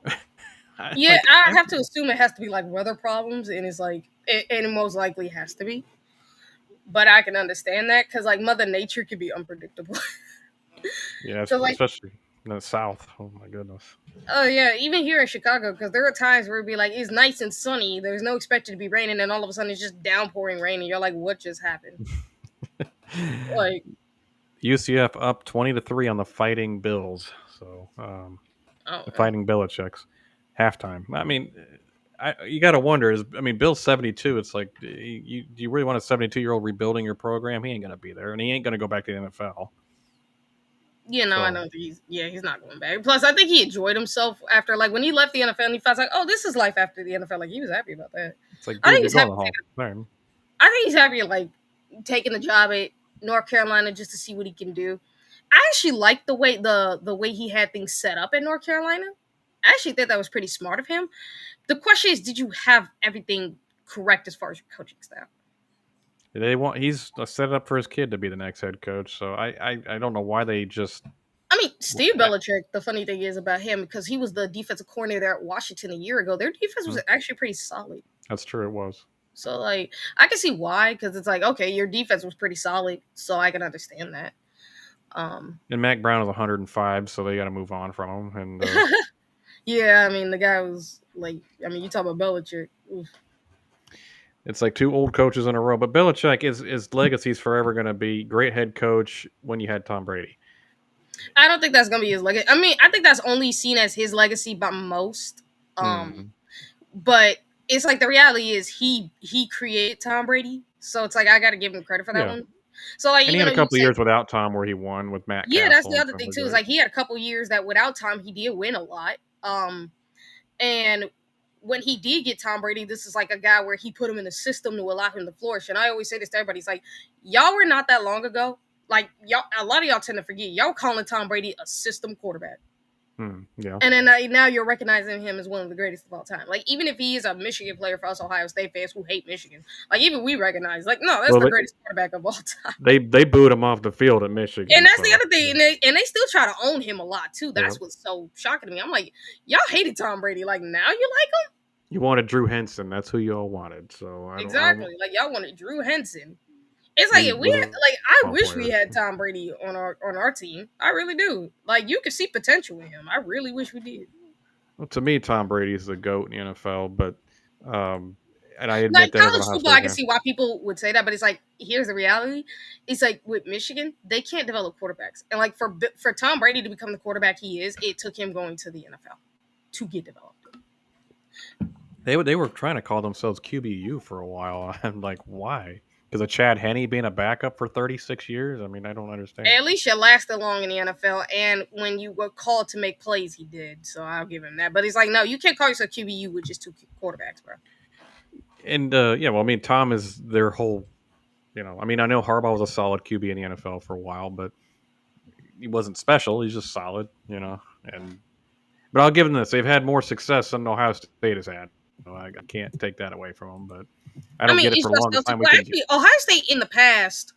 yeah, Like I have to assume it has to be like weather problems, and it's like, and it most likely has to be. But I can understand that because like Mother Nature can be unpredictable. yeah, Because like, especially in the South. Oh my goodness. oh yeah, even here in Chicago, because there are times where it'd be like it's nice and sunny, there's no expected to be raining, and all of a sudden it's just downpouring rain, and you're like, what just happened? Like, UCF up 20-3 on the Fighting Bills. So oh, the Fighting Belichick's halftime. I mean, you got to wonder. Bill's 72. It's like, do you really want a 72-year-old rebuilding your program? He ain't gonna be there, and he ain't gonna go back to the NFL. yeah, no, I So don't think he's not going back. Plus, I think he enjoyed himself after, like, when he left the NFL and he felt like, oh, this is life after the NFL. Like, he was happy about that. it's like, I dude, think you're he's going happy. to the Hall of Fame. I think he's happy, like, taking the job at North Carolina just to see what he can do. I actually like the way he had things set up at North Carolina. I actually think that was pretty smart of him. The question is, did you have everything correct as far as your coaching staff? He's set up for his kid to be the next head coach. So I don't know why they just. I mean, Steve Belichick, the funny thing is about him, because he was the defensive coordinator at Washington a year ago, their defense was actually pretty solid. That's true, it was. So, like, I can see why, because it's like, okay, your defense was pretty solid, so I can understand that. And Mac Brown is 105, so they got to move on from him. And yeah, I mean, the guy was like, I mean, you talk about Belichick. Oof. it's like two old coaches in a row. But Belichick his legacy is forever going to be great head coach when you had Tom Brady. I don't think that's gonna be his legacy. I mean, I think that's only seen as his legacy by most. But it's like the reality is he created Tom Brady, so it's like I got to give him credit for that one. So like, and he even had a though you couple of say, years without Tom where he won with Matt yeah, Castle. that's the other thing too. Is like he had a couple years that without Tom he did win a lot. And when he did get Tom Brady, this is like a guy where he put him in the system to allow him to flourish. And I always say this to everybody: it's like, y'all were not that long ago. Like, y'all, a lot of y'all tend to forget. Y'all calling Tom Brady a system quarterback. Yeah. And then now you're recognizing him as one of the greatest of all time. Like, even if he is a Michigan player for us Ohio State fans who hate Michigan, like, even we recognize, like, no, that's the greatest quarterback of all time. They booed him off the field at Michigan. And that's the other thing. And they still try to own him a lot, too. That's what's so shocking to me. I'm like, y'all hated Tom Brady. Like, now you like him? You wanted Drew Henson. That's who you all wanted. So exactly. Like, y'all wanted Drew Henson. It's like if we had, like, I wish we had Tom Brady on our team. I really do. Like, you could see potential in him. I really wish we did. Well, to me, Tom Brady's the GOAT in the NFL, but and I admit like that college football, I can see why people would say that, but it's like, here's the reality: it's like with Michigan, they can't develop quarterbacks, and like for Tom Brady to become the quarterback he is, it took him going to the NFL to get developed. They were trying to call themselves QBU for a while. I'm like, why? Because of Chad Henne being a backup for 36 years? I mean, I don't understand. At least you lasted long in the NFL, and when you were called to make plays, he did. So I'll give him that. But it's like, no, you can't call yourself QBU with just two quarterbacks, bro. And, yeah, well, I mean, Tom is their whole, I mean, I know Harbaugh was a solid QB in the NFL for a while, but he wasn't special. He's just solid, But I'll give them this. They've had more success than Ohio State has had. I can't take that away from them, but I don't get it for a long time. Actually, Ohio State in the past,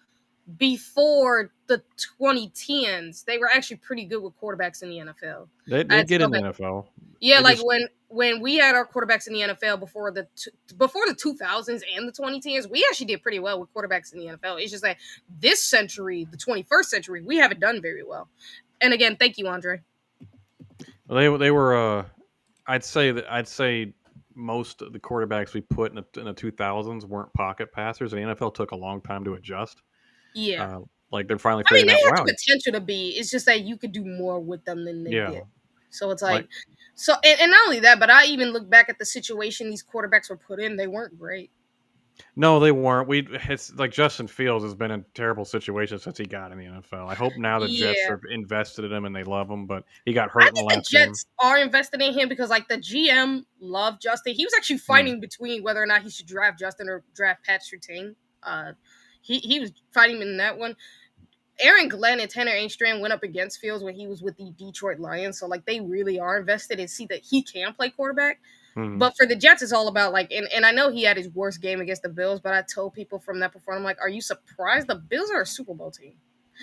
before the 2010s, they were actually pretty good with quarterbacks in the NFL. They get in the NFL. Yeah, like when we had our quarterbacks in the NFL before the 2000s and the 2010s, we actually did pretty well with quarterbacks in the NFL. It's just that this century, the 21st century, we haven't done very well. And again, thank you, Andre. They were. I'd say most of the quarterbacks we put in the 2000s weren't pocket passers, and the NFL took a long time to adjust. Yeah, like they're finally figuring out. They wow, have the potential to be. It's just that you could do more with them than they did. So it's like so, and not only that, but I even look back at the situation these quarterbacks were put in. They weren't great. No, they weren't. It's like Justin Fields has been in a terrible situation since he got in the NFL. I hope now the Jets Yeah. are invested in him and they love him, but he got I hurt in the think the last game. Jets are invested in him because, like, the GM loved Justin. He was actually fighting between whether or not he should draft Justin or draft Pat Surtain. He was fighting in that one. Aaron Glenn and Tanner Engstrand went up against Fields when he was with the Detroit Lions, so like they really are invested and see that he can play quarterback. But for the Jets, it's all about like, and I know he had his worst game against the Bills, but I told people from that performance, I'm like, are you surprised? The Bills are a Super Bowl team.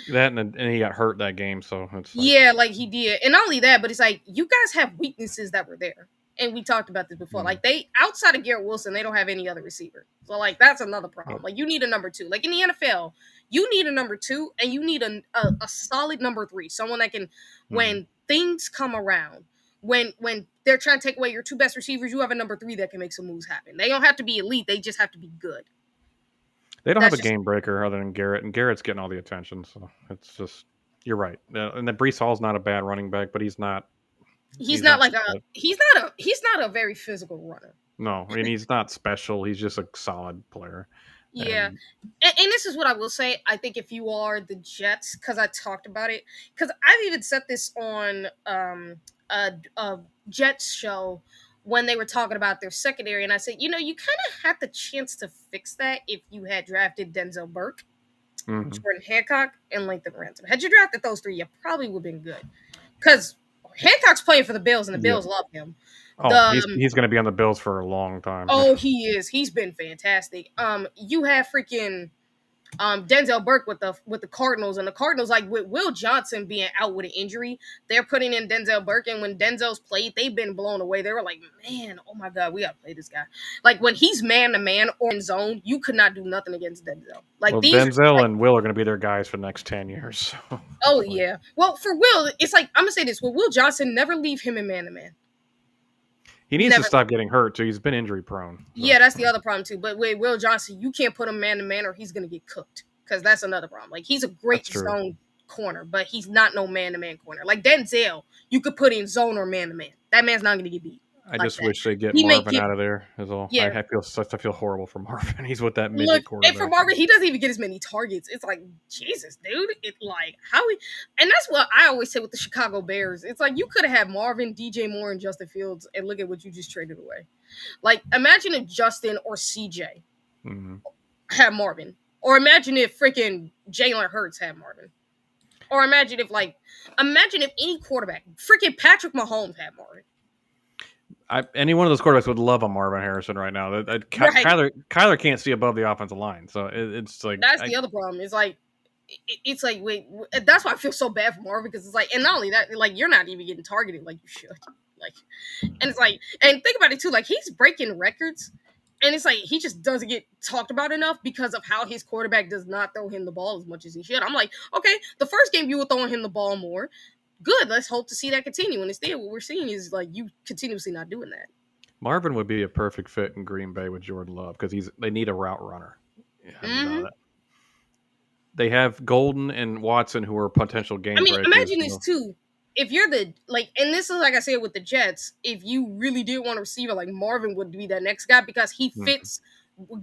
That and he got hurt that game, so it's like, Yeah, like he did. And not only that, but it's like you guys have weaknesses that were there. And we talked about this before. Like they outside of Garrett Wilson, they don't have any other receiver. So like that's another problem. Like you need a number 2. Like in the NFL, you need a number 2 and you need a solid number 3. Someone that can when things come around, when they're trying to take away your 2 best receivers, you have a number 3 that can make some moves happen. They don't have to be elite, they just have to be good. They don't have a game breaker other than Garrett, and Garrett's getting all the attention, so it's just you're right. And then Breece Hall's not a bad running back, but he's not a very physical runner. No, I mean he's not special. He's just a solid player. Yeah, and this is what I will say. I think if you are the Jets, because I talked about it, because I've even said this on a Jets show when they were talking about their secondary, and I said, you kind of had the chance to fix that if you had drafted Denzel Burke, Jordan Hancock, and Lathan Ransom. Had you drafted those 3, you probably would have been good. Because Hancock's playing for the Bills, and the Bills love him. Oh, he's going to be on the Bills for a long time. Oh, he is. He's been fantastic. You have freaking Denzel Burke with the Cardinals, and the Cardinals, like with Will Johnson being out with an injury, they're putting in Denzel Burke, and when Denzel's played, they've been blown away. They were like, man, oh my God, we gotta play this guy. Like when he's man to man or in zone, you could not do nothing against Denzel. Like Denzel and Will are going to be their guys for the next 10 years. So. Oh yeah. Well, for Will, it's like I'm gonna say this: with Will Johnson, never leave him in man to man. He needs to stop getting hurt, too. He's been injury prone. So. Yeah, that's the other problem, too. But with Will Johnson, you can't put him man-to-man or he's going to get cooked. Because that's another problem. Like, he's a great zone corner, but he's not no man-to-man corner. Like, Denzel, you could put in zone or man-to-man. That man's not going to get beat. I just wish they'd get Marvin out of there. Is all. Yeah. I feel horrible for Marvin. He's with that midget quarterback. And for Marvin, he doesn't even get as many targets. It's like, Jesus, dude. It's like, and that's what I always say with the Chicago Bears. It's like, you could have had Marvin, DJ Moore, and Justin Fields, and look at what you just traded away. Like, imagine if Justin or CJ had Marvin. Or imagine if freaking Jalen Hurts had Marvin. Or imagine if any quarterback, freaking Patrick Mahomes had Marvin. Any one of those quarterbacks would love a Marvin Harrison right now. Kyler can't see above the offensive line, so it's like that's the other problem. It's like wait, that's why I feel so bad for Marvin because it's like, and not only that, like you're not even getting targeted like you should, like, and it's like, and think about it too, like he's breaking records, and it's like he just doesn't get talked about enough because of how his quarterback does not throw him the ball as much as he should. I'm like, okay, the first game you were throwing him the ball more. Good. Let's hope to see that continue. And instead, what we're seeing is like you continuously not doing that. Marvin would be a perfect fit in Green Bay with Jordan Love because they need a route runner. Yeah, they have Golden and Watson who are potential game breakers. I mean, imagine this too. If you're and this is like I said with the Jets, if you really did want a receiver, like Marvin would be that next guy because he fits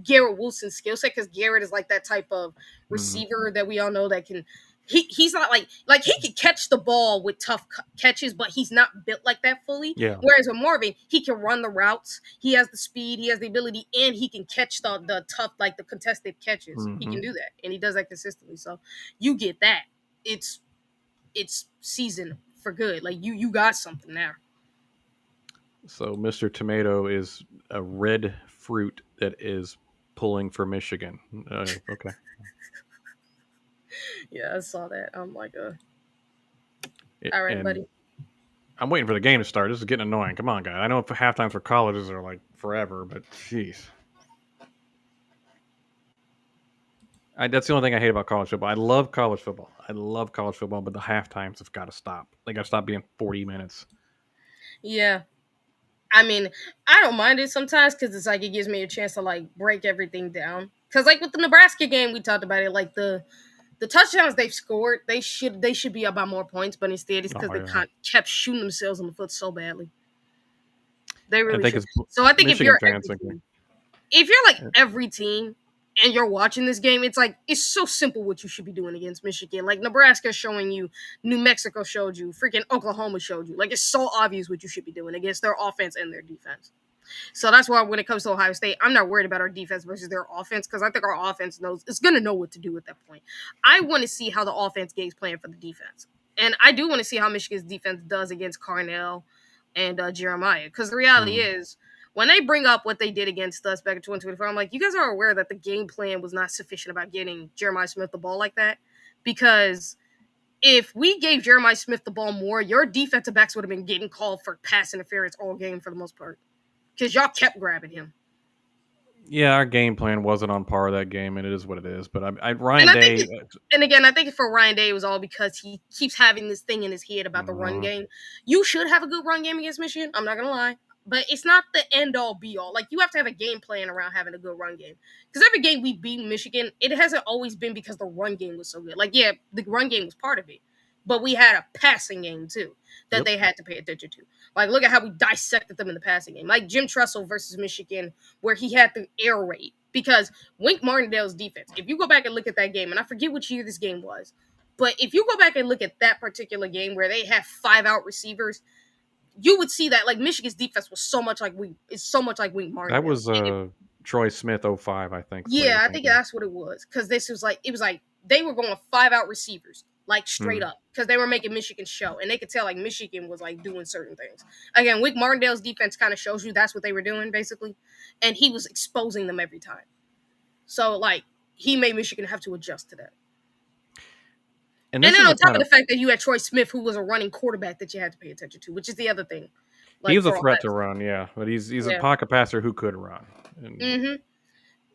Garrett Wilson's skill set because Garrett is like that type of receiver that we all know that can. He's not like he can catch the ball with tough catches, but he's not built like that fully. Yeah. Whereas with Marvin, he can run the routes. He has the speed. He has the ability, and he can catch the tough, like the contested catches. He can do that, and he does that consistently. So you get that. It's season for good. Like you got something there. So Mr. Tomato is a red fruit that is pulling for Michigan. Okay. Yeah, I saw that. I'm like, all right, buddy. I'm waiting for the game to start. This is getting annoying. Come on, guys. I know halftimes for colleges are like forever, but jeez. That's the only thing I hate about college football. I love college football. But the halftimes have got to stop. They got to stop being 40 minutes. Yeah. I mean, I don't mind it sometimes because it's like it gives me a chance to like break everything down. Because like with the Nebraska game, we talked about it, like the touchdowns they've scored, they should be up by more points, but instead it's because they kept shooting themselves in the foot so badly. They really should. So I think if you're if you're like every team and you're watching this game, it's like it's so simple what you should be doing against Michigan. Like Nebraska showing you, New Mexico showed you, freaking Oklahoma showed you. Like it's so obvious what you should be doing against their offense and their defense. So that's why when it comes to Ohio State, I'm not worried about our defense versus their offense because I think our offense knows it's going to know what to do at that point. I want to see how the offense games plan for the defense. And I do want to see how Michigan's defense does against Carnell and Jeremiah. Because the reality is, when they bring up what they did against us back in 2024, I'm like, you guys are aware that the game plan was not sufficient about getting Jeremiah Smith the ball like that? Because if we gave Jeremiah Smith the ball more, your defensive backs would have been getting called for pass interference all game for the most part. Because y'all kept grabbing him. Yeah, our game plan wasn't on par with that game, and it is what it is. But Ryan Day. I think for Ryan Day, it was all because he keeps having this thing in his head about the run game. You should have a good run game against Michigan. I'm not going to lie. But it's not the end-all, be-all. Like, you have to have a game plan around having a good run game. Because every game we beat Michigan, it hasn't always been because the run game was so good. Like, yeah, the run game was part of it. But we had a passing game, too, that they had to pay attention to. Like, look at how we dissected them in the passing game. Like, Jim Tressel versus Michigan, where he had the air raid. Because Wink Martindale's defense, if you go back and look at that game, and I forget which year this game was, but if you go back and look at that particular game where they have 5-out receivers, you would see that, like, Michigan's defense was so much like Wink Martindale. That was Troy Smith 05, I think. Yeah, I think that's what it was. Because it was like they were going 5-out receivers. Like, straight up. Because they were making Michigan show. And they could tell, like, Michigan was, like, doing certain things. Again, Wink Martindale's defense kind of shows you that's what they were doing, basically. And he was exposing them every time. So, like, he made Michigan have to adjust to that. And then on top of the fact that you had Troy Smith, who was a running quarterback that you had to pay attention to, which is the other thing. Like, he was a threat to run, yeah. But he's a pocket passer who could run. And,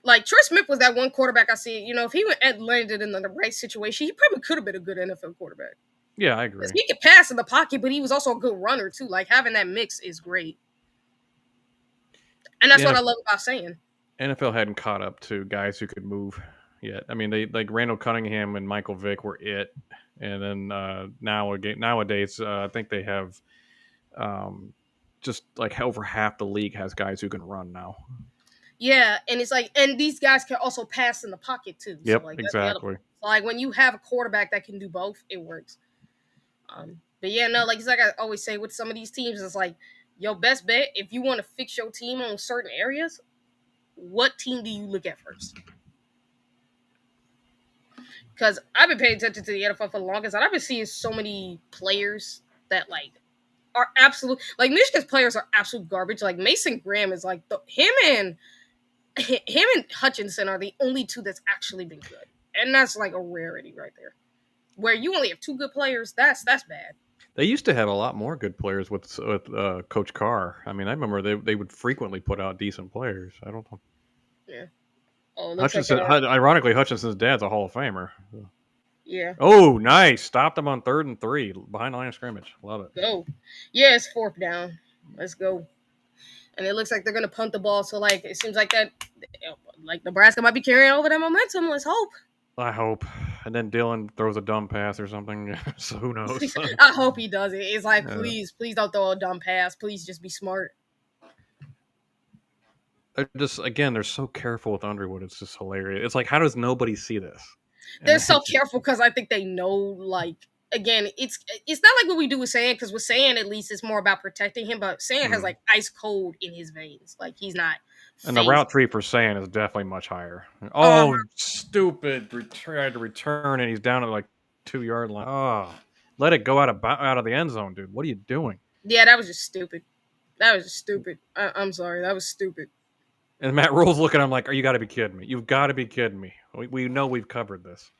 like, Troy Smith was that one quarterback I see. You know, if he landed in the right situation, he probably could have been a good NFL quarterback. Yeah, I agree. He could pass in the pocket, but he was also a good runner, too. Like, having that mix is great. And that's what I love about saying. NFL hadn't caught up to guys who could move yet. I mean, they like Randall Cunningham and Michael Vick were it. And then nowadays, I think they have just like over half the league has guys who can run now. Yeah, and it's like, and these guys can also pass in the pocket too. Yep, so like, exactly. So like when you have a quarterback that can do both, it works. But yeah, no, like it's like I always say with some of these teams, it's like your best bet if you want to fix your team on certain areas. What team do you look at first? Because I've been paying attention to the NFL for the longest, and I've been seeing so many players that like are absolute. Like Michigan's players are absolute garbage. Like Mason Graham is like him and Hutchinson are the only two that's actually been good, and that's like a rarity right there. Where you only have two good players, that's bad. They used to have a lot more good players with Coach Carr. I mean, I remember they would frequently put out decent players. I don't know. Yeah. Oh, Hutchinson. Ironically, Hutchinson's dad's a Hall of Famer. Yeah. Oh, nice! Stopped him on 3rd and 3 behind the line of scrimmage. Love it. Go. Yeah, it's 4th down. Let's go. And it looks like they're gonna punt the ball. So like it seems like that, like Nebraska might be carrying over that momentum. Let's hope. I hope. And then Dylan throws a dumb pass or something. So who knows? I hope he does it. It's like, please don't throw a dumb pass. Please just be smart. They're so careful with Underwood. It's just hilarious. It's like, how does nobody see this? They're so careful because I think they know, like, again, it's not like what we do with Sand, because with Sand, at least, it's more about protecting him. But Sand has, like, ice cold in his veins. Like, he's not. And the route tree for Sand is definitely much higher. Oh, stupid. Tried to return, and he's down at, like, 2-yard line. Oh, let it go out of the end zone, dude. What are you doing? Yeah, that was just stupid. I'm sorry. That was stupid. And Matt Rule's looking at him like, you got to be kidding me. You've got to be kidding me. We know we've covered this.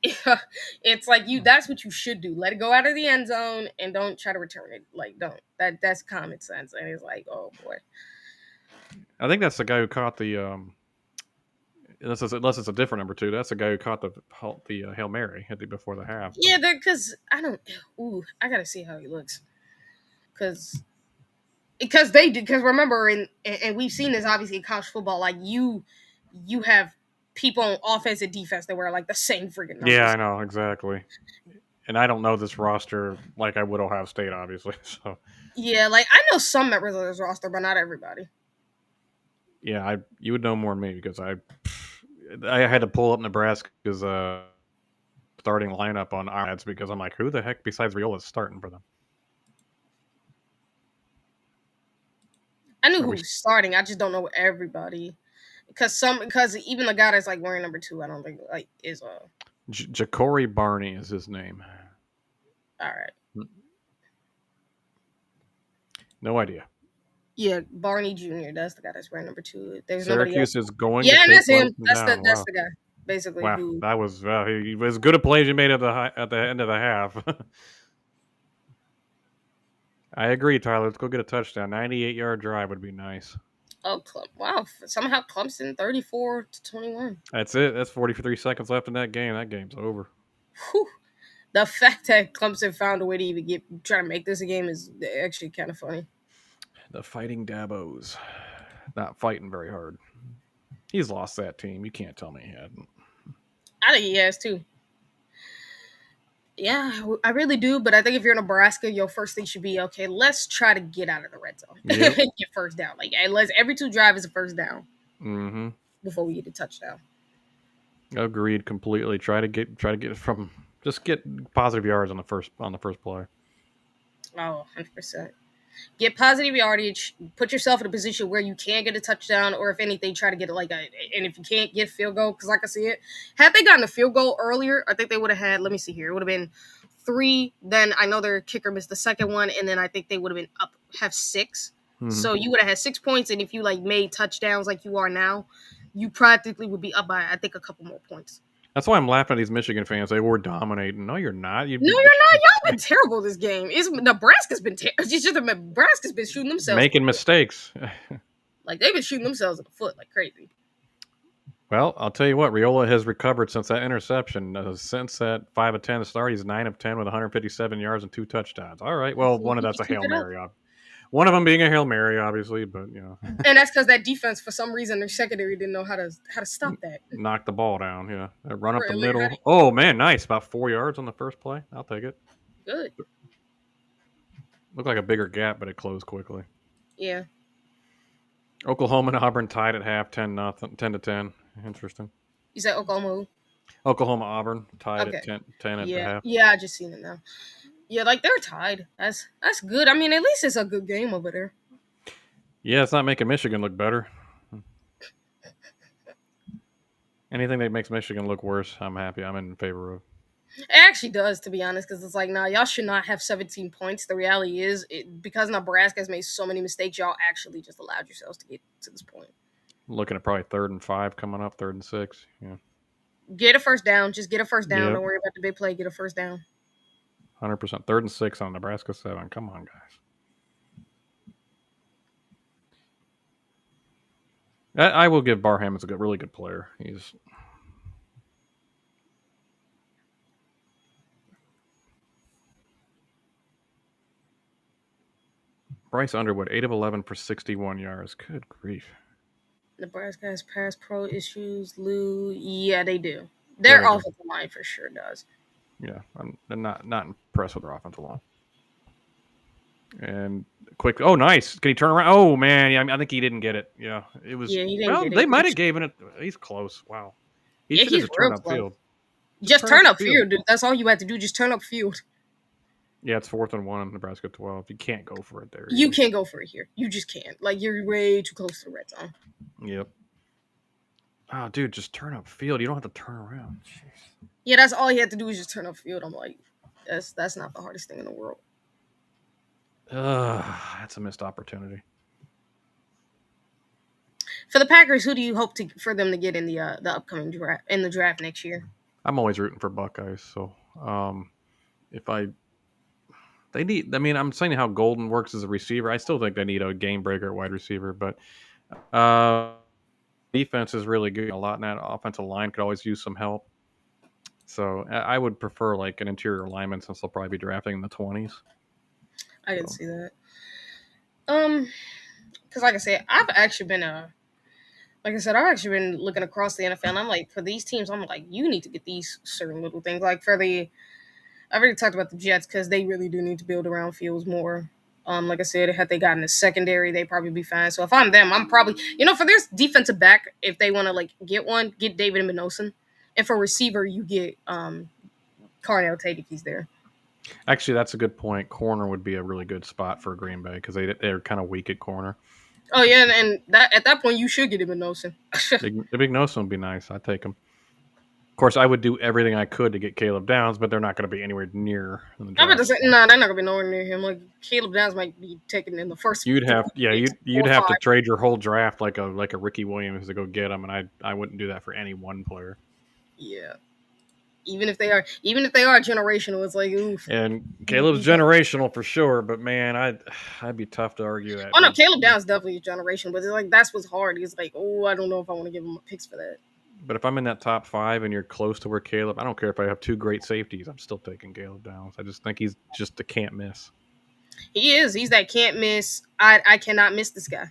Yeah, it's like that's what you should do. Let it go out of the end zone and don't try to return it. Like, don't. That's common sense. And it's like, oh, boy. I think that's the guy who caught the unless it's a different number 2. That's the guy who caught the Hail Mary before the half. Yeah, because I got to see how he looks. Because they did. Because remember, and we've seen this obviously in college football. Like you have people on offense and defense that wear like the same freaking numbers. Yeah, I know exactly. And I don't know this roster like I would Ohio State, obviously. So yeah, like I know some members of this roster, but not everybody. Yeah, you would know more than me because I had to pull up Nebraska's starting lineup on our ads because I'm like, who the heck besides Riola is starting for them? I knew Are who we was starting. I just don't know everybody. Because even the guy that's like wearing number 2, I don't think like is Cory Barney is his name. all right. No idea. Yeah, Barney Jr. That's the guy that's wearing number 2. There's nobody else. Syracuse is going to Yeah, and take that's him. Clemson That's the down. that's Wow. the guy basically Wow, who. that was he was as good a play as you made at the end of the half. I agree, Tyler. Let's go get a touchdown. 98-yard drive would be nice. Oh, wow! Somehow Clemson 34-21. That's it. That's 43 seconds left in that game. That game's over. Whew. The fact that Clemson found a way to even try to make this a game is actually kind of funny. The Fighting Dabos, not fighting very hard. He's lost that team. You can't tell me he hadn't. I think he has too. Yeah, I really do. But I think if you're Nebraska, your first thing should be, okay, let's try to get out of the red zone. Yep. Get first down. Like, every 2 drive is a first down Mm-hmm. before we get a touchdown. Agreed completely. Try to get from just get positive yards on the first play. Oh, 100%. Get positive yardage, put yourself in a position where you can get a touchdown, or if anything, try to get and if you can't get field goal, because I can see it. Had they gotten a field goal earlier, I think they would have had, let me see here, it would have been 3, then I know their kicker missed the second one, and then I think they would have been have 6. Mm-hmm. So you would have had 6 points, and if you made touchdowns like you are now, you practically would be up by, I think, a couple more points. That's why I'm laughing at these Michigan fans. They were dominating. No, you're not. No, you're not. Y'all been terrible this game. Nebraska's been Nebraska's been shooting themselves. Making mistakes. Like, they've been shooting themselves in the foot like crazy. Well, I'll tell you what. Riola has recovered since that interception. Since that 5 of 10 start, he's 9 of 10 with 157 yards and 2 touchdowns. All right. Well, one of that's a Hail Mary. One of them being a Hail Mary, obviously, but you know. And that's because that defense, for some reason, their secondary didn't know how to stop that. Knock the ball down, yeah. Run up the middle. Oh man, nice! About 4 yards on the first play. I'll take it. Good. Looked like a bigger gap, but it closed quickly. Yeah. Oklahoma and Auburn tied at half, 10-10. Interesting. You said Oklahoma? Oklahoma Auburn tied at 10 at the half. Yeah, I just seen it now. Yeah, they're tied. That's good. I mean, at least it's a good game over there. Yeah, it's not making Michigan look better. Anything that makes Michigan look worse, I'm happy. I'm in favor of. It actually does, to be honest, because it's like, nah, y'all should not have 17 points. The reality is, because Nebraska has made so many mistakes, y'all actually just allowed yourselves to get to this point. Looking at probably 3rd and 5 coming up, 3rd and 6. Yeah. Get a first down. Just get a first down. Yep. Don't worry about the big play. Get a first down. 100%. 3rd and 6 on Nebraska 7. Come on, guys. I will give Barham as a really good player. He's Bryce Underwood, 8 of 11 for 61 yards. Good grief. Nebraska has pass pro issues. Lou, yeah, they do. Their offensive line for sure does. Yeah, I'm not impressed with their offensive line. And quick, oh, nice. Can he turn around? Oh, man, yeah, I think he didn't get it. Yeah, it was. Yeah, he didn't get it. They might have given it. He's close. Wow. He's real close. Just turn up field, dude. That's all you had to do. Just turn up field. Yeah, it's 4th and 1 in Nebraska 12. You can't go for it there. You can't go for it here. You just can't. Like, you're way too close to the red zone. Yep. Oh, dude, just turn up field. You don't have to turn around. Jeez. Yeah, that's all he had to do is just turn up field. I'm like, that's not the hardest thing in the world. That's a missed opportunity. For the Packers, who do you hope for them to get in the upcoming draft next year? I'm always rooting for Buckeyes. So, I'm saying how Golden works as a receiver. I still think they need a game breaker at wide receiver, but defense is really good. A lot in that offensive line could always use some help. So I would prefer like an interior lineman since they'll probably be drafting in the 20s. I can see that. Because like I said, I've actually been looking across the NFL, and I'm like, for these teams, I'm like, you need to get these certain little things. Like I've already talked about the Jets because they really do need to build around Fields more. Like I said, had they gotten a secondary, they'd probably be fine. So if I'm them, I'm probably for this defensive back, if they want to like get one, get David Minoson, and for receiver, you get Carnell Tate if he's there. Actually, that's a good point. Corner would be a really good spot for Green Bay because they're kind of weak at corner. Oh yeah, and that at that point you should get him Minoson. The big Noson would be nice. I'd take him. Of course, I would do everything I could to get Caleb Downs, but they're not going to be anywhere near. I'm about to say, no, they're not going to be nowhere near him. Like Caleb Downs might be taken in the first. You'd have to trade your whole draft like a Ricky Williams to go get him, and I wouldn't do that for any one player. Yeah, even if they are generational, it's like oof. And Caleb's generational for sure, but man, I'd be tough to argue that. Oh no, Caleb Downs definitely a generation, but it's like that's what's hard. He's like, oh, I don't know if I want to give him picks for that. But if I'm in that top 5 and you're close to where Caleb, I don't care if I have 2 great safeties. I'm still taking Caleb Downs. I just think he's just a can't miss. He is. He's that can't miss. I cannot miss this guy.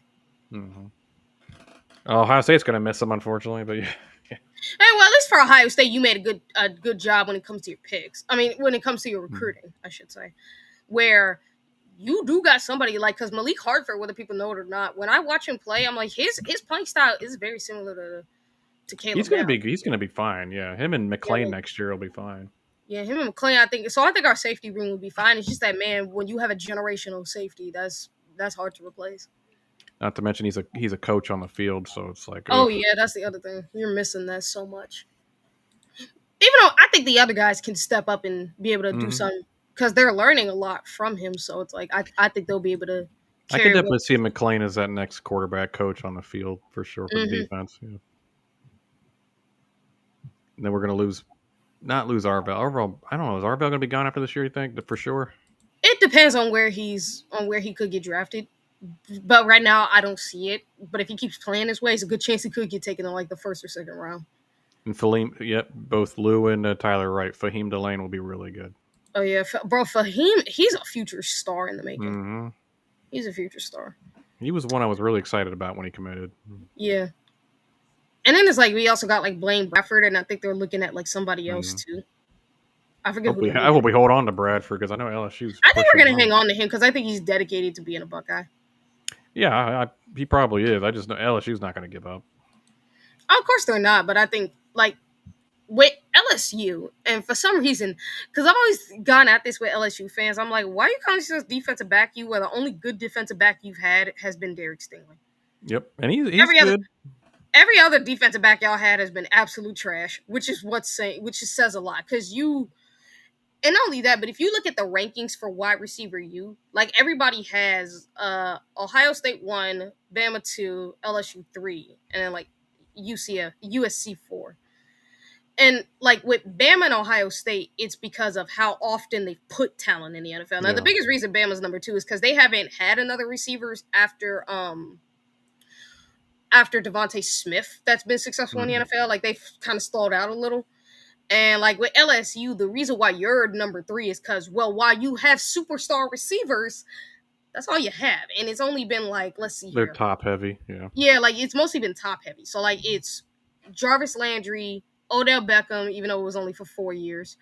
Mm-hmm. Ohio State's going to miss him, unfortunately. But yeah. Hey, well, at least for Ohio State, you made a good job when it comes to your picks. I mean, when it comes to your recruiting, I should say, where you do got somebody like because Malik Hartford, whether people know it or not, when I watch him play, I'm like his playing style is very similar to Caleb. He's gonna be fine. Yeah, him and McClain next year will be fine. Yeah, him and McClain, I think our safety room will be fine. It's just that man, when you have a generational safety, that's hard to replace. Not to mention he's a coach on the field, so it's like yeah, that's the other thing. You're missing that so much. Even though I think the other guys can step up and be able to do something because they're learning a lot from him. So it's like I think they'll be able to. I could definitely see McClain as that next quarterback coach on the field for sure for the defense. Yeah. And then we're going to not lose Arvell. Arvell, I don't know. Is Arvell going to be gone after this year, you think, for sure? It depends on where he could get drafted. But right now, I don't see it. But if he keeps playing this way, it's a good chance he could get taken in like the first or second round. And both Lou and Tyler Wright. Fahim Delane will be really good. Oh, yeah. Bro, Fahim, he's a future star in the making. Mm-hmm. He's a future star. He was one I was really excited about when he committed. Yeah. And then it's like we also got like Blaine Bradford, and I think they're looking at like somebody else too. I forget who. I hope we hold on to Bradford because I know LSU's. I think we're gonna hang on to him because I think he's dedicated to being a Buckeye. Yeah, he probably is. I just know LSU's not going to give up. Oh, of course they're not, but I think like with LSU, and for some reason, because I've always gone at this with LSU fans, I'm like, why are you calling yourself defensive back? You where the only good defensive back you've had has been Derek Stingley. Yep, and he's good. Every other defensive back y'all had has been absolute trash, which says a lot. Because and not only that, but if you look at the rankings for wide receiver like everybody has Ohio State 1, Bama 2, LSU 3, and then like USC 4. And like with Bama and Ohio State, it's because of how often they put talent in the NFL. Now, the biggest reason Bama's number 2 is because they haven't had another receivers after Devontae Smith that's been successful in the NFL. Like they've kind of stalled out a little. And like with LSU, the reason why you're number 3 is because, well, while you have superstar receivers, that's all you have. And it's only been like, let's see They're here. top heavy, yeah. Yeah, like it's mostly been top heavy. So like it's Jarvis Landry, Odell Beckham, even though it was only for 4 years,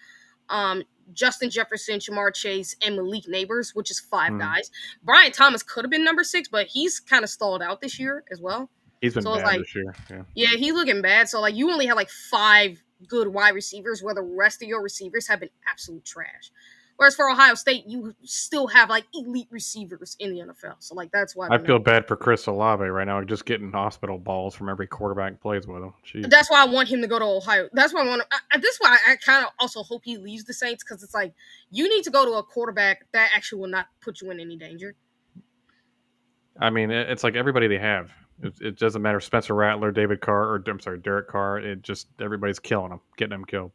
Justin Jefferson, Jamar Chase, and Malik Neighbors, which is 5 guys. Brian Thomas could have been number 6, but he's kind of stalled out this year as well. He's been bad this year. Yeah, he's looking bad. So, like, you only have, like, 5 good wide receivers where the rest of your receivers have been absolute trash. Whereas for Ohio State, you still have, like, elite receivers in the NFL. So, like, that's why. I feel bad for Chris Olave right now, just getting hospital balls from every quarterback plays with him. Jeez. That's why I want him to go to Ohio. That's why this is why I kind of also hope he leaves the Saints because it's like, you need to go to a quarterback that actually will not put you in any danger. I mean, it's like everybody they have. It doesn't matter Spencer Rattler, Derek Carr. It just everybody's killing them, getting them killed.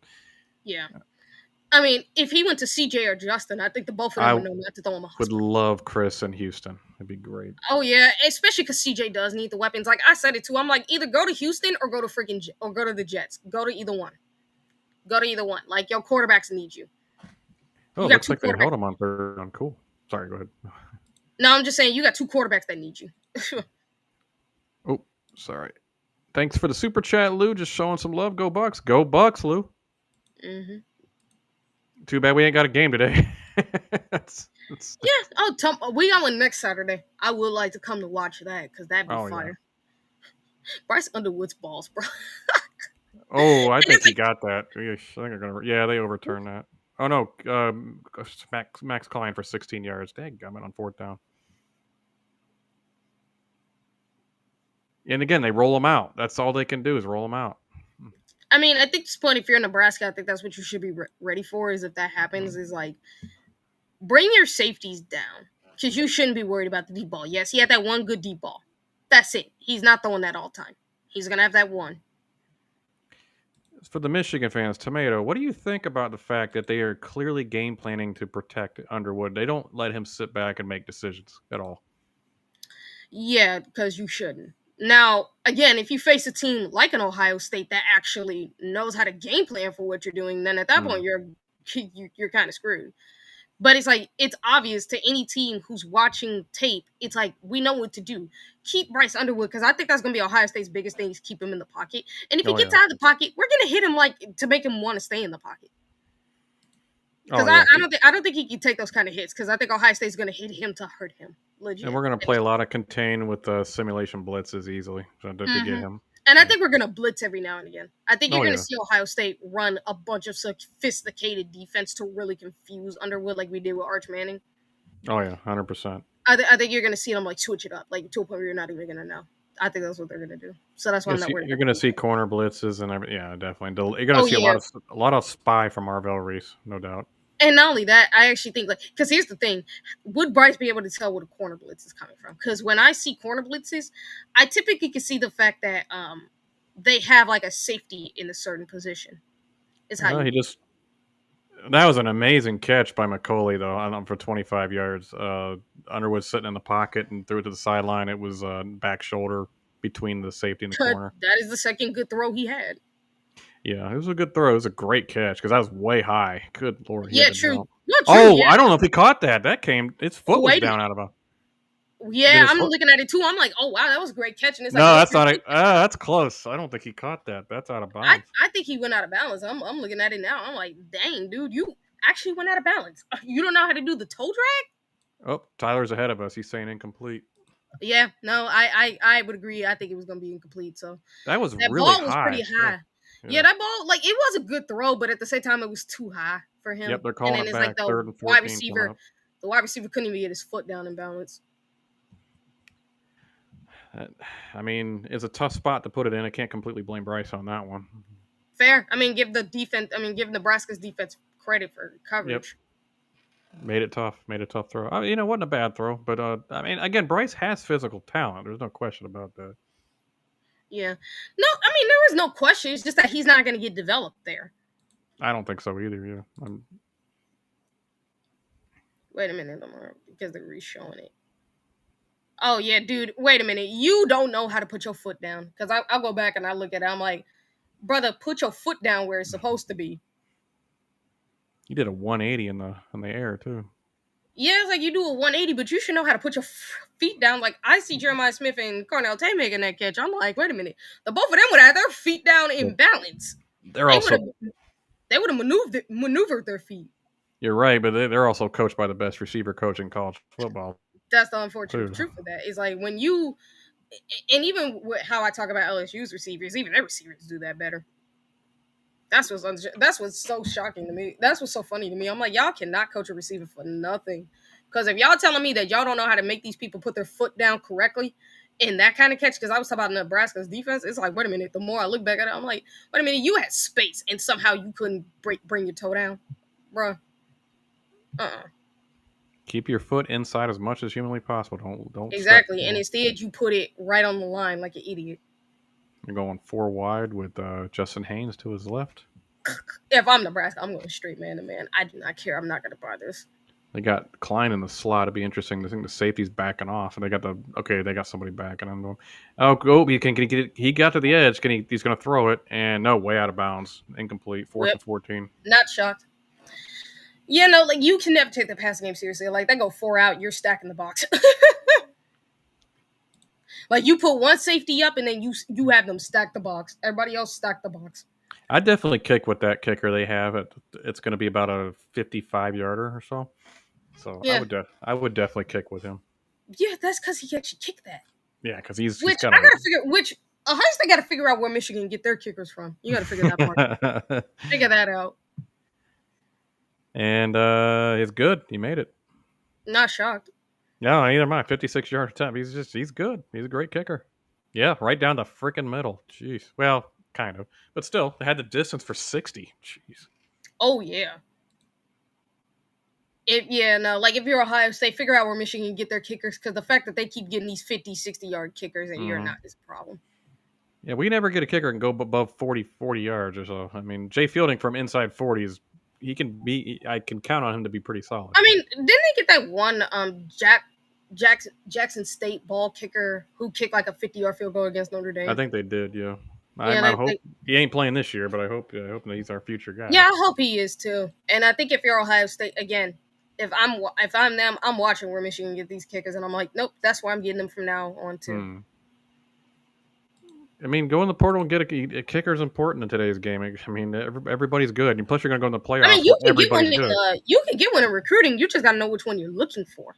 Yeah, I mean, if he went to CJ or Justin, I think the both of them would know not to throw him a hospital. Would love Chris in Houston. It'd be great. Oh yeah, especially because CJ does need the weapons. Like I said it too. I'm like, either go to Houston or go to the Jets. Go to either one. Like your quarterbacks need you. Oh, it looks like they held him on third. Cool. Sorry, go ahead. No, I'm just saying you got 2 quarterbacks that need you. Oh, sorry. Thanks for the super chat, Lou. Just showing some love. Go Bucks. Go Bucks, Lou. Mm-hmm. Too bad we ain't got a game today. Yeah. Oh, we got one next Saturday. I would like to come to watch that because that'd be fire. Bryce Underwood's balls, bro. Oh, I And think it's he like, got that. I think they're gonna. Yeah, they overturned that. Oh no, Max Klein for 16 yards. Dadgummit on 4th down. And again, they roll them out. That's all they can do is roll them out. I mean, I think at this point, if you're in Nebraska, I think that's what you should be ready for. Is if that happens, is like bring your safeties down because you shouldn't be worried about the deep ball. Yes, he had that one good deep ball. That's it. He's not throwing that all time. He's gonna have that one. For the Michigan fans, Tomato, what do you think about the fact that they are clearly game planning to protect Underwood? They don't let him sit back and make decisions at all. Yeah, because you shouldn't. Now, again, if you face a team like an Ohio State that actually knows how to game plan for what you're doing, then at that point you're kind of screwed. But it's like it's obvious to any team who's watching tape. It's like we know what to do. Keep Bryce Underwood because I think that's going to be Ohio State's biggest thing is keep him in the pocket. And if he gets out of the pocket, we're going to hit him like to make him want to stay in the pocket. Because I don't think he can take those kind of hits because I think Ohio State's going to hit him to hurt him. Legit. And we're going to play a lot of contain with simulation blitzes easily to get him. And I think we're going to blitz every now and again. I think you're going to see Ohio State run a bunch of sophisticated defense to really confuse Underwood like we did with Arch Manning. Oh, yeah, 100%. I think you're going to see them like switch it up, like to a point where you're not even going to know. I think that's what they're going to do. So that's why I'm not worried. You're going to see corner blitzes and everything. Yeah, definitely. You're going to see a lot of spy from Marvell Reese, no doubt. And not only that, I actually think because here's the thing: would Bryce be able to tell where the corner blitz is coming from? Because when I see corner blitzes, I typically can see the fact that they have like a safety in a certain position. Is how that was an amazing catch by McCauley though for 25 yards. Underwood sitting in the pocket and threw it to the sideline. It was back shoulder between the safety and the corner. That is the second good throw he had. Yeah, it was a good throw. It was a great catch because that was way high. Good Lord. Yeah, true. I don't know if he caught that. Its foot was down out of him. Yeah, I'm looking at it too. I'm like, oh wow, that was a great catch. And it's like, no, that's not. That's close. I don't think he caught that. That's out of bounds. I think he went out of balance. I'm looking at it now. I'm like, dang, dude, you actually went out of balance. You don't know how to do the toe drag? Oh, Tyler's ahead of us. He's saying incomplete. Yeah, no, I would agree. I think it was going to be incomplete. So that ball really was pretty high. Yeah, that ball, like, it was a good throw, but at the same time, it was too high for him. Yep, they're calling it back. Like third and 14. The wide receiver couldn't even get his foot down in balance. I mean, it's a tough spot to put it in. I can't completely blame Bryce on that one. Fair. I mean, give Nebraska's defense credit for coverage. Yep. Made it tough. Made a tough throw. I mean, it wasn't a bad throw, but I mean, again, Bryce has physical talent. There's no question about that. Yeah. No, I mean, there was no question. It's just that he's not going to get developed there. I don't think so either, yeah. Wait a minute, because they're re-showing it. Oh, yeah, dude, wait a minute. You don't know how to put your foot down. Because I'll go back and I look at it. I'm like, brother, put your foot down where it's supposed to be. You did a 180 in the air, too. Yeah, it's like you do a 180, but you should know how to put your feet down. Like, I see Jeremiah Smith and Cornell Tate making that catch. I'm like, wait a minute. The both of them would have their feet down in balance. They would have maneuvered their feet. You're right, but they're also coached by the best receiver coach in college football. That's the unfortunate truth of that. Is like when you, and even with how I talk about LSU's receivers, even their receivers do that better. That's what's so shocking to me. That's what's so funny to me. I'm like, y'all cannot coach a receiver for nothing. Because if y'all telling me that y'all don't know how to make these people put their foot down correctly in that kind of catch, because I was talking about Nebraska's defense, it's like, wait a minute. The more I look back at it, I'm like, wait a minute, you had space and somehow you couldn't bring your toe down, bruh. Keep your foot inside as much as humanly possible. Don't exactly. And instead, you put it right on the line like an idiot. You're going 4 wide with Justin Haynes to his left. If I'm Nebraska, I'm going straight man to man. I do not care. I'm not going to buy this. They got Klein in the slot. It'd be interesting. I think the safety's backing off, and they got somebody backing him. Can he get it? He got to the edge. He's going to throw it, and no, way out of bounds, incomplete. 4th and 14. Not shocked. Yeah, no, like you can never take the passing game seriously. Like they go 4 out, you're stacking the box. Like you put one safety up, and then you have them stack the box. Everybody else stack the box. I'd definitely kick with that kicker they have. It's going to be about a 55-yarder or so. So Yeah. I would definitely kick with him. Yeah, that's because he actually kicked that. Yeah, because he's Which got I gotta figure. Which Ohio State gotta figure out where Michigan get their kickers from. You gotta figure that part out. Figure that out. And it's good. He made it. Not shocked. No, neither am I. 56-yard attempt. He's good. He's a great kicker. Yeah, right down the freaking middle. Jeez. Well, kind of, but still, they had the distance for 60. Jeez. Oh yeah. Like if you're Ohio State, figure out where Michigan get their kickers, because the fact that they keep getting these 50, 60-yard kickers and you're not is a problem. Yeah, we never get a kicker and go above 40 yards or so. I mean, Jay Fielding from inside 40s, I can count on him to be pretty solid. I mean, didn't they get that one Jackson State ball kicker who kicked like a 50-yard field goal against Notre Dame? I think they did, yeah. I hope he ain't playing this year, but I hope he's our future guy. Yeah, I hope he is too. And I think if you're Ohio State, again, if I'm them, I'm watching where Michigan get these kickers, and I'm like, nope, that's where I'm getting them from now on too. I mean, go in the portal and get a kicker is important in today's game. I mean, everybody's good, and plus you're going to go in the playoffs. I mean, you can get one in recruiting. You just got to know which one you're looking for.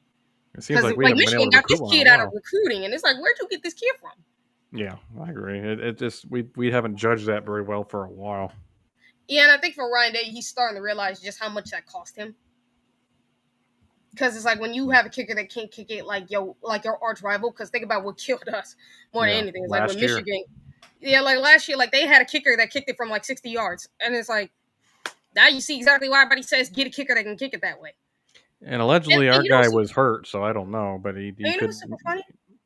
It seems like Michigan got this kid out of recruiting, and it's like, where'd you get this kid from? Yeah, I agree. It just we haven't judged that very well for a while. Yeah, and I think for Ryan Day, he's starting to realize just how much that cost him. Because it's like when you have a kicker that can't kick it like your arch rival. Because think about what killed us more than anything. It's like when Michigan, like last year, like they had a kicker that kicked it from like 60 yards, and it's like now you see exactly why everybody says get a kicker that can kick it that way. And allegedly, our guy was hurt, so I don't know, but he could. What's super funny?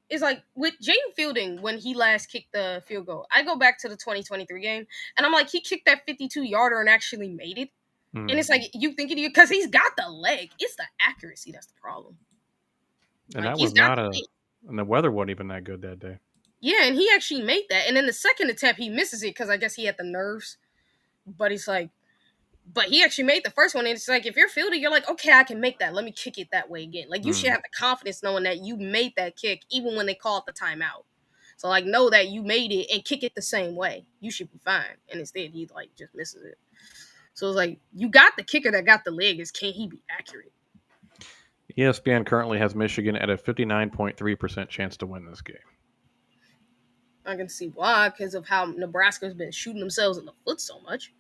It's like with Jaden Fielding when he last kicked the field goal. I go back to the 2023 game, and I'm like, he kicked that 52-yarder and actually made it. And it's like, you thinking because he's got the leg. It's the accuracy that's the problem. And that was not and the weather wasn't even that good that day. Yeah, and he actually made that. And then the second attempt, he misses it because I guess he had the nerves. But it's like, but he actually made the first one. And it's like, if you're fielding, you're like, okay, I can make that. Let me kick it that way again. Like, you should have the confidence knowing that you made that kick, even when they called the timeout. So, like, know that you made it and kick it the same way. You should be fine. And instead, he, like, just misses it. So it's like, you got the kicker that got the leg. Can he be accurate? ESPN currently has Michigan at a 59.3% chance to win this game. I can see why, because of how Nebraska's been shooting themselves in the foot so much.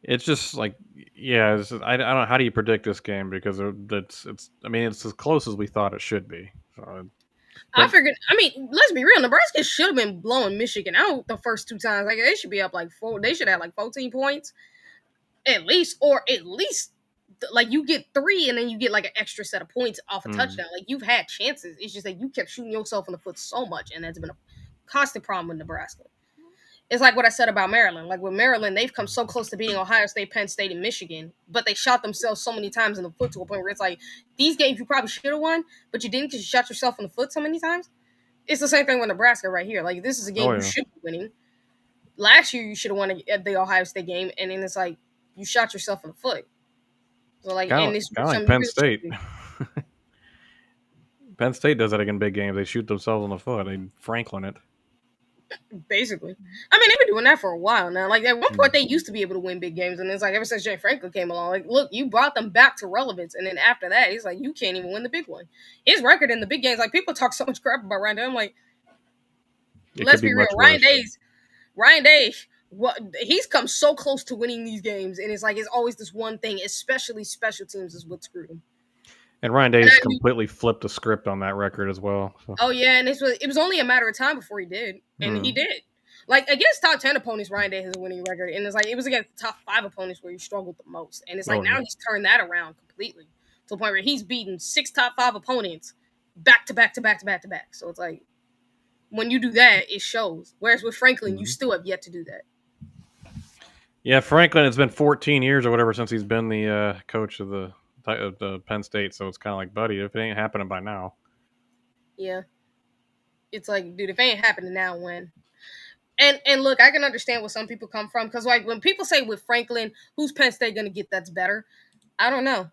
It's just like, yeah, I don't know. How do you predict this game? Because it's as close as we thought it should be. So, I figured, let's be real. Nebraska should have been blowing Michigan out the first two times. Like, they should be up like 4. They should have like 14 points. At least, like you get 3 and then you get like an extra set of points off a touchdown. Like you've had chances. It's just that you kept shooting yourself in the foot so much, and that's been a constant problem with Nebraska. It's like what I said about Maryland. Like with Maryland, they've come so close to beating Ohio State, Penn State, and Michigan, but they shot themselves so many times in the foot to a point where it's like these games you probably should have won, but you didn't because you shot yourself in the foot so many times. It's the same thing with Nebraska right here. Like this is a game you should be winning. Last year you should have won at the Ohio State game, and then it's like you shot yourself in the foot. So like, and this like Penn State. Penn State does that against big games. They shoot themselves in the foot. They Franklin it. Basically, they've been doing that for a while now. Like at one point, they used to be able to win big games, and it's like ever since Jay Franklin came along, like look, you brought them back to relevance, and then after that, it's like you can't even win the big one. His record in the big games, like people talk so much crap about Ryan Day. I'm like, let's be real, Ryan Day. He's come so close to winning these games, and it's like it's always this one thing, especially special teams, is what screwed him. And Ryan Day completely flipped the script on that record as well. So. Oh yeah, and it was only a matter of time before he did, and he did. Like against top 10 opponents, Ryan Day has a winning record, and it's like it was against the top 5 opponents where he struggled the most, and it's like now he's turned that around completely to the point where he's beaten 6 top 5 opponents back to back to back to back to back. So it's like when you do that, it shows. Whereas with Franklin, you still have yet to do that. Yeah, Franklin, it's been 14 years or whatever since he's been the coach of the Penn State, so it's kind of like, buddy, if it ain't happening by now. Yeah. It's like, dude, if it ain't happening now, when? And look, I can understand where some people come from, because like when people say with Franklin, who's Penn State going to get that's better? I don't know.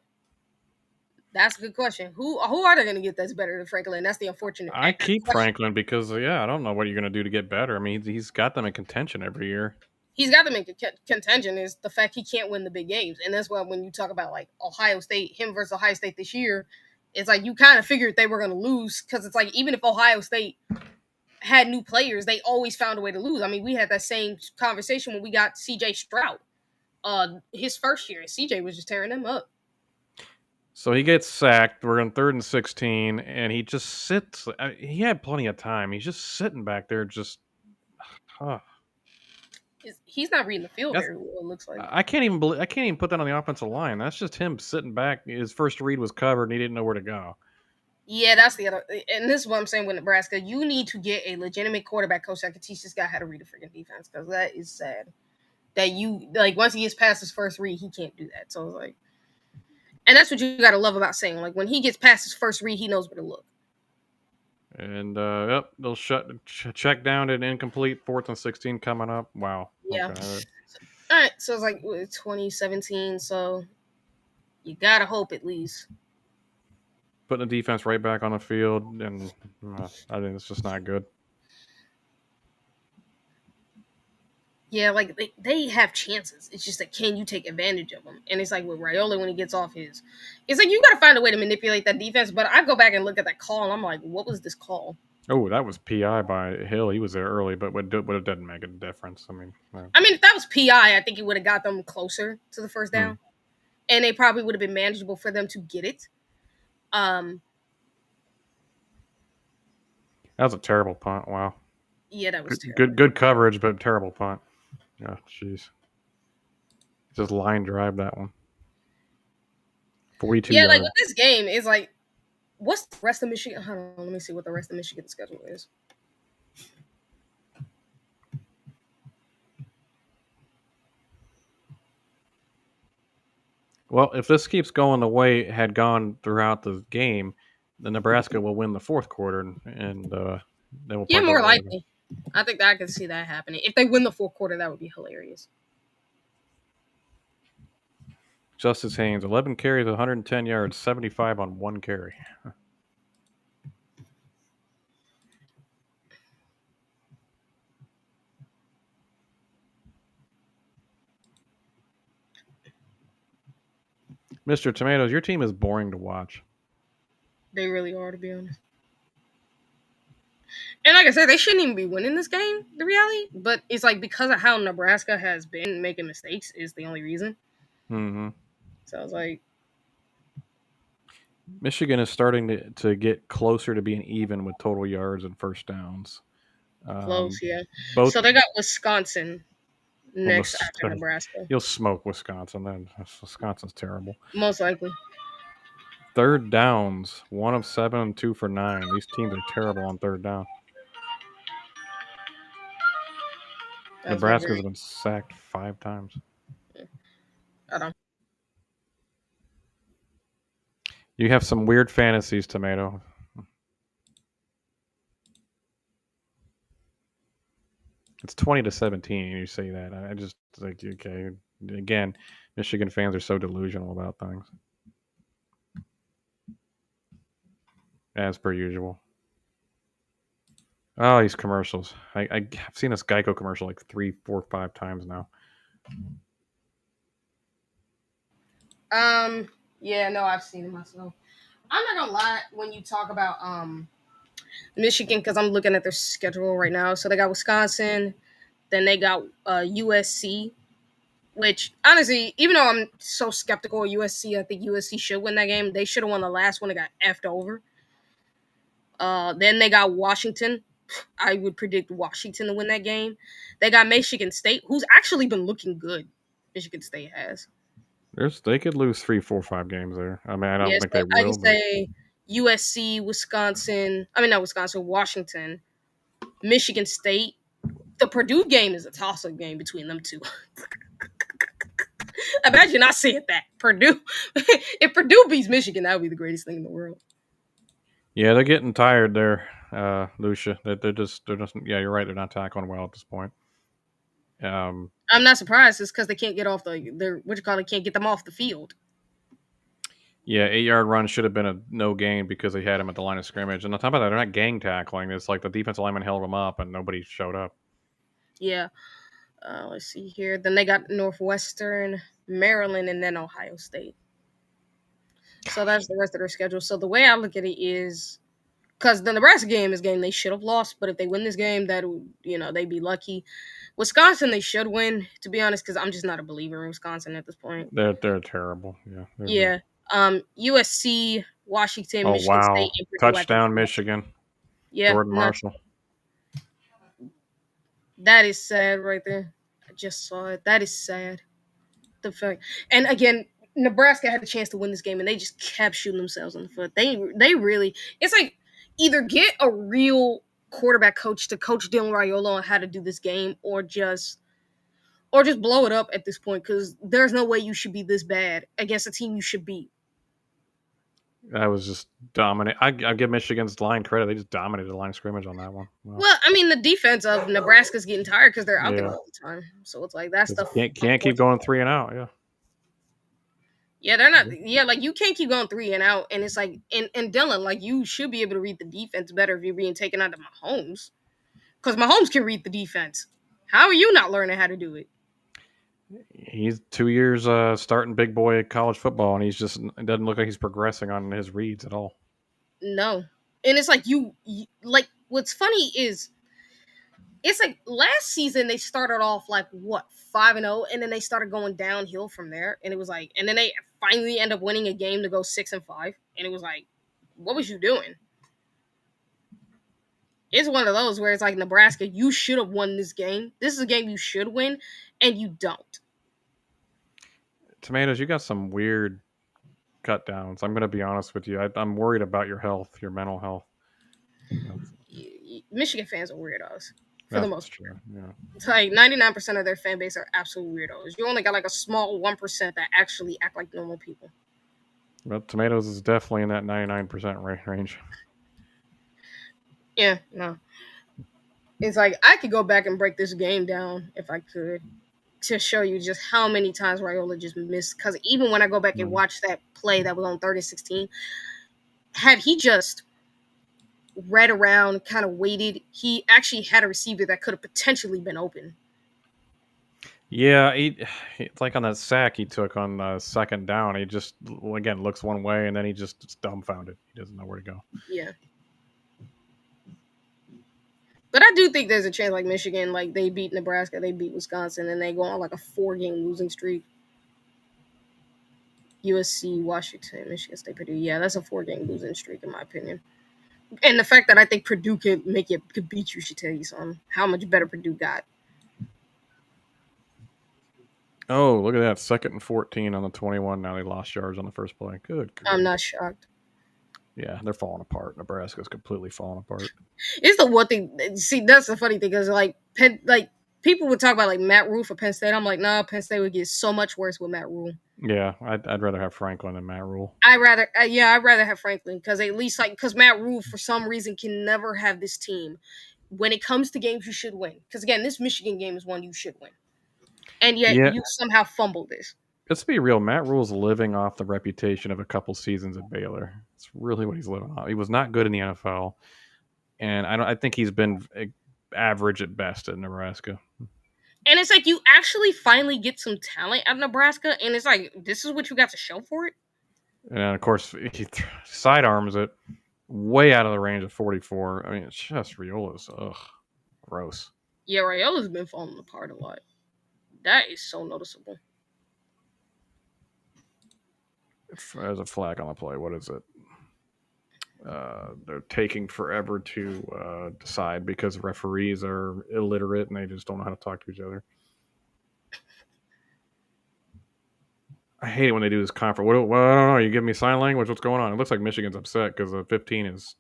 That's a good question. Who are they going to get that's better than Franklin? That's the unfortunate. I keep question. Franklin because, I don't know what you're going to do to get better. I mean, he's got them in contention every year. he's got to make a contention is the fact he can't win the big games. And that's why when you talk about like Ohio State, him versus Ohio State this year, it's like you kind of figured they were going to lose because it's like even if Ohio State had new players, they always found a way to lose. I mean, we had that same conversation when we got C.J. Stroud his first year. C.J. was just tearing them up. So he gets sacked. We're on 3rd and 16, and he just sits. He had plenty of time. He's just sitting back there, just. He's not reading the field very well. It looks like I can't even put that on the offensive line. That's just him sitting back. His first read was covered, and he didn't know where to go. Yeah, that's the other. And this is what I'm saying with Nebraska. You need to get a legitimate quarterback coach that can teach this guy how to read a freaking defense because that is sad. That you like once he gets past his first read, he can't do that. So it's like, and that's what you got to love about saying. Like when he gets past his first read, he knows where to look. And yep, they'll check down at incomplete. 4th and 16 coming up. Wow. Yeah. Okay. All right. So it's like 2017. So you gotta hope at least. Putting the defense right back on the field, and I think it's just not good. Yeah, like they have chances. It's just that can you take advantage of them? And it's like with Raiola when he gets off his, it's like you got to find a way to manipulate that defense. But I go back and look at that call, and I'm like, what was this call? Oh, that was PI by Hill. He was there early, but it doesn't make a difference. I mean, if that was PI, I think it would have got them closer to the first down, and it probably would have been manageable for them to get it. That was a terrible punt. Wow. Yeah, that was terrible. Good coverage, but terrible punt. Oh, jeez. Just line drive that one. 42 yards. Like with this game, it's like, what's the rest of Michigan? Hold on, let me see what the rest of Michigan's schedule is. Well, if this keeps going the way it had gone throughout the game, then Nebraska will win the 4th quarter, and they will. Yeah, more likely. I think that I can see that happening. If they win the 4th quarter, that would be hilarious. Justice Haynes, 11 carries, 110 yards, 75 on 1 carry. Mr. Tomatoes, your team is boring to watch. They really are, to be honest. And like I said, they shouldn't even be winning this game, the reality. But it's like because of how Nebraska has been making mistakes is the only reason. Mm-hmm. So I was like, Michigan is starting to get closer to being even with total yards and first downs. Close, yeah. So they got Wisconsin next after Nebraska. You'll smoke Wisconsin. Then Wisconsin's terrible. Most likely. 3rd downs, 1 of 7, 2 for 9. These teams are terrible on 3rd down. Nebraska's been sacked 5 times. I don't. You have some weird fantasies, Tomato. It's 20-17. You say that. I just like okay. Again, Michigan fans are so delusional about things, as per usual. Oh, these commercials. I've seen this Geico commercial like 3, 4, 5 times now. Yeah, no, I've seen it myself. I'm not gonna lie when you talk about Michigan because I'm looking at their schedule right now. So they got Wisconsin, then they got USC, which honestly, even though I'm so skeptical of USC, I think USC should win that game. They should have won the last one. They got effed over. Then they got Washington. I would predict Washington to win that game. They got Michigan State, who's actually been looking good. Michigan State has. They could lose 3, 4, 5 games there. I mean, I don't think they will. I can say USC, Wisconsin. I mean, not Wisconsin, Washington, Michigan State. The Purdue game is a toss-up game between them two. Imagine I said that. Purdue. If Purdue beats Michigan, that would be the greatest thing in the world. Yeah, they're getting tired there, Lucia. They're just. Yeah, you're right. They're not tackling well at this point. I'm not surprised. It's because they can't get off can't get them off the field. Yeah, 8-yard run should have been a no gain because they had him at the line of scrimmage. And on top of that, they're not gang tackling. It's like the defensive lineman held them up and nobody showed up. Yeah. Let's see here. Then they got Northwestern, Maryland, and then Ohio State. So that's the rest of their schedule. So the way I look at it is because the Nebraska game is a game they should have lost, but if they win this game, that would, they'd be lucky. Wisconsin, they should win, to be honest, because I'm just not a believer in Wisconsin at this point. They're terrible. Yeah. Yeah. USC, Washington, Oh Michigan wow! State, and Purdue. Touchdown, Michigan. Yeah, Jordan Marshall. That is sad right there. I just saw it. That is sad. The fact, and again, Nebraska had a chance to win this game, and they just kept shooting themselves in the foot. They really. It's like either get a real quarterback coach to coach Dylan Raiola on how to do this game, or just blow it up at this point, because there's no way you should be this bad against a team you should beat. That was just dominant. I give Michigan's line credit. They just dominated the line of scrimmage on that one. Wow. Well, I mean, the defense of Nebraska's getting tired because they're out there all the time. So it's like that's the can't keep going 3 and out. Yeah. Yeah, they're not. Yeah, like you can't keep going 3 and out, and it's like, and Dylan, like you should be able to read the defense better if you're being taken out of Mahomes, because Mahomes can read the defense. How are you not learning how to do it? He's 2 years starting big boy college football, and it doesn't look like he's progressing on his reads at all. No, and it's like you like what's funny is it's like last season they started off like 5-0, and then they started going downhill from there, and it was like, and then they finally end up winning a game to go 6-5, and it was like, what was you doing? It's one of those where it's like, Nebraska, you should have won this game. This is a game you should win, and you don't. Tomatoes, you got some weird cut downs. I'm going to be honest with you. I'm worried about your health, your mental health. Michigan fans are weirdos for the most part. Yeah. It's like 99% of their fan base are absolute weirdos. You only got like a small 1% that actually act like normal people. Well, Tomatoes is definitely in that 99% range. Yeah, no. It's like I could go back and break this game down if I could, to show you just how many times Raiola just missed. Because even when I go back and watch that play that was on 3rd and 16, had he just read around, kind of waited, he actually had a receiver that could have potentially been open. Yeah, it's like on that sack he took on 2nd down. He just, again, looks one way, and then he just dumbfounded. He doesn't know where to go. Yeah. But I do think there's a chance, like Michigan, like they beat Nebraska, they beat Wisconsin, and they go on like a 4-game losing streak. USC, Washington, Michigan State, Purdue. Yeah, that's a 4-game losing streak in my opinion. And the fact that I think Purdue could beat you should tell you something. How much better Purdue got. Oh, look at that. 2nd and 14 on the 21. Now they lost yards on the first play. Good. I'm not shocked. Yeah, they're falling apart. Nebraska's completely falling apart. It's the one thing. See, that's the funny thing, because like people would talk about like Matt Rule for Penn State. I'm like, nah, Penn State would get so much worse with Matt Rule. Yeah, I'd rather have Franklin than Matt Rule. I'd rather have Franklin, because at least because Matt Rule for some reason can never have this team. When it comes to games you should win, because again, this Michigan game is one you should win, and yet you somehow fumbled this. Let's be real. Matt Rule's living off the reputation of a couple seasons at Baylor. It's really what he's living off. He was not good in the NFL, and I think he's been average at best at Nebraska. And it's like you actually finally get some talent at Nebraska, and it's like, this is what you got to show for it. And of course, he sidearms it way out of the range of 44. I mean, it's just Raiola's. Ugh, gross. Yeah, Raiola's been falling apart a lot. That is so noticeable. There's a flag on the play. What is it? They're taking forever to decide because referees are illiterate and they just don't know how to talk to each other. I hate it when they do this conference. Well, I don't know. You give me sign language. What's going on? It looks like Michigan's upset because the 15 is,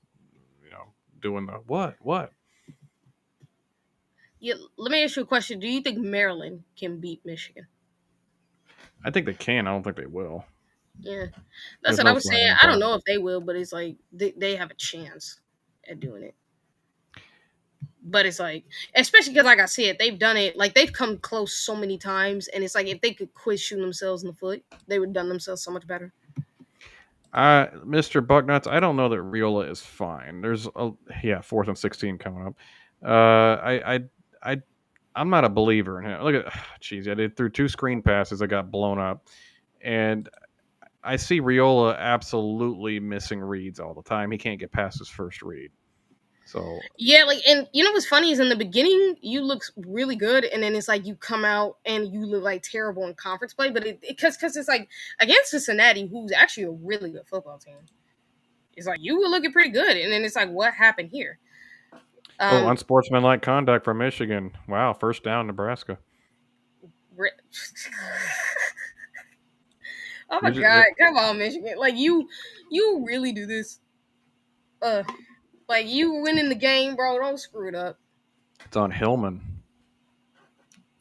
doing the what? Yeah, let me ask you a question. Do you think Maryland can beat Michigan? I think they can. I don't think they will. Yeah, that's what I was saying. I don't know if they will, but it's like they have a chance at doing it. But it's like, especially because, like I said, they've done it. Like, they've come close so many times, and it's like if they could quit shooting themselves in the foot, they would have done themselves so much better. Mr. Bucknuts, I don't know that Raiola is fine. There's 4th and 16 coming up. I'm not a believer in him. Look at, jeez, I did through 2 screen passes that got blown up, and I see Riola absolutely missing reads all the time. He can't get past his first read. So Yeah, like, and you know what's funny is in the beginning you look really good, and then it's like you come out and you look like terrible in conference play. But because it's like against Cincinnati, who's actually a really good football team, it's like you were looking pretty good, and then it's like what happened here? Unsportsmanlike conduct from Michigan. Wow, first down, Nebraska. Oh my god, come on, Michigan! Like you really do this. Like you winning the game, bro. Don't screw it up. It's on Hillman.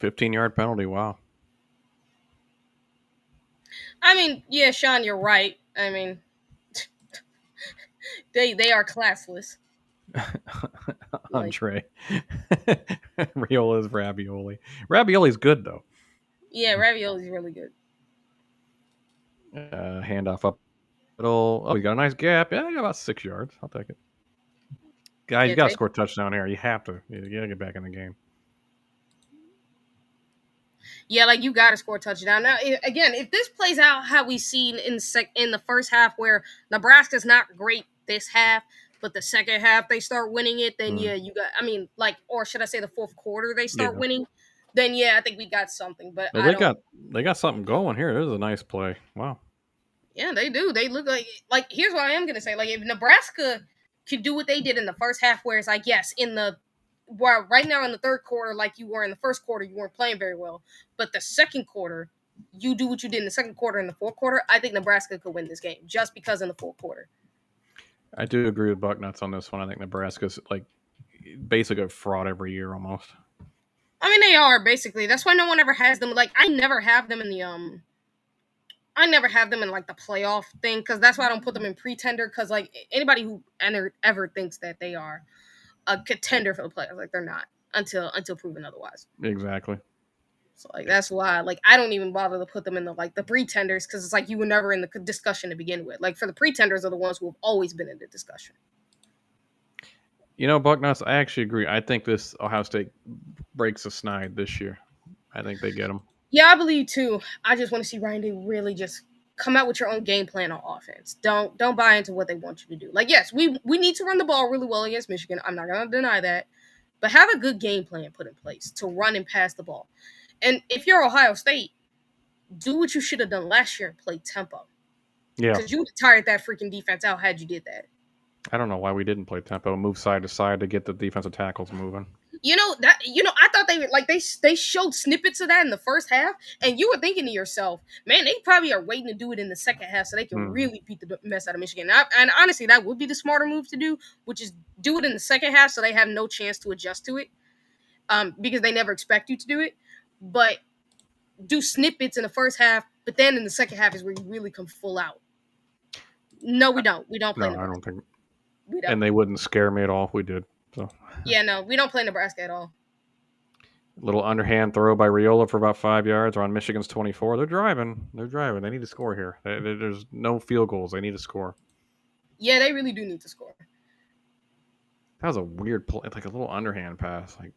15-yard penalty. Wow. I mean, yeah, Sean, you're right. I mean, they are classless. Andre. Riola's ravioli. Ravioli's good though. Yeah, ravioli's really good. Handoff up middle. Oh, we got a nice gap. Yeah, I got about 6 yards. I'll take it. Guys, you got to score a touchdown here. You have to. You got to get back in the game. Yeah, like you got to score a touchdown. Now, again, if this plays out how we seen in the first half, where Nebraska's not great this half, but the second half they start winning it, then yeah, you got. I mean, like, or should I say the fourth quarter they start winning? Then yeah, I think we got something. But they got something going here. This is a nice play. Wow. Yeah, they do. They look like. Here's what I am gonna say. Like, if Nebraska could do what they did in the first half, where it's like, yes, right now in the third quarter, like you were in the first quarter, you weren't playing very well. But the second quarter, you do what you did in the second quarter and the fourth quarter. I think Nebraska could win this game just because in the fourth quarter. I do agree with Bucknuts on this one. I think Nebraska's like basically a fraud every year almost. I mean, they are basically. That's why no one ever has them. Like, I never have them in the like the playoff thing, because that's why I don't put them in pretender. Because like anybody who ever thinks that they are a contender for the playoffs, like they're not until proven otherwise. Exactly. So like that's why like I don't even bother to put them in the pretenders, because it's like you were never in the discussion to begin with. Like, for the pretenders are the ones who have always been in the discussion. You know, Bucknuts, I actually agree. I think this Ohio State breaks a snide this year. I think they get them. Yeah, I believe too. I just want to see Ryan Day really just come out with your own game plan on offense. Don't buy into what they want you to do. Like, yes, we need to run the ball really well against Michigan. I'm not going to deny that. But have a good game plan put in place to run and pass the ball. And if you're Ohio State, do what you should have done last year and play tempo. Yeah. Because you would have tired that freaking defense out had you did that. I don't know why we didn't play tempo, move side to side to get the defensive tackles moving. I thought they showed snippets of that in the first half, and you were thinking to yourself, man, they probably are waiting to do it in the second half so they can really beat the mess out of Michigan. And honestly, that would be the smarter move to do, which is do it in the second half so they have no chance to adjust to it, because they never expect you to do it. But do snippets in the first half, but then in the second half is where you really come full out. No, we don't. We don't play. No, I don't think. We don't. And they wouldn't scare me at all if we did. So. Yeah, no, we don't play Nebraska at all. Little underhand throw by Riola for about 5 yards. We're on Michigan's 24. They're driving. They need to score here. There's no field goals. They need to score. Yeah, they really do need to score. That was a weird play, like a little underhand pass. Like,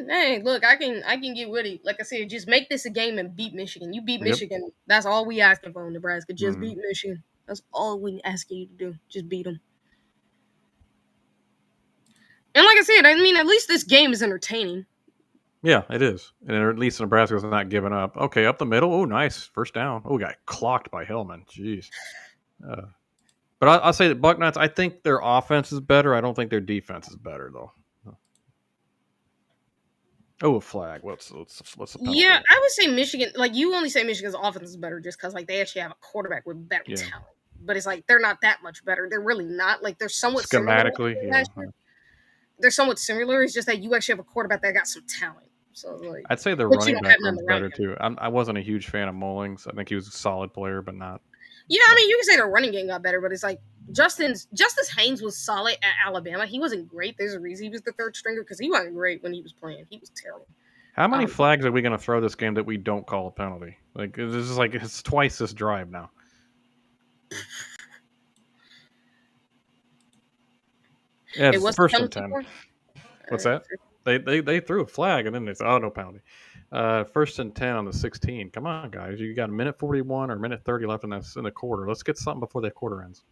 hey, look, I can get with it. Like I said, just make this a game and beat Michigan. You beat Michigan. That's all we asking for in Nebraska. Just beat Michigan. That's all we asking you to do. Just beat them. And like I said, I mean, at least this game is entertaining. Yeah, it is. And at least Nebraska's not giving up. Okay, up the middle. Oh, nice. First down. Oh, we got clocked by Hillman. Jeez. But I'll say that Bucknuts, I think their offense is better. I don't think their defense is better, though. Oh, a flag. What's the penalty? Yeah, I would say Michigan. Like, you only say Michigan's offense is better just because, like, they actually have a quarterback with better talent. But it's like they're not that much better. They're really not. Like, they're somewhat schematically. They're somewhat similar. It's just that you actually have a quarterback that got some talent. So, like, I'd say the running back was better too. I wasn't a huge fan of Mullings. I think he was a solid player, but not. Yeah, I mean, you can say the running game got better, but it's like Justice Haynes was solid at Alabama. He wasn't great. There's a reason he was the third stringer, because he wasn't great when he was playing. He was terrible. How many flags are we going to throw this game that we don't call a penalty? Like, this is like it's twice this drive now. Yeah, it's first and 10. What's All that? They threw a flag and then they said, "Oh, no penalty." 1st and 10 on the 16. Come on, guys! You got a minute 41 or a minute 30 left in the quarter. Let's get something before that quarter ends.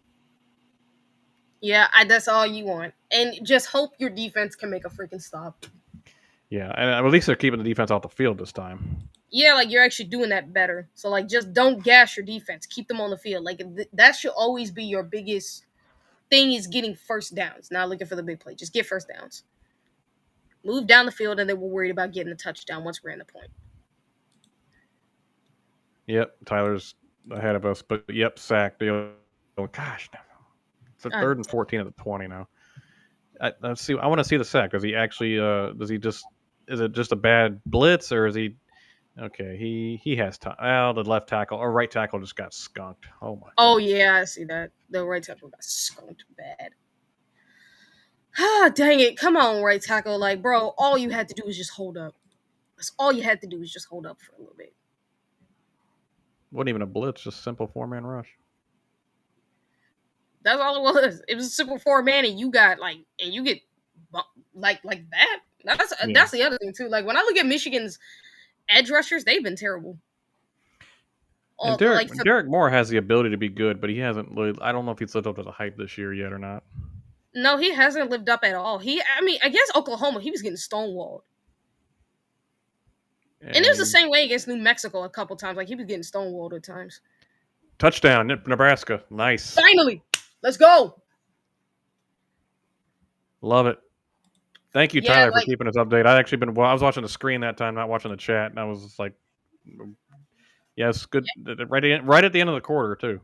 Yeah, that's all you want, and just hope your defense can make a freaking stop. Yeah, and at least they're keeping the defense off the field this time. Yeah, like you're actually doing that better. So like, just don't gash your defense. Keep them on the field. Like that should always be your biggest thing is getting first downs. Not looking for the big play. Just get first downs. Move down the field, and then we're worried about getting a touchdown once we're in the point. Yep, Tyler's ahead of us, but yep, sack. Gosh, it's a 3rd and 14 at the 20 now. Let's see. I want to see the sack. Does he actually? Does he just? Is it just a bad blitz, or is he? Okay, he has time. Well, the left tackle or right tackle just got skunked. Oh my. Oh yeah, I see that. The right tackle got skunked bad. Ah, dang it! Come on, right tackle. Like, bro, all you had to do was just hold up. That's all you had to do was just hold up for a little bit. Wasn't even a blitz, just simple 4-man rush. That's all it was. It was a simple 4-man, and you got and you get like that. That's the other thing too. Like when I look at Michigan's edge rushers, they've been terrible. And Derek Moore has the ability to be good, but he hasn't. I don't know if he's lived up to the hype this year yet or not. No, he hasn't lived up at all. Against Oklahoma, he was getting stonewalled. And it was the same way against New Mexico a couple times. Like, he was getting stonewalled at times. Touchdown, Nebraska. Nice. Finally. Let's go. Love it. Thank you, Tyler, for keeping us updated. I was watching the screen that time, not watching the chat, and I was just like, yes, good. Yeah. Right at the end of the quarter, too.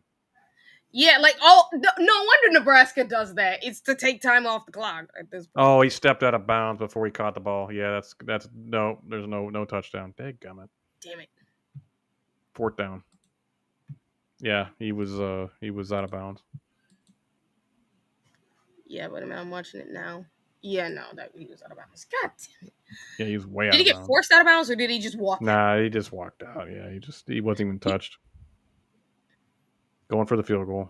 Yeah, no wonder Nebraska does that. It's to take time off the clock at this point. Oh, he stepped out of bounds before he caught the ball. Yeah, that's no. There's no touchdown. Dadgummit. Damn it. 4th down. Yeah, he was out of bounds. Yeah, but I'm watching it now. Yeah, no, that he was out of bounds. God damn it. Yeah, he was way out of bounds. Did he get forced out of bounds, or did he just walk out? Nah, he just walked out. Yeah, he wasn't even touched. Going for the field goal.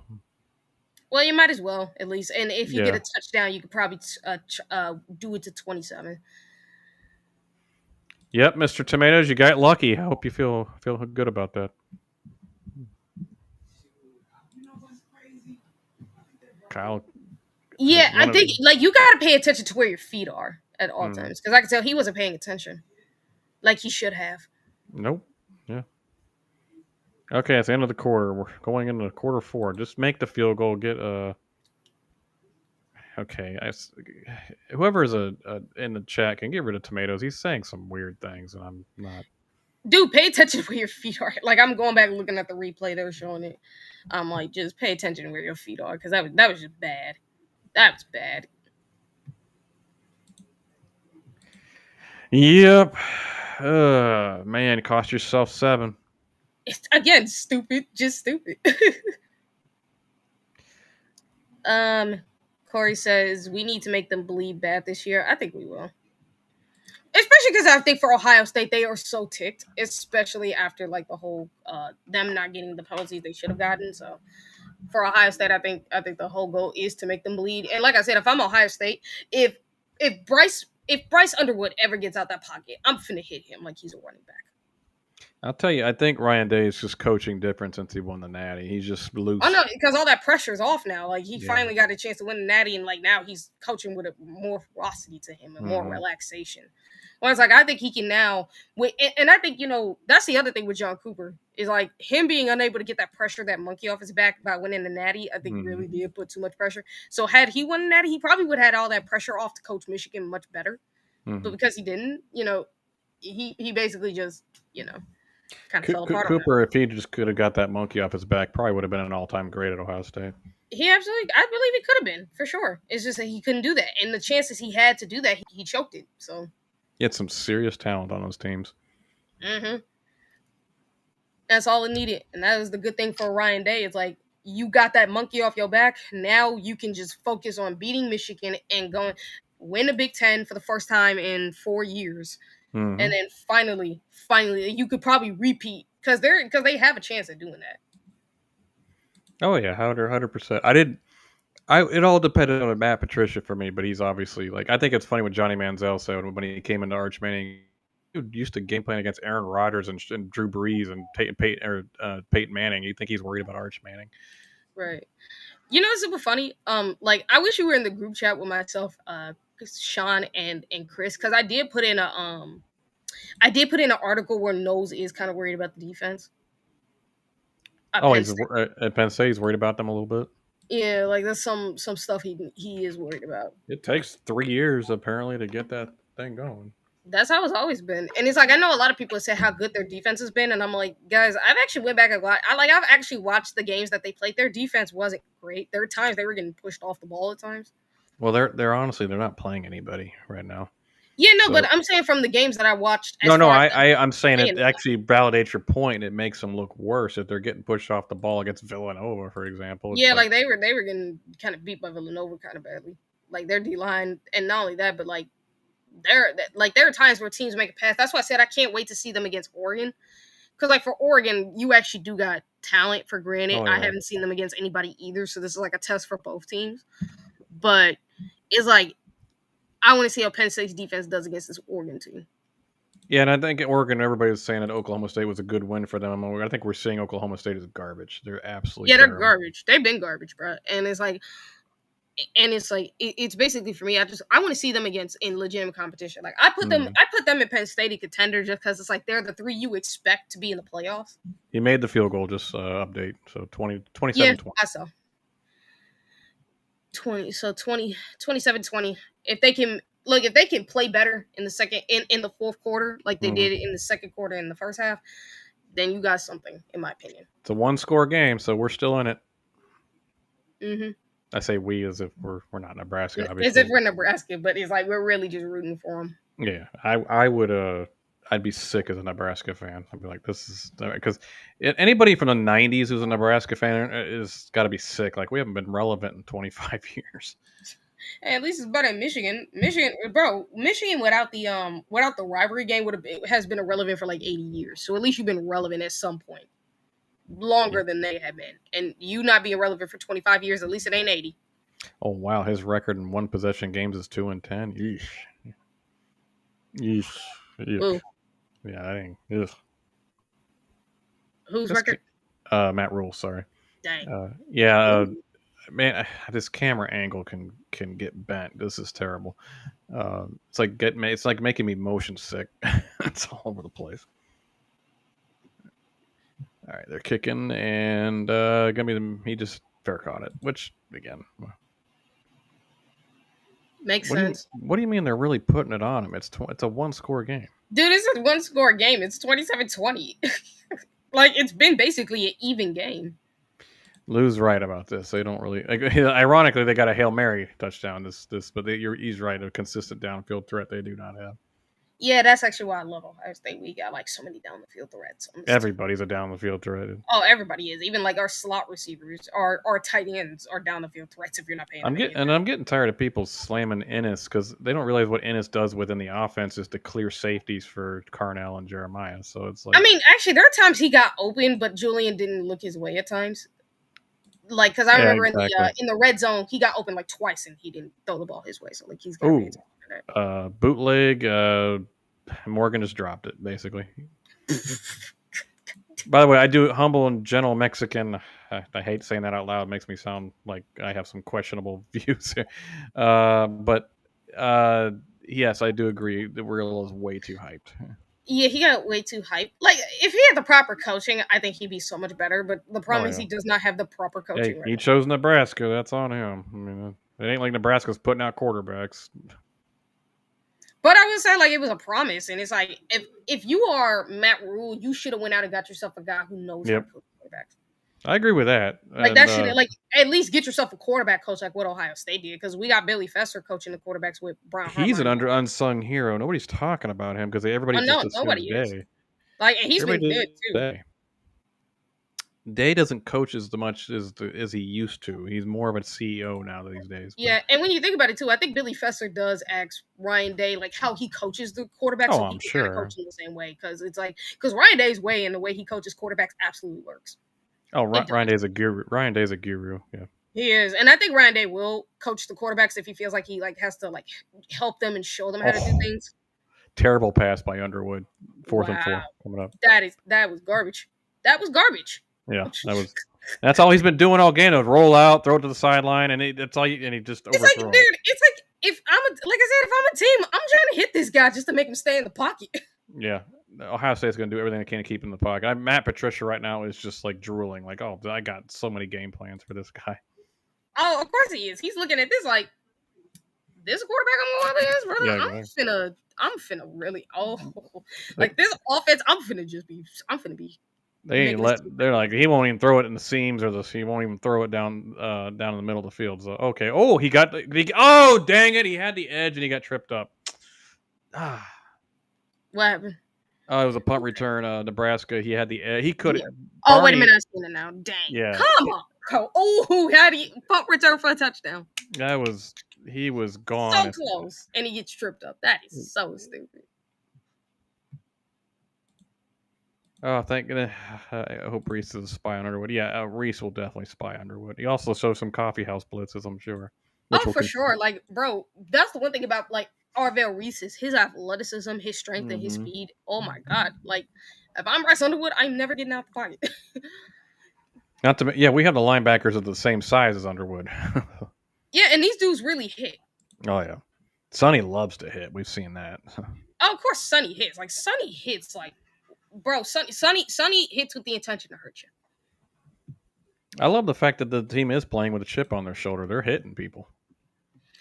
Well, you might as well, at least. And if you get a touchdown, you could probably do it to 27. Yep, Mr. Tomatoes, you got lucky. I hope you feel good about that. Kyle. Yeah, I think you got to pay attention to where your feet are at all times, because I can tell he wasn't paying attention like he should have. Nope. Yeah. Okay, it's the end of the quarter. We're going into quarter 4. Just make the field goal. Get Okay, whoever is in the chat can get rid of Tomatoes. He's saying some weird things, and I'm not. Dude, pay attention where your feet are. Like, I'm going back and looking at the replay. They were showing it. I'm like, just pay attention where your feet are, because that was just bad. That was bad. Yep. Man, cost yourself 7. It's, again, stupid. Just stupid. Cory says, we need to make them bleed bad this year. I think we will. Especially because I think for Ohio State, they are so ticked. Especially after, like, the whole, them not getting the penalties they should have gotten. So, for Ohio State, I think the whole goal is to make them bleed. And like I said, if I'm Ohio State, if Bryce Underwood ever gets out that pocket, I'm finna hit him like he's a running back. I'll tell you, I think Ryan Day is just coaching different since he won the Natty. He's just loose. Oh no, because all that pressure's off now. Like he finally got a chance to win the Natty, and like now he's coaching with a more ferocity to him and more relaxation. Well, it's like I think he can now, and I think that's the other thing with John Cooper is like him being unable to get that pressure, that monkey off his back by winning the Natty. I think really did put too much pressure. So had he won the Natty, he probably would have had all that pressure off to coach Michigan much better. But because he didn't, he basically just kind of fell apart. Cooper, if he just could have got that monkey off his back, probably would have been an all-time great at Ohio State. He absolutely, I believe he could have been for sure. It's just that he couldn't do that, and the chances he had to do that, he choked it. So. He had some serious talent on those teams. That's all it needed. And that was the good thing for Ryan Day. It's like, you got that monkey off your back. Now you can just focus on beating Michigan and win a Big Ten for the first time in 4 years. And then finally, you could probably repeat because they have a chance at doing that. Oh, yeah, 100%. It all depended on Matt Patricia for me, but he's obviously like I think it's funny what Johnny Manziel said when he came into Arch Manning. He used to game plan against Aaron Rodgers and Drew Brees and Peyton Manning. You think he's worried about Arch Manning? Right. You know, it's super funny. Like I wish you were in the group chat with myself, Sean and Chris, because I did put in an article where Knowles is kind of worried about the defense. Oh, he's at Penn State. He's worried about them a little bit. Yeah, like there's some stuff he is worried about. It takes 3 years apparently to get that thing going. That's how it's always been. And it's like I know a lot of people say how good their defense has been, and I'm like, guys, I've actually went back and watched. I've actually watched the games that they played. Their defense wasn't great. There were times they were getting pushed off the ball at times. Well, they're honestly they're not playing anybody right now. Yeah, no, so, but I'm saying from the games that I watched. I'm saying it actually validates your point. It makes them look worse if they're getting pushed off the ball against Villanova, for example. Yeah, like they were getting kind of beat by Villanova kind of badly. Like their D line, and not only that, but like there are times where teams make a pass. That's why I said I can't wait to see them against Oregon, because like for Oregon, you actually do got talent. For granted, I haven't seen them against anybody either, so this is like a test for both teams. But it's like I want to see how Penn State's defense does against this Oregon team. Yeah, and I think Oregon, everybody was saying that Oklahoma State was a good win for them. I think we're seeing Oklahoma State as garbage. They're absolutely they're garbage. They've been garbage, bro. And it's like it's basically for me. I want to see them in legitimate competition. Like I put them in Penn State a contender just because it's like they're the three you expect to be in the playoffs. He made the field goal. Just update. So 27-20. Yeah, I saw. 27-20. If they can play better in the second in the fourth quarter, like they did in the second quarter in the first half, then you got something, in my opinion. It's a 1-score game, so we're still in it. Mm-hmm. I say we as if we're not Nebraska, obviously. As if we're Nebraska, but it's like we're really just rooting for them. Yeah, I would I'd be sick as a Nebraska fan. I'd be like, this is because anybody from the 90s who's a Nebraska fan is got to be sick. Like we haven't been relevant in 25 years. Hey, at least it's better than Michigan. Michigan without the rivalry game has been irrelevant for like 80 years. So at least you've been relevant at some point, longer than they have been. And you not being relevant for 25 years, at least it ain't 80. Oh wow, his record in one possession games is 2-10. Yeesh. Ooh. Yeah, I think. Ugh. Whose record? Matt Rule. Sorry. Dang. Man, this camera angle can get bent. This is terrible. It's like making me motion sick. It's all over the place. All right, they're kicking, and he just fair caught it, which again makes sense. What do you mean they're really putting it on him? It's a 1-score game. Dude, this is a 1-score game. It's 27-20. Like it's been basically an even game. Lou's right about this. They don't really. Ironically, they got a Hail Mary touchdown. But he's right. A consistent downfield threat they do not have. Yeah, that's actually why I love Ohio State. We got like so many down the field threats. Everybody's a down the field threat. Oh, everybody is. Even like our slot receivers, our tight ends are down the field threats. If you're not paying. I'm getting tired of people slamming Ennis because they don't realize what Ennis does within the offense is to clear safeties for Carnell and Jeremiah. So it's like. I mean, actually, there are times he got open, but Julian didn't look his way at times. Like, because I remember in the red zone, he got open like twice and he didn't throw the ball his way. So like he's got bootleg. Morgan just dropped it basically. By the way, I do humble and gentle Mexican. I hate saying that out loud. It makes me sound like I have some questionable views here. But yes, I do agree. The Real is way too hyped. Yeah, he got way too hyped. Like, if he had the proper coaching, I think he'd be so much better. But the problem is he does not have the proper coaching. He chose Nebraska. That's on him. I mean, it ain't like Nebraska's putting out quarterbacks. But I would say, like, it was a promise. And it's like, if you are Matt Rule, you should have went out and got yourself a guy who knows how to coach quarterbacks. I agree with that. Like, that should, like, at least get yourself a quarterback coach like what Ohio State did. Because we got Billy Fesser coaching the quarterbacks with Brown. He's an unsung hero. Nobody's talking about him because everybody just nobody is. Like, and he's been good, too. Day doesn't coach as much as he used to. He's more of a CEO now these days. Yeah, and when you think about it, too, I think Billy Fesser does ask Ryan Day, like, how he coaches the quarterbacks. Oh, I'm sure. Coach him the same way. Because Ryan Day's way and the way he coaches quarterbacks absolutely works. Oh, Ryan Day's a guru. Yeah. He is, and I think Ryan Day will coach the quarterbacks if he feels like he has to help them and show them how to do things. Terrible pass by Underwood, 4th and 4 Wow, coming up. that was garbage. That was garbage. Yeah, that's all he's been doing all game. Roll out, throw it to the sideline, and that's all. And he just It's like, overthrows. dude, it's like if I'm if I'm a team, I'm trying to hit this guy just to make him stay in the pocket. Yeah, Ohio State's going to do everything they can to keep him in the pocket. Matt Patricia right now is just like drooling, like, oh, I got so many game plans for this guy. Oh, of course he is. He's looking at this like, this quarterback I'm going against, brother. Yeah, I'm finna really like this offense. I'm finna be. They ain't they're like, he won't even throw it in the seams he won't even throw it down in the middle of the field. So okay, oh, oh, dang it, he had the edge and he got tripped up. What happened? It was a punt return. Nebraska. He had the edge. He could. Yeah. Oh, wait a minute, I've seen it now. Dang. Yeah. Come on. Oh, how do you punt return for a touchdown? He was gone. So close, and he gets tripped up. That is so stupid. Oh, thank goodness. I hope Reese is a spy on Underwood. Yeah, Reese will definitely spy on Underwood. He also shows some coffee house blitzes, I'm sure. Oh, for sure. Like, bro, that's the one thing about, like, Arvell Reese, his athleticism, his strength, and his speed. Oh, my God. Like, if I'm Bryce Underwood, I'm never getting out the pocket. We have the linebackers of the same size as Underwood. Yeah, and these dudes really hit. Oh, yeah. Sonny loves to hit. We've seen that. Oh, of course Sonny hits. Like, Sonny hits, like, bro, Sonny hits with the intention to hurt you. I love the fact that the team is playing with a chip on their shoulder. They're hitting people.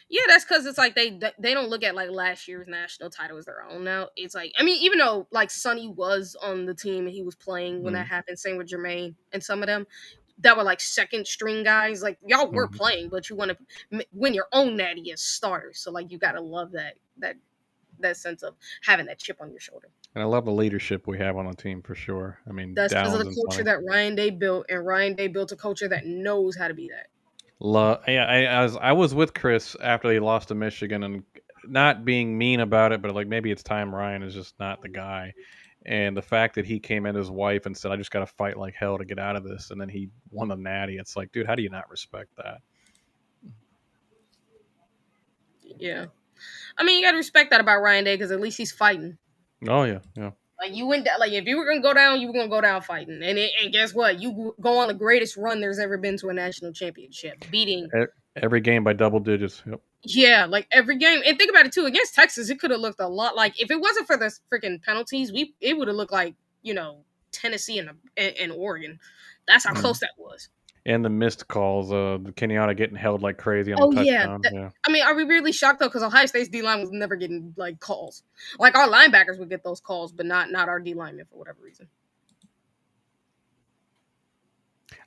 Yeah, that's because it's like they don't look at like last year's national title as their own now. It's like, I mean, even though like Sonny was on the team and he was playing when that happened, same with Jermaine and some of them that were like second string guys. Like y'all were playing, but you want to win your own natty as starters. So like you gotta love that sense of having that chip on your shoulder. And I love the leadership we have on the team for sure. I mean, that's because of the culture that Ryan Day built, and Ryan Day built a culture that knows how to be that. I was with Chris after they lost to Michigan, and not being mean about it, but like maybe it's time Ryan is just not the guy. And the fact that he came in his wife and said, "I just got to fight like hell to get out of this," and then he won the natty. It's like, dude, how do you not respect that? Yeah, I mean, you got to respect that about Ryan Day because at least he's fighting. Oh yeah. Like you went down, like if you were gonna go down, you were gonna go down fighting, and guess what? You go on the greatest run there's ever been to a national championship, beating every game by double digits. Yep. Yeah, like every game, and think about it too. Against Texas, it could have looked a lot like if it wasn't for the freaking penalties, it would have looked like Tennessee and Oregon. That's how close that was. And the missed calls, Kenyatta getting held like crazy on the touchdown. Yeah. I mean, are we really shocked though? Because Ohio State's D-line was never getting like calls. Like our linebackers would get those calls, but not our D-linemen for whatever reason.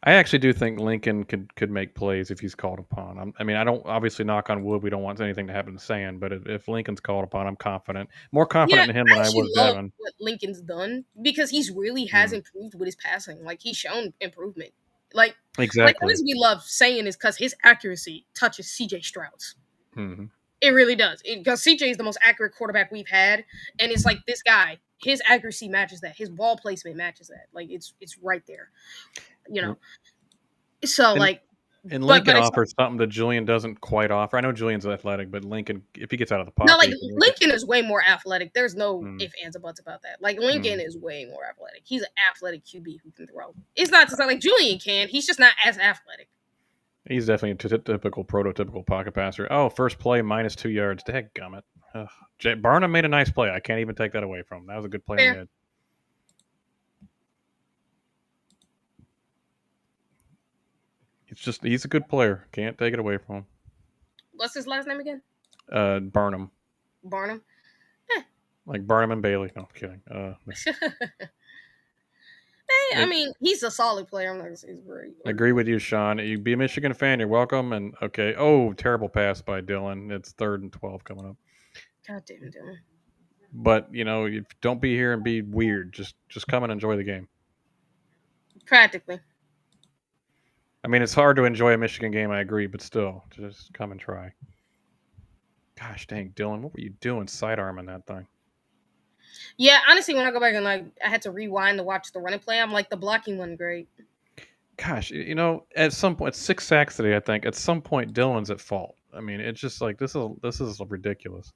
I actually do think Lincoln could make plays if he's called upon. I mean, I don't obviously knock on wood. We don't want anything to happen to sand, but if Lincoln's called upon, I'm confident, more confident in him than I was Devin. What Lincoln's done because he's really has improved with his passing. Like he's shown improvement. Like exactly. Like what we love saying is because his accuracy touches CJ Stroud's. Mm-hmm. It really does. Because CJ is the most accurate quarterback we've had, and it's like this guy, his accuracy matches that. His ball placement matches that. Like it's right there. So and Lincoln offers something that Julian doesn't quite offer. I know Julian's athletic, but Lincoln, if he gets out of the pocket, Lincoln is way more athletic. There's no ifs, ands, or buts about that. Like Lincoln is way more athletic. He's an athletic QB who can throw. It's not to say like Julian can. He's just not as athletic. He's definitely a typical, prototypical pocket passer. Oh, first play minus 2 yards. Dadgummit. Barnum made a nice play. I can't even take that away from him. That was a good play in the head. He's a good player. Can't take it away from him. What's his last name again? Barnum. Barnum? Like Barnum and Bailey. No, I'm kidding. I mean, he's a solid player. I'm not going to say he's great. I agree with you, Sean. You be a Michigan fan, you're welcome. And okay. Oh, terrible pass by Dylan. It's 3rd and 12 coming up. God damn it, Dylan. But, you don't be here and be weird. Just come and enjoy the game. Practically. I mean, it's hard to enjoy a Michigan game, I agree, but still, just come and try. Gosh dang, Dylan, what were you doing sidearming that thing? Yeah, honestly, when I go back and I had to rewind to watch the running play, I'm like, the blocking wasn't great. gosh, at some point, 6 sacks today. I think at some point Dylan's at fault. I mean, it's just like this is ridiculous.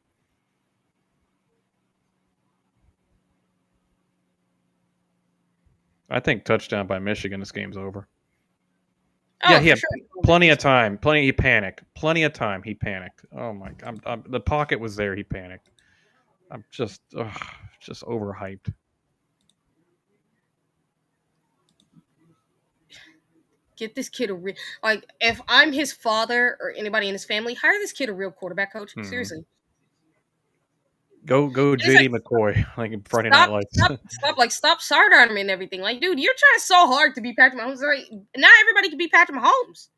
I think touchdown by Michigan. This game's over. Oh, Yeah, he for had sure. plenty of time. He panicked. Plenty of time. He panicked. Oh my! The pocket was there. He panicked. I'm just overhyped. Get this kid a real, like, if I'm his father or anybody in his family, hire this kid a real quarterback coach. Mhm. Seriously. Go It's JD like, McCoy like in Friday Night Lights. stop sidearming and everything. Like, dude, you're trying so hard to be Patrick Mahomes. Right? Not everybody can be Patrick Mahomes.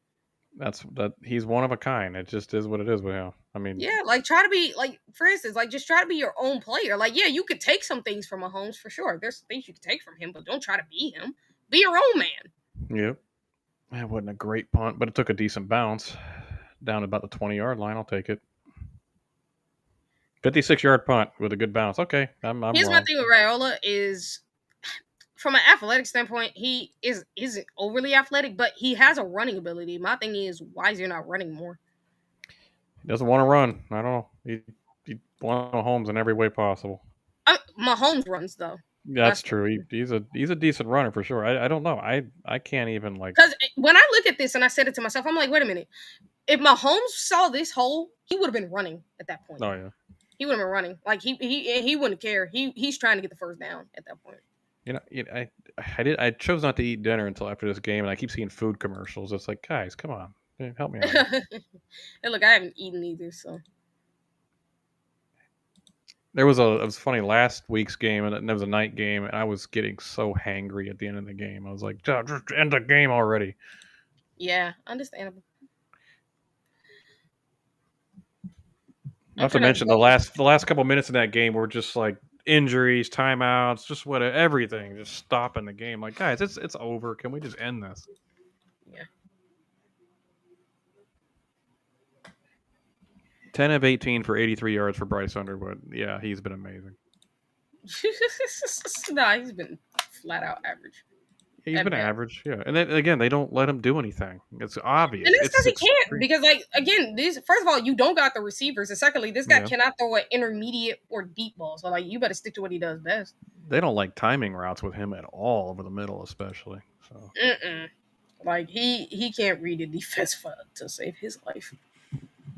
He's one of a kind. It just is what it is with him. I mean, Yeah, like, try to be, like, for instance, like, just try to be your own player. Like, yeah, you could take some things from Mahomes for sure. There's some things you can take from him, but don't try to be him. Be your own man. yep. That wasn't a great punt, but it took a decent bounce down about the 20-yard line. I'll take it. 56-yard punt with a good bounce. Okay, I'm Here's wrong. my thing with Raiola is, from an athletic standpoint, he isn't overly athletic, but he has a running ability. My thing is, why is he not running more? He doesn't want to run. I don't know. He wants Mahomes in every way possible. Mahomes runs though. That's true. He's a decent runner for sure. I don't know. I can't even like, because when I look at this and I said it to myself, I'm like, wait a minute. If Mahomes saw this hole, he would have been running at that point. oh yeah. He would have been running. Like he wouldn't care. He's trying to get the first down at that point. I chose not to eat dinner until after this game, and I keep seeing food commercials. It's like, guys, come on, help me out. And look, I haven't eaten either, so. It was funny last week's game, and it was a night game, and I was getting so hangry at the end of the game. I was like, just end the game already. Yeah, understandable. Not to mention the last couple minutes of that game were just like injuries, timeouts, just everything, just stopping the game. Like, guys, it's over. Can we just end this? Yeah. 10 of 18 for 83 yards for Bryce Underwood. Yeah, he's been amazing. Nah, he's been flat out average. He's been average, yeah. And then again, they don't let him do anything. It's obvious. And that's because he can't. Because, like, again, first of all, you don't got the receivers, and secondly, this guy cannot throw an intermediate or deep ball. So, like, you better stick to what he does best. They don't like timing routes with him at all over the middle, especially. So, like he can't read a defense to save his life.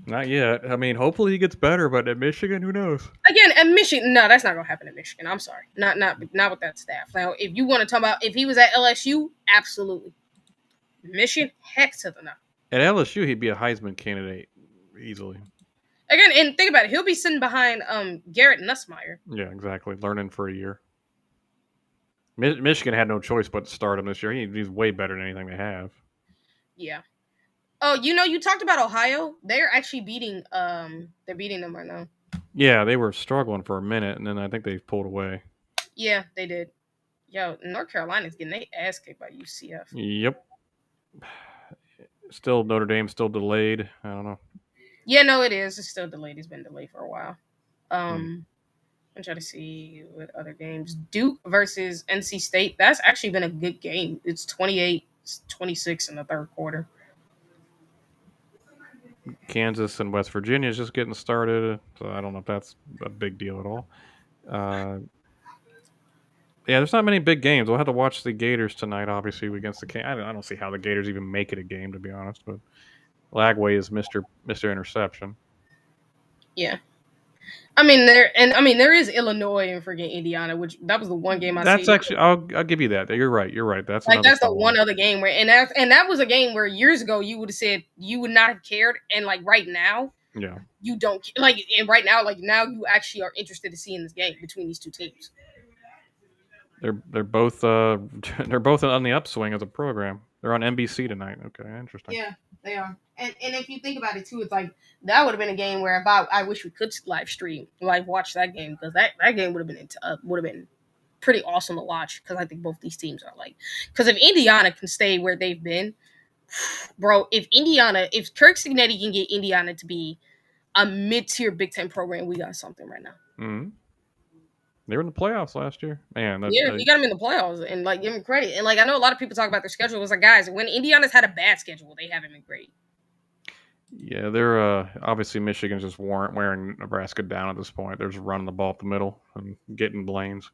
Not yet. I mean, hopefully he gets better, but at Michigan, who knows? Again, at Michigan, no, that's not gonna happen at Michigan. I'm sorry, not with that staff. Now, if you want to talk about if he was at LSU, absolutely. Michigan, heck to the no. At LSU, he'd be a Heisman candidate easily. Again, and think about it, he'll be sitting behind Garrett Nussmeier. Yeah, exactly. Learning for a year. Michigan had no choice but to start him this year. He's way better than anything they have. Yeah. Oh, you talked about Ohio. They're actually beating they're beating them right now. Yeah, they were struggling for a minute, and then I think they pulled away. Yeah, they did. Yo, North Carolina's getting their ass kicked by UCF. Yep. Still Notre Dame still delayed. I don't know. Yeah, no, it is. It's still delayed. It's been delayed for a while. I'm trying to see what other games. Duke versus NC State. That's actually been a good game. It's 28-26 in the third quarter. Kansas and West Virginia is just getting started, so I don't know if that's a big deal at all. Yeah, there's not many big games. We'll have to watch the Gators tonight, obviously, against the I don't see how the Gators even make it a game, to be honest. But Lagway is Mr. Interception. Yeah. I mean there is Illinois and freaking Indiana, which that was the one game I. That's actually I'll give you that. You're right. That's like that's the one other game where and that was a game where years ago you would have said you would not have cared, and like right now, yeah, you don't like, and right now like now you actually are interested in seeing this game between these two teams. They're both they're both on the upswing as a program. They're on NBC tonight. Okay, interesting. Yeah, they are. And if you think about it too, it's like that would have been a game where if I wish we could live stream, like watch that game, because that game would have been pretty awesome to watch, because I think both these teams are like, because if Indiana can stay where they've been, bro, if Kirk Cignetti can get Indiana to be a mid-tier Big Ten program, we got something right now. Mm-hmm. They were in the playoffs last year. Man, Yeah, he got him in the playoffs and like give him credit. And like I know a lot of people talk about their schedule. It was like, guys, when Indiana's had a bad schedule, they haven't been great. yeah, they're obviously Michigan's just wearing Nebraska down at this point. They're just running the ball up the middle and getting lanes.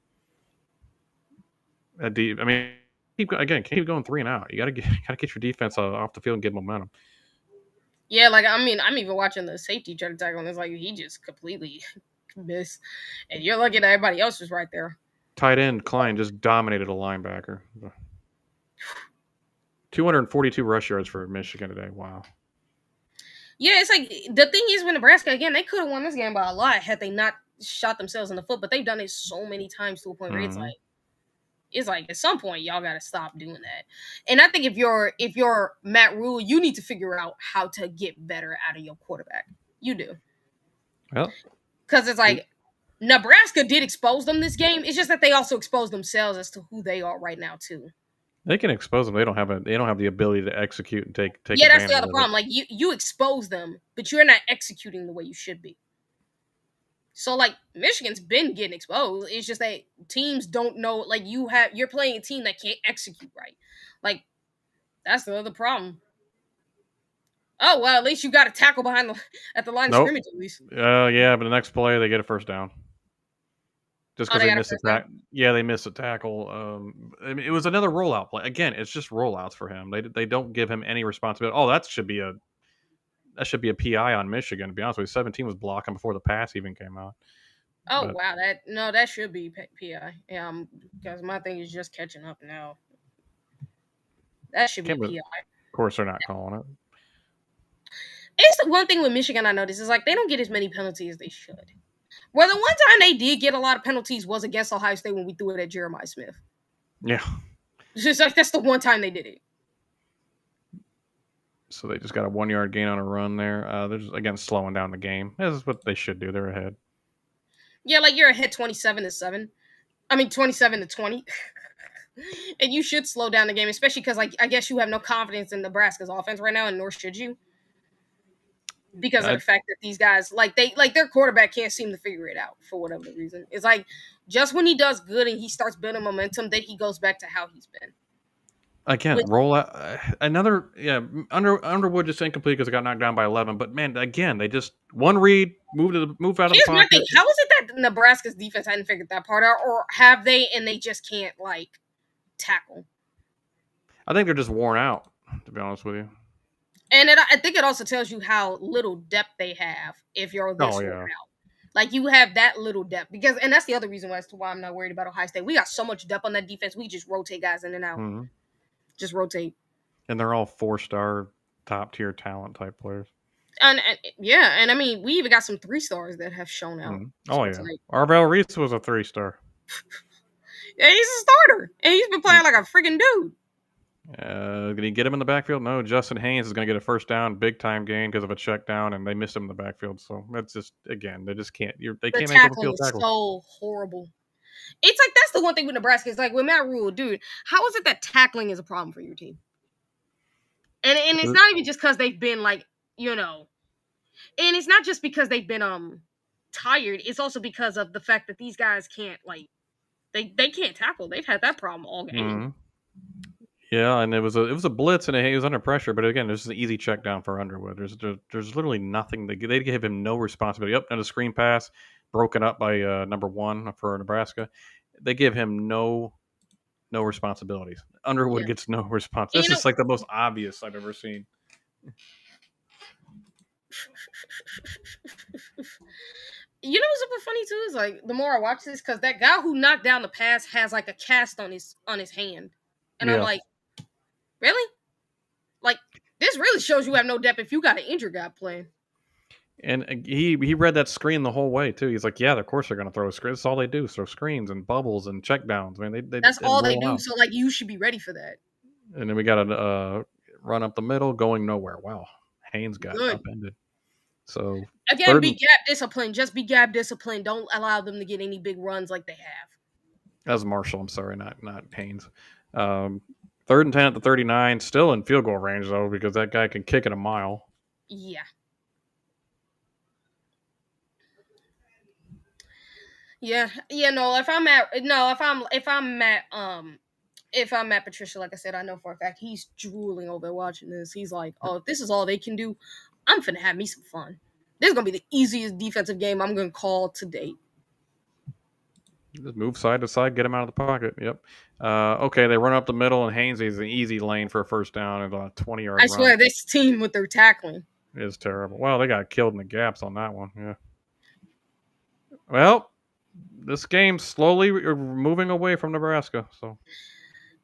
I mean, keep going 3 and out. You gotta get your defense off the field and get momentum. Yeah, like I mean, I'm even watching the safety try to tackle, and it's like he just completely missed. And you're looking at everybody else was right there. Tight end Klein just dominated a linebacker. 242 rush yards for Michigan today. Wow. Yeah, it's like the thing is with Nebraska again, they could have won this game by a lot had they not shot themselves in the foot, but they've done it so many times to a point where it's like at some point y'all got to stop doing that. And I think if you're Matt Rule, you need to figure out how to get better out of your quarterback. You do. Well, because it's like Nebraska did expose them this game. It's just that they also exposed themselves as to who they are right now too. They can expose them. They don't have the ability to execute and take. Yeah, that's the other problem. Like you expose them, but you're not executing the way you should be. So like Michigan's been getting exposed. It's just that teams don't know. Like you're playing a team that can't execute right. Like that's the other problem. Oh well, at least you got a tackle at the line of scrimmage at least. Yeah, but the next play they get a first down. Just because they missed a tackle. Yeah, they missed a tackle. I mean, it was another rollout play. Again, it's just rollouts for him. They don't give him any responsibility. Oh, that should be a PI on Michigan. To be honest with you, 17 was blocking before the pass even came out. Oh wow, that should be PI. Yeah, because my thing is just catching up now. That should be PI. Of course, they're not calling it. It's the one thing with Michigan I noticed is like they don't get as many penalties as they should. Well, the one time they did get a lot of penalties was against Ohio State when we threw it at Jeremiah Smith. Yeah. It's just like that's the one time they did it. So they just got a 1 yard gain on a run there. They're just, again, slowing down the game. This is what they should do. They're ahead. Yeah, like you're ahead 27-7. I mean 27-20. And you should slow down the game, especially because like I guess you have no confidence in Nebraska's offense right now, and nor should you. Because of the fact that these guys, their quarterback can't seem to figure it out for whatever reason. It's like just when he does good and he starts building momentum, then he goes back to how he's been. Again, roll out another. Yeah, Underwood just incomplete because it got knocked down by 11. But man, again, they just one read, move out of the pocket. How is it that Nebraska's defense hadn't figured that part out, or have they and they just can't tackle? I think they're just worn out, to be honest with you. And I think it also tells you how little depth they have if you're this worn out. Like, you have that little depth. And that's the other reason as to why I'm not worried about Ohio State. We got so much depth on that defense. We just rotate guys in and out. Mm-hmm. Just rotate. And they're all 4-star, top-tier talent type players. And I mean, we even got some 3-stars that have shown out. Mm-hmm. Oh, yeah. Arvell Reese was a 3-star. Yeah, he's a starter. And he's been playing like a freaking dude. Did he get him in the backfield? No. Justin Haynes is going to get a first down, big time gain because of a check down, and they missed him in the backfield. So that's just, again, they just can't. They can't make open field tackles. So horrible. It's like that's the one thing with Nebraska. It's like with Matt Rule, dude. How is it that tackling is a problem for your team? And it's not even just because they've been and it's not just because they've been tired. It's also because of the fact that these guys can't they can't tackle. They've had that problem all game. Mm-hmm. Yeah, and it was a blitz, and he was under pressure. But again, there's an easy check down for Underwood. There's literally nothing. They gave him no responsibility. Yep, and a screen pass broken up by number 1 for Nebraska. They give him no responsibilities. Underwood gets no response. This is like the most obvious I've ever seen. You know what's super funny too is like the more I watch this, because that guy who knocked down the pass has like a cast on his hand, and I'm like, really? Like, this really shows you have no depth if you got an injured guy playing. And he read that screen the whole way too. He's like, yeah, of course they're going to throw a screen. That's all they do, throw screens and bubbles and check downs. I mean, that's all they do. Out. So you should be ready for that. And then we got a run up the middle, going nowhere. Wow, Haynes got upended. So again, be gap discipline. Just be gap discipline. Don't allow them to get any big runs like they have. That was Marshall. I'm sorry, not Haynes. 3rd and 10 at the 39, still in field goal range though, because that guy can kick it a mile. Yeah. Yeah, no. If I'm at Patricia, like I said, I know for a fact he's drooling over watching this. He's like, oh, if this is all they can do, I'm finna have me some fun. This is gonna be the easiest defensive game I'm gonna call to date. Just move side to side, get him out of the pocket. Yep. Okay, they run up the middle, and Hainsey's an easy lane for a first down and a 20-yard I run. swear, this team with their tackling Is terrible. Well, they got killed in the gaps on that one. Yeah. Well, this game's slowly moving away from Nebraska. So.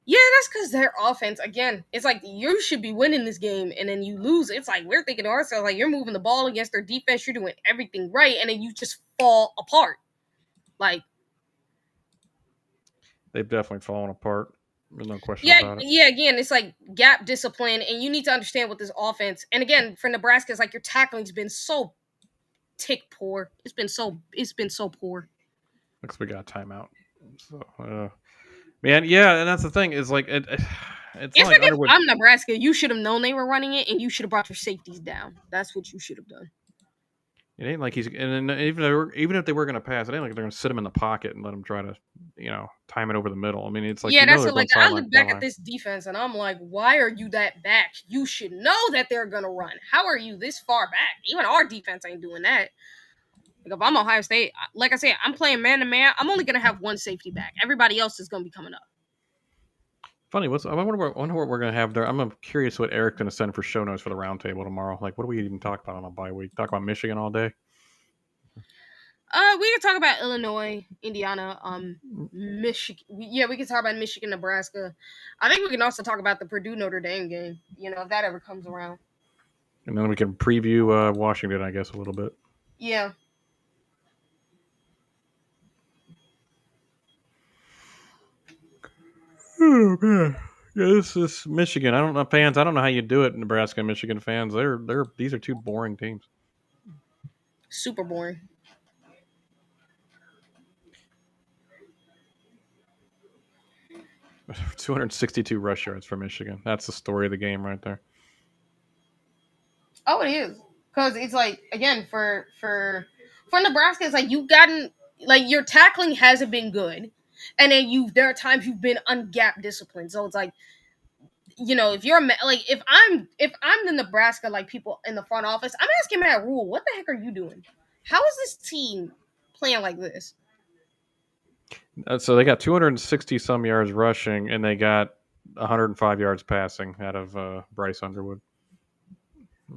Yeah, that's because their offense, again, it's like you should be winning this game and then you lose. It's like we're thinking to ourselves, like you're moving the ball against their defense, you're doing everything right, and then you just fall apart. Like, they've definitely fallen apart. There's no question about it. Yeah, again, it's like gap discipline, and you need to understand what this offense, and again, for Nebraska, it's like your tackling's been so tick poor. It's been so poor. Looks we got timeout. So, man, yeah, and that's the thing is like it's like if I'm Nebraska, you should have known they were running it, and you should have brought your safeties down. That's what you should have done. It ain't like and even if they were going to pass, it ain't like they're going to sit him in the pocket and let him try to, time it over the middle. I mean, it's like that's like I look back at this defense and I'm like, why are you that back? You should know that they're going to run. How are you this far back? Even our defense ain't doing that. Like if I'm Ohio State, like I said, I'm playing man to man. I'm only going to have one safety back. Everybody else is going to be coming up. Funny, I wonder what we're going to have there. I'm curious what Eric's going to send for show notes for the roundtable tomorrow. Like, what do we even talk about on a bye week? Talk about Michigan all day? We can talk about Illinois, Indiana, Michigan. Yeah, we can talk about Michigan, Nebraska. I think we can also talk about the Purdue Notre Dame game. If that ever comes around. And then we can preview Washington, I guess, a little bit. Yeah. Oh man, yeah, this is Michigan. I don't know fans. I don't know how you do it, Nebraska and Michigan fans. These are two boring teams. Super boring. $262 rush yards for Michigan. That's the story of the game right there. Oh, it is because it's like again for Nebraska, it's like you've gotten like your tackling hasn't been good. And then there are times you've been ungap disciplined. So it's like, if you're like, if I'm the Nebraska, like people in the front office, I'm asking Matt Rule, what the heck are you doing? How is this team playing like this? So they got 260 some yards rushing, and they got 105 yards passing out of Bryce Underwood.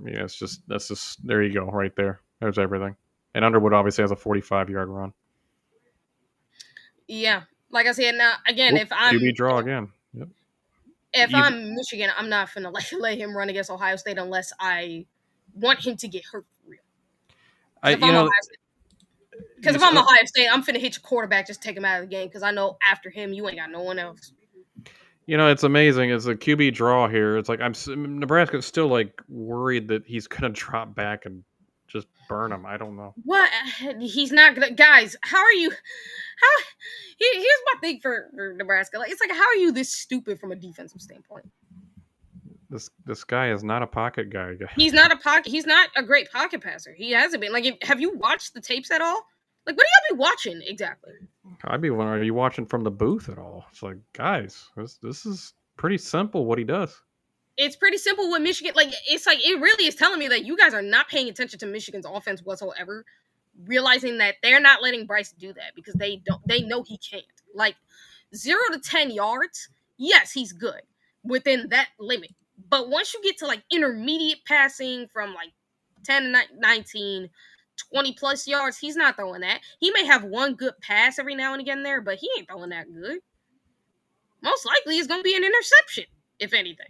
Yeah, that's just there you go, right there. There's everything. And Underwood obviously has a 45-yard run. Yeah, like I said, now again, if I'm QB draw again. Yep. If I'm Michigan, I'm not finna let him run against Ohio State unless I want him to get hurt for real. Because if I'm Ohio State, I'm finna hit your quarterback, just take him out of the game. Because I know after him, you ain't got no one else. It's amazing. It's a QB draw here. It's like Nebraska's still like worried that he's gonna drop back and just burn him. I don't know. What? He's not gonna. Guys, how are you? Here's my thing for Nebraska. Like, it's like, how are you this stupid from a defensive standpoint? This guy is not a pocket guy. He's not a pocket. He's not a great pocket passer. He hasn't been. Like, have you watched the tapes at all? Like, what do y'all be watching exactly? I'd be wondering, are you watching from the booth at all? It's like, guys, this is pretty simple what he does. It's pretty simple with Michigan. Like, it's like, it really is telling me that you guys are not paying attention to Michigan's offense whatsoever, realizing that they're not letting Bryce do that because they know he can't. Like, 0 to 10 yards, yes, he's good within that limit. But once you get to, like, intermediate passing from, like, 10 to 19, 20 plus yards, he's not throwing that. He may have one good pass every now and again there, but he ain't throwing that good. Most likely it's going to be an interception, if anything.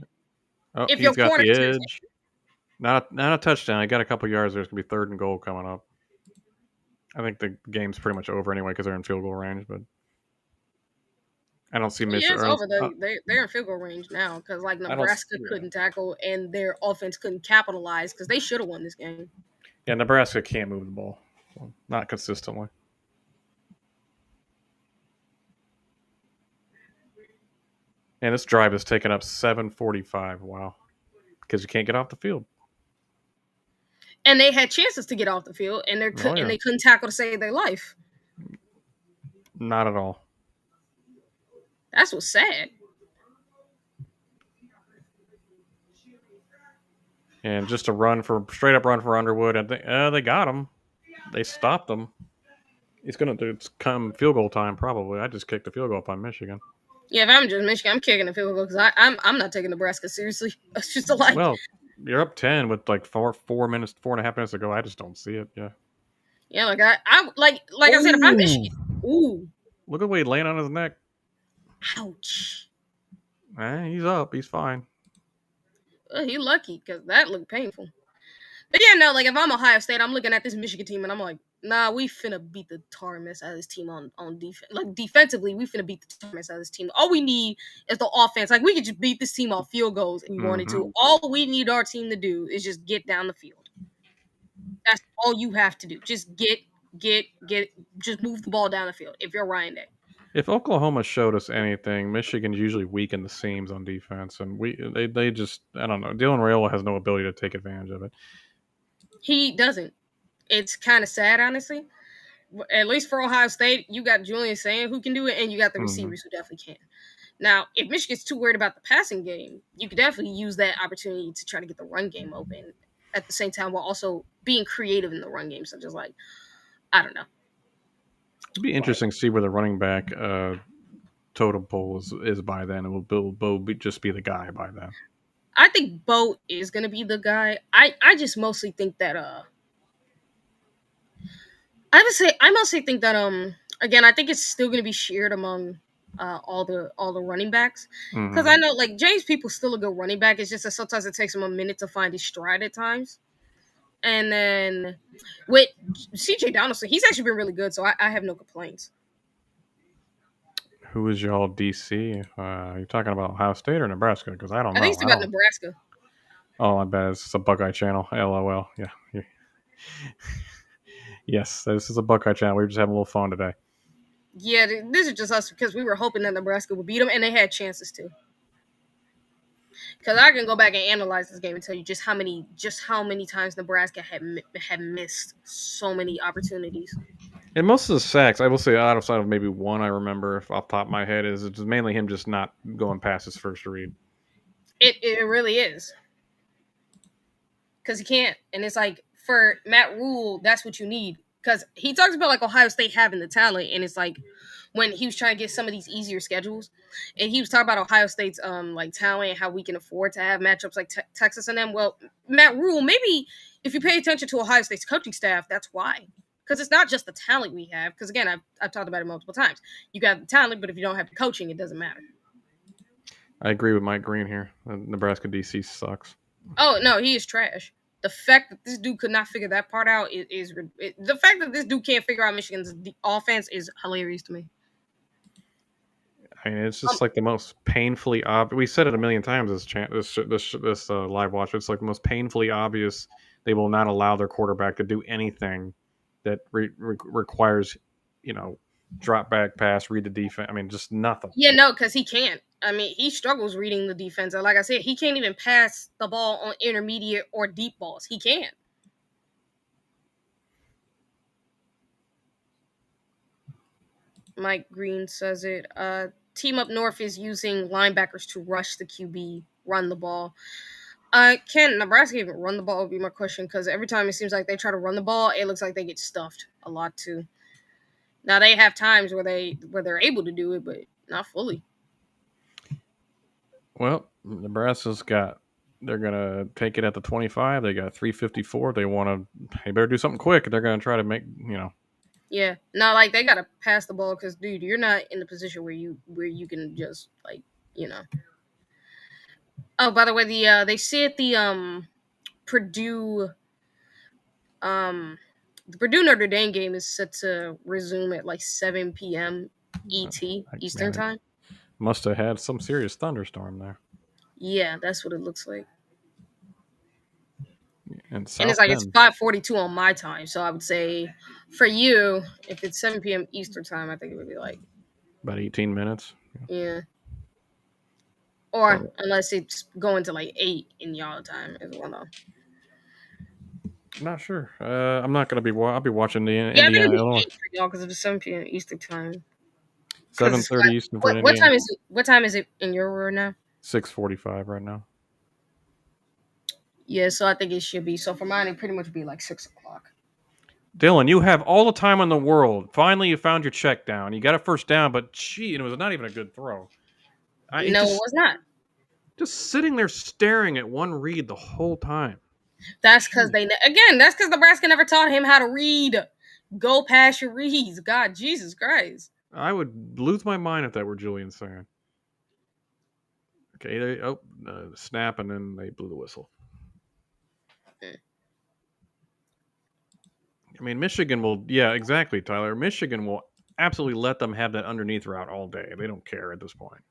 Oh, if he's got the edge. Not a touchdown. He got a couple yards. There's going to be 3rd and goal coming up. I think the game's pretty much over anyway because they're in field goal range, but I don't see Michigan. Yeah, it's over. They're in field goal range now because like Nebraska couldn't tackle and their offense couldn't capitalize because they should have won this game. Yeah, Nebraska can't move the ball. Well, not consistently. And this drive has taken up 7:45. Wow. Because you can't get off the field. And they had chances to get off the field, and they couldn't tackle to save their life. Not at all. That's what's sad. And just a straight up run for Underwood, and they got him. They stopped him. It's gonna come field goal time probably. I just kicked the field goal up on Michigan. Yeah, if I'm just Michigan, I'm kicking the field goal because I'm not taking Nebraska seriously. It's just like, Well, you're up 10 with like 4.5 minutes to go. I just don't see it. Yeah. yeah, like I I said, if I'm Michigan, ooh, Look at the way he laying on his neck. ouch. He's up. He's fine. He lucky because that looked painful. But yeah, no, like if I'm Ohio State, I'm looking at this Michigan team and I'm like, nah, we finna beat the tar mess out of this team on defense. Like defensively, we finna beat the tar mess out of this team. All we need is the offense. Like we could just beat this team off field goals if we wanted to. All we need our team to do is just get down the field. That's all you have to do. Just just move the ball down the field. If you're Ryan Day. If Oklahoma showed us anything, Michigan's usually weak in the seams on defense, and they just, I don't know. Dylan Raiola has no ability to take advantage of it. He doesn't. It's kind of sad, honestly. At least for Ohio State, you got Julian Sand who can do it, and you got the receivers who definitely can. Now, if Michigan's too worried about the passing game, you could definitely use that opportunity to try to get the run game open at the same time while also being creative in the run game, such as like, I don't know. It'd be interesting to see where the running back totem pole is by then. It will Bo just be the guy by then. I think Bo is going to be the guy. I just mostly think that I mostly think that again, I think it's still going to be shared among all the running backs because I know like James People's still a good running back. It's just that sometimes it takes him a minute to find his stride at times. And then with CJ Donaldson, he's actually been really good, so I have no complaints. Who is y'all DC? You're talking about Ohio State or Nebraska? Because I don't know. I think it's about Nebraska. Oh, I bet it's a Buckeye channel. LOL. Yeah. Yes, this is a Buckeye channel. We were just having a little fun today. Yeah, this is just us because we were hoping that Nebraska would beat them, and they had chances to. Because I can go back and analyze this game and tell you just how many times Nebraska had missed so many opportunities. And most of the sacks, I will say, outside of maybe one I remember off the top of my head, is it's mainly him just not going past his first read. It really is. Because he can't. And it's like, for Matt Rule, that's what you need. Because he talks about like Ohio State having the talent, and it's like when he was trying to get some of these easier schedules, and he was talking about Ohio State's like talent and how we can afford to have matchups like Texas and them. Well, Matt Rule, maybe if you pay attention to Ohio State's coaching staff, that's why. Because it's not just the talent we have. Because again, I've talked about it multiple times. You got the talent, but if you don't have the coaching, it doesn't matter. I agree with Mike Green here. Nebraska DC sucks. Oh no, he is trash. The fact that this dude could not figure that part out is the fact that this dude can't figure out Michigan's offense is hilarious to me. I mean, it's just like the most painfully obvious. We said it a million times this live watch. It's like the most painfully obvious. They will not allow their quarterback to do anything that requires, drop back pass, read the defense. I mean, just nothing. Yeah, no, because he can't. I mean, he struggles reading the defense. And like I said, he can't even pass the ball on intermediate or deep balls. He can't. Mike Green says it. Team Up North is using linebackers to rush the QB, run the ball. Can Nebraska even run the ball would be my question, because every time it seems like they try to run the ball, it looks like they get stuffed a lot too. Now they have times where they're able to do it, but not fully. Well, Nebraska's they're gonna take it at the 25. They got 3:54. They better do something quick. They're gonna try to make. Yeah, no, like they gotta pass the ball because, dude, you're not in the position where you can just Oh, by the way, they said the Purdue Notre Dame game is set to resume at like 7 p.m. ET Eastern time. Must have had some serious thunderstorm there. Yeah, that's what it looks like. And it's like it's 5:42 on my time, so I would say for you, if it's 7 p.m. Eastern time, I think it would be like about 18 minutes. Yeah. Or unless it's going to like 8 in y'all time as well. Not sure. I'm not gonna be. I'll be watching the Indiana Illinois for y'all because it's 7 p.m. Eastern time. 7:30 Eastern for what Indiana. time is it? What time is it in your room now? 6:45 right now. Yeah, so I think it should be. So for mine, it pretty much be like 6 o'clock. Dylan, you have all the time in the world. Finally, you found your check down. You got a first down, but gee, it was not even a good throw. No, it was not. Just sitting there staring at one read the whole time. That's because that's because Nebraska never taught him how to read. Go past your reads. God, Jesus Christ. I would lose my mind if that were Julian saying. Okay, snap, and then they blew the whistle. I mean, Michigan will, yeah, exactly, Tyler. Michigan will absolutely let them have that underneath route all day. They don't care at this point.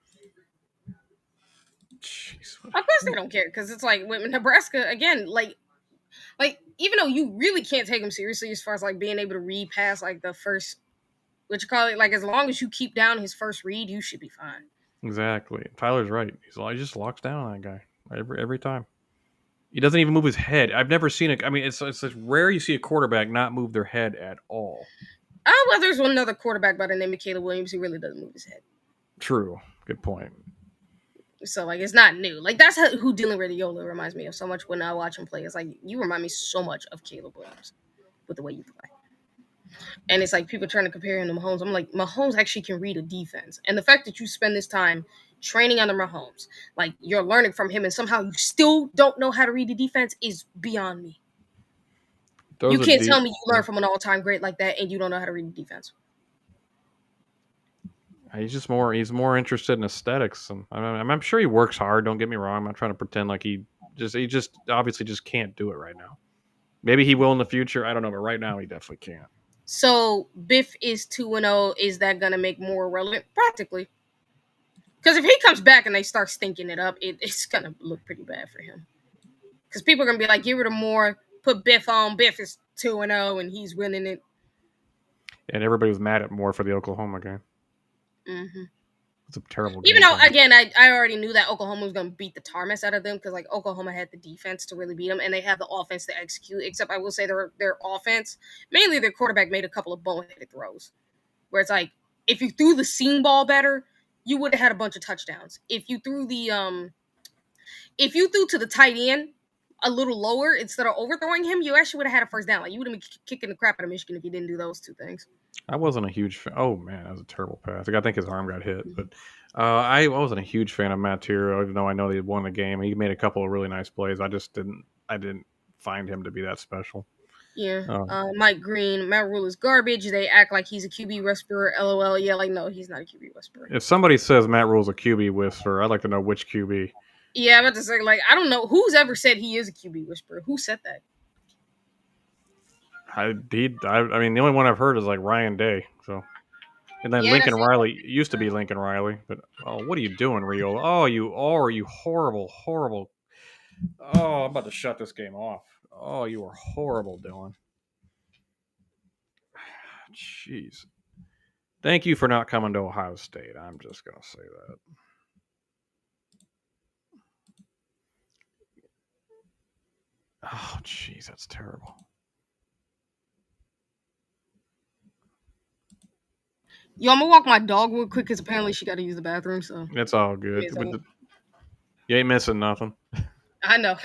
Jeez, of course they don't care because it's like with Nebraska again, like even though you really can't take them seriously as far as like being able to read past like the first, what you call it, like as long as you keep down his first read, you should be fine. Exactly. Tyler's right. He just locks down on that guy every time. He doesn't even move his head. I've never seen it. I mean, it's rare you see a quarterback not move their head at all. Well, there's another quarterback by the name of Caleb Williams. He really doesn't move his head. True. Good point. So like it's not new. Like that's who Dylan Radiola reminds me of so much when I watch him play. It's like you remind me so much of Caleb Williams with the way you play. And it's like people trying to compare him to Mahomes. I'm like, Mahomes actually can read a defense. And the fact that you spend this time training under Mahomes, like you're learning from him and somehow you still don't know how to read the defense is beyond me. You can't tell me you learn from an all-time great like that and you don't know how to read the defense. He's more interested in aesthetics, and I'm sure he works hard. Don't get me wrong. I'm not trying to pretend like he just obviously just can't do it right now. Maybe he will in the future. I don't know, but right now he definitely can't. So Biff is 2-0. Is that gonna make more relevant? Practically, because if he comes back and they start stinking it up, it's gonna look pretty bad for him. Because people are gonna be like, give it a more, put Biff on. Biff is 2-0 and he's winning it. And everybody was mad at Moore for the Oklahoma game. Mm-hmm. It's a terrible game. Even though, again, I already knew that Oklahoma was going to beat the tar mess out of them because, like, Oklahoma had the defense to really beat them, and they have the offense to execute, except I will say their offense, mainly their quarterback made a couple of boneheaded throws, where it's like, if you threw the seam ball better, you would have had a bunch of touchdowns. If you threw to the tight end a little lower instead of overthrowing him, you actually would have had a first down. Like, you would have been kicking the crap out of Michigan if you didn't do those two things. I wasn't a huge fan. Oh man, that was a terrible pass. I think his arm got hit, but I wasn't a huge fan of Matt Tiro, even though I know they won the game. He made a couple of really nice plays. I didn't find him to be that special. Yeah. Mike Green, Matt Rule is garbage. They act like he's a QB whisperer. LOL. Yeah, like no, he's not a QB whisperer. If somebody says Matt Rule's a QB whisperer, I'd like to know which QB. Yeah, I'm about to say, like, I don't know who's ever said he is a QB whisperer. Who said that? I mean, the only one I've heard is like Ryan Day. So, and then Yeah, Lincoln Riley used to be Lincoln Riley, but what are you doing, Rio? Oh, you horrible, horrible. Oh, I'm about to shut this game off. Oh, you are horrible, Dylan. Jeez. Thank you for not coming to Ohio State. I'm just gonna say that. Oh, jeez, that's terrible. Yo, I'm gonna walk my dog real quick because apparently she got to use the bathroom. So it's all good. You ain't missing nothing. I know.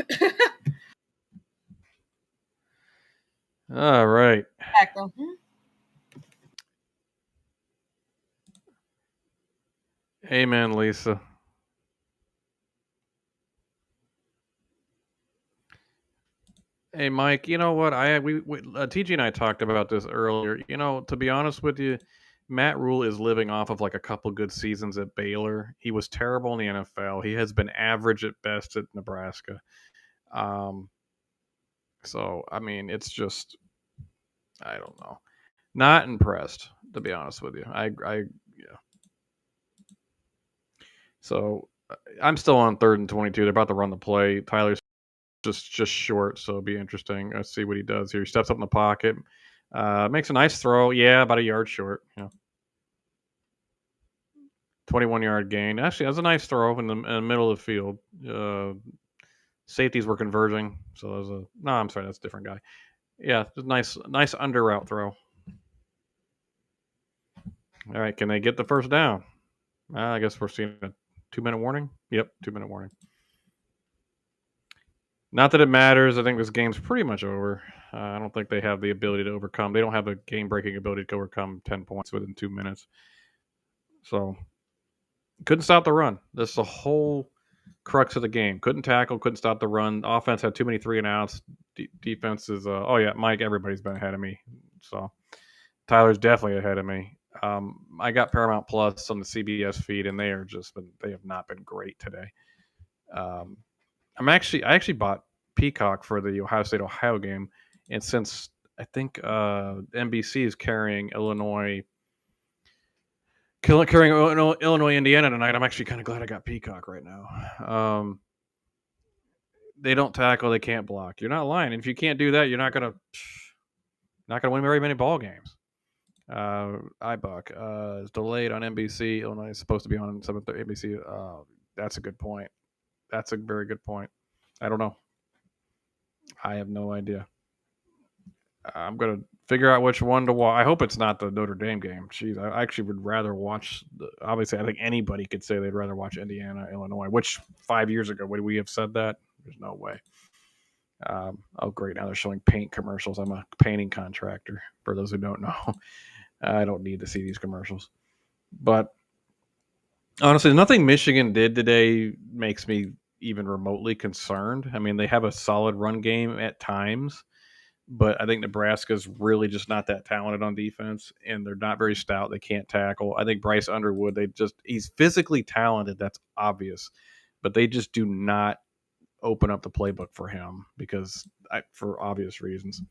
All right. Amen, Lisa. Hey, Mike. You know what? TG and I talked about this earlier. You know, to be honest with you, Matt Rule is living off of like a couple good seasons at Baylor. He was terrible in the NFL. He has been average at best at Nebraska. So I mean, it's just, I don't know, not impressed, to be honest with you. Yeah. So I'm still on 3rd and 22. They're about to run the play. Tyler's just short, so it'll be interesting. Let's see what he does here. He steps up in the pocket, makes a nice throw. Yeah, about a yard short. Yeah. 21-yard gain. Actually, that's a nice throw in the middle of the field. Safeties were converging, so there's no. I'm sorry, that's a different guy. Yeah, nice under route throw. All right, can they get the first down? I guess we're seeing a 2-minute warning. Yep, 2-minute warning. Not that it matters. I think this game's pretty much over. I don't think they have the ability to overcome. They don't have a game-breaking ability to overcome 10 points within 2 minutes. So couldn't stop the run. That's the whole crux of the game. Couldn't tackle. Couldn't stop the run. Offense had too many 3-and-outs. Defense is. Oh yeah, Mike. Everybody's been ahead of me. So Tyler's definitely ahead of me. I got Paramount Plus on the CBS feed, and they have not been great today. I actually bought Peacock for the Ohio State-Ohio game, and since I think NBC is carrying Illinois, Indiana tonight, I'm actually kind of glad I got Peacock right now. They don't tackle, they can't block. You're not lying. And if you can't do that, you're not gonna win very many ball games. iBuck is delayed on NBC. Illinois is supposed to be on 7:30 NBC. That's a good point. That's a very good point. I don't know. I have no idea. I'm gonna figure out which one to watch. I hope it's not the Notre Dame game. Jeez, I actually would rather watch. Obviously, I think anybody could say they'd rather watch Indiana, Illinois. Which 5 years ago would we have said that? There's no way. Oh, great! Now they're showing paint commercials. I'm a painting contractor. For those who don't know, I don't need to see these commercials. But honestly, nothing Michigan did today makes me even remotely concerned. I mean, they have a solid run game at times, but I think Nebraska's really just not that talented on defense, and they're not very stout. They can't tackle. I think Bryce Underwood, he's physically talented. That's obvious, but they just do not open up the playbook for him for obvious reasons.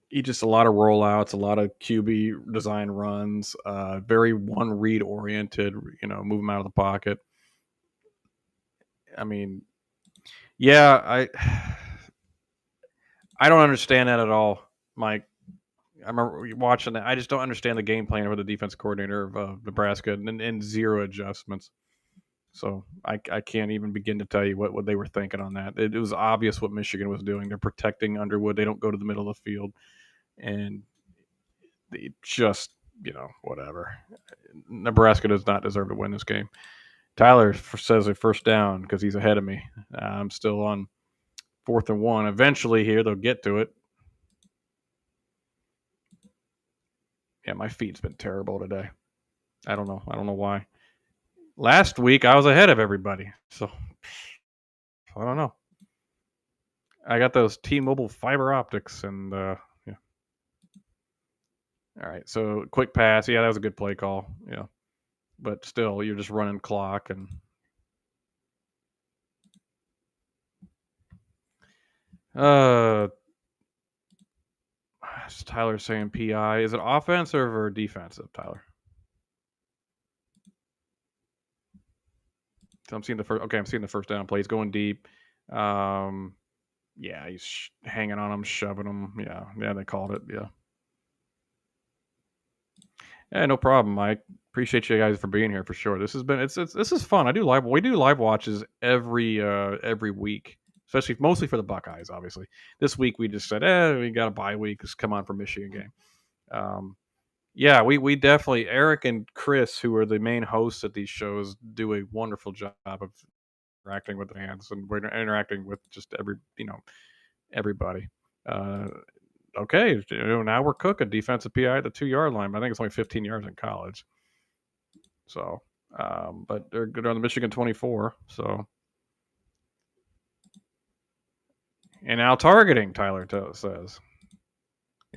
He just a lot of rollouts, a lot of QB design runs, very one read oriented. Move him out of the pocket. I mean, yeah, I don't understand that at all, Mike. I remember watching that. I just don't understand the game plan for the defense coordinator of Nebraska and zero adjustments. So I can't even begin to tell you what they were thinking on that. It was obvious what Michigan was doing. They're protecting Underwood. They don't go to the middle of the field. And they just, whatever. Nebraska does not deserve to win this game. Tyler says a first down because he's ahead of me. I'm still on 4th and 1. Eventually here, they'll get to it. Yeah, my feed's been terrible today. I don't know why. Last week, I was ahead of everybody. So, I don't know. I got those T-Mobile fiber optics and, yeah. All right, so quick pass. Yeah, that was a good play call. Yeah. But still, you're just running clock and... Tyler saying PI. Is it offensive or defensive, Tyler? So I'm seeing the first down play. He's going deep. Yeah, he's hanging on him, shoving him. Yeah, they called it. Yeah, no problem, Mike. Appreciate you guys for being here for sure. This is fun. We do live watches every week, mostly for the Buckeyes. Obviously, this week we just said, we got a bye week. Just come on for Michigan game. Yeah, we definitely, Eric and Chris, who are the main hosts at these shows, do a wonderful job of interacting with the fans, and we're interacting with just everybody. Okay, now we're cooking. Defensive PI at the 2-yard line. I think it's only 15 yards in college. So, but they're good on the Michigan 24. So, and now targeting, Tyler says.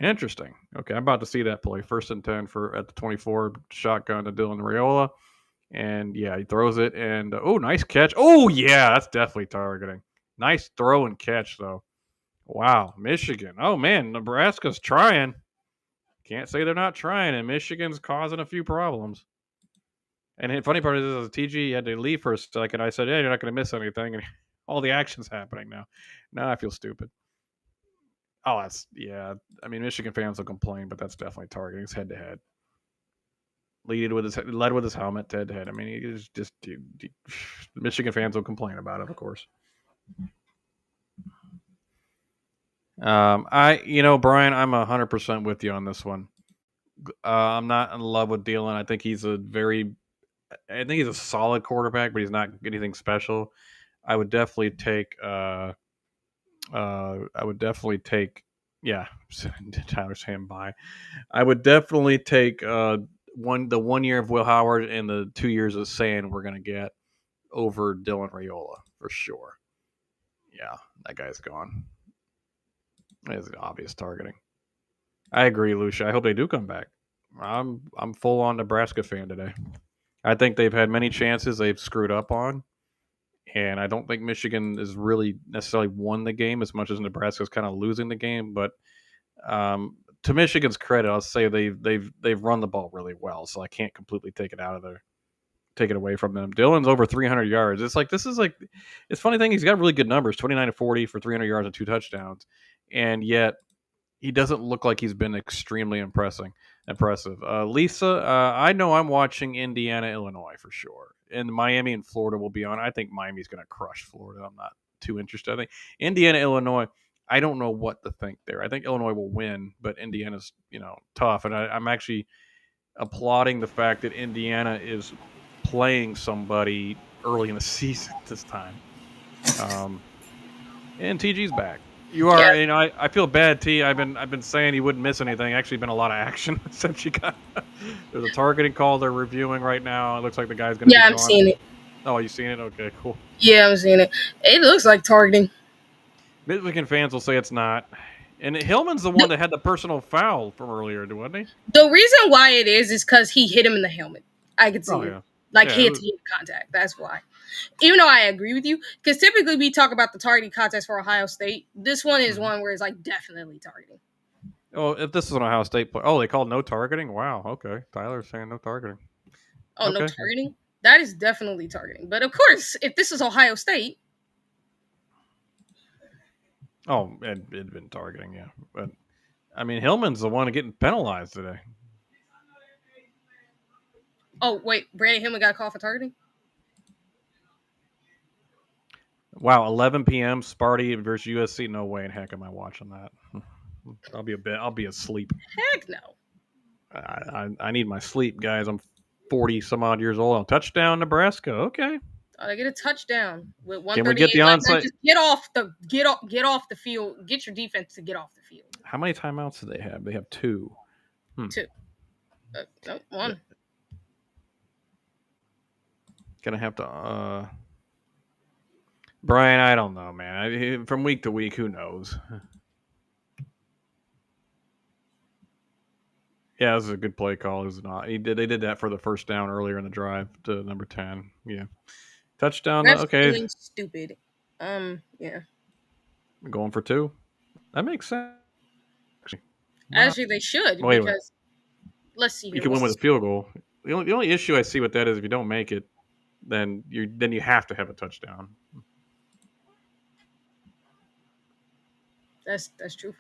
Interesting. Okay, I'm about to see that play. 1st and 10 at the 24, shotgun to Dylan Raiola. And yeah, he throws it, and nice catch. Oh yeah, that's definitely targeting. Nice throw and catch though. Wow, Michigan. Oh man, Nebraska's trying. Can't say they're not trying, and Michigan's causing a few problems. And the funny part is, TG had to leave for a second. I said, "Yeah, you're not going to miss anything," and all the action's happening now. Now I feel stupid. Oh, yeah. I mean, Michigan fans will complain, but that's definitely targeting. It's head to head. Led with his helmet head to head. I mean, it's just Michigan fans will complain about it, of course. Brian, I'm 100% with you on this one. I'm not in love with Dylan. I think he's a solid quarterback, but he's not anything special. I would definitely take. I would definitely take. Yeah, Tyler's saying bye. I would definitely take the 1 year of Will Howard and the 2 years of saying we're gonna get over Dylan Raiola for sure. Yeah, that guy's gone. It's obvious targeting. I agree, Lucia. I hope they do come back. I'm full on Nebraska fan today. I think they've had many chances they've screwed up on, and I don't think Michigan has really necessarily won the game as much as Nebraska's kind of losing the game. But to Michigan's credit, I'll say they've run the ball really well, so I can't completely take it away from them. Dylan's over 300 yards. It's funny thing. He's got really good numbers: 29 to 40 for 300 yards and 2 touchdowns, and yet he doesn't look like he's been extremely impressive. Lisa, I know I'm watching Indiana, Illinois for sure, and Miami and Florida will be on. I think Miami's going to crush Florida. I'm not too interested. I think Indiana, Illinois. I don't know what to think there. I think Illinois will win, but Indiana's tough, and I'm actually applauding the fact that Indiana is playing somebody early in the season this time. And TG's back. You are, I feel bad, T. I've been saying he wouldn't miss anything. Actually, been a lot of action since you got. There's a targeting call they're reviewing right now. It looks like the guy's going to. Yeah, I'm seeing it. Oh, you seen it? Okay, cool. Yeah, I'm seeing it. It looks like targeting. Michigan fans will say it's not. And Hillman's the one that had the personal foul from earlier, wasn't he? The reason why it is because he hit him in the helmet. I could see it. Yeah. Like head-to-head contact. That's why. Even though I agree with you, because typically we talk about the targeting contest for Ohio State. This one is one where it's like definitely targeting. Oh, if this is an Ohio State play, they called no targeting. Wow. Okay, Tyler's saying no targeting. Oh, okay. No targeting. That is definitely targeting. But of course, if this is Ohio State. Oh, it'd been targeting, yeah. But I mean, Hillman's the one getting penalized today. Oh, wait, Brandon Hillman got called for targeting? Wow, 11 p.m. Sparty versus USC. No way in heck am I watching that. I'll be asleep. Heck no. I need my sleep, guys. I'm 40 some odd years old. Touchdown, Nebraska. Okay. I get a touchdown with 138. Can we get the onside? Just get off the field. Get your defense to get off the field. How many timeouts do they have? They have 2. 2. No, 1. Gonna have to. Brian, I don't know, man. From week to week, who knows? Yeah, this is a good play call. Is it not? They did that for the first down earlier in the drive to number 10. Yeah, touchdown. That's okay. Feeling stupid. Yeah. Going for 2. That makes sense. Actually, they should because let's see. You can win with a field goal. The only issue I see with that is if you don't make it, then you have to have a touchdown. That's true.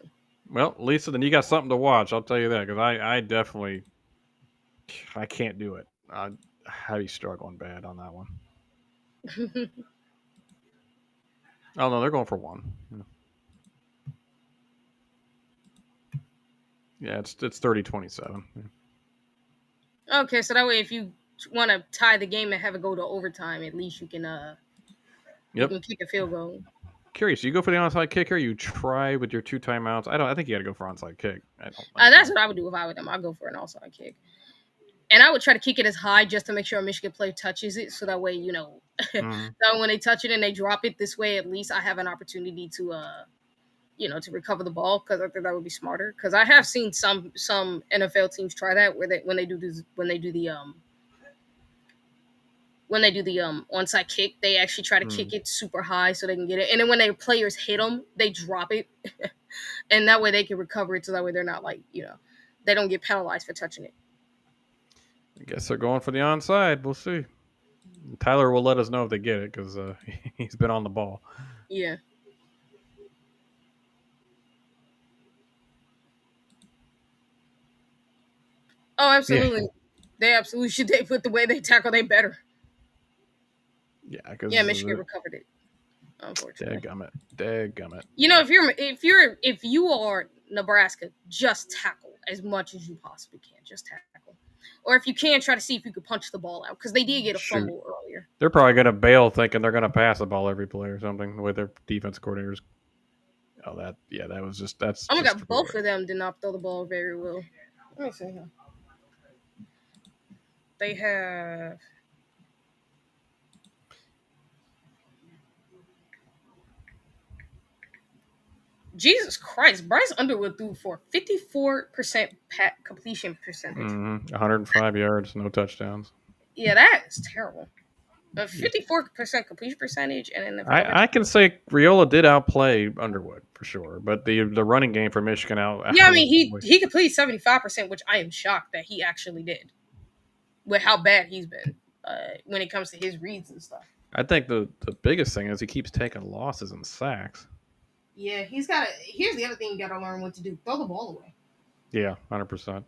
Well, Lisa, then you got something to watch. I'll tell you that because I definitely I can't do it. I'd be struggling bad on that one. Oh no, they're going for 1. Yeah, it's 30-27. Yeah. Okay, so that way if you want to tie the game and have it go to overtime, at least you can you can kick a field goal. Curious, you go for the onside kick or you try with your 2 timeouts? I think you got to go for onside kick. That's what I would do if I were them. I'd go for an onside kick. And I would try to kick it as high just to make sure a Michigan player touches it. So that way, that when they touch it and they drop it this way, at least I have an opportunity to, to recover the ball because I think that would be smarter. Because I have seen some NFL teams try that where when they do the onside kick, they actually try to kick it super high so they can get it. And then when their players hit them, they drop it. And that way they can recover it so that way they're not they don't get penalized for touching it. I guess they're going for the onside. We'll see. Tyler will let us know if they get it because he's been on the ball. Yeah. Oh, absolutely. Yeah. They absolutely should. They put the way they tackle, they better. Yeah, Michigan recovered it. Unfortunately, dadgummit. If you are Nebraska, just tackle as much as you possibly can. Just tackle. Or if you can, try to see if you could punch the ball out because they did get a fumble earlier. They're probably going to bail thinking they're going to pass the ball every play or something the way their defense coordinators. Oh, that was just that's. Oh my just god, both of them did not throw the ball very well. Let me see here. They have. Jesus Christ, Bryce Underwood threw for 54% completion percentage. 105 yards, no touchdowns. Yeah, that is terrible. A 54% completion percentage, and then I can say Riola did outplay Underwood for sure, but the running game for Michigan out. Yeah, I mean he completed 75%, which I am shocked that he actually did. With how bad he's been when it comes to his reads and stuff. I think the biggest thing is he keeps taking losses and sacks. Yeah, he's got to. Here's the other thing you got to learn what to do: throw the ball away. Yeah, 100%.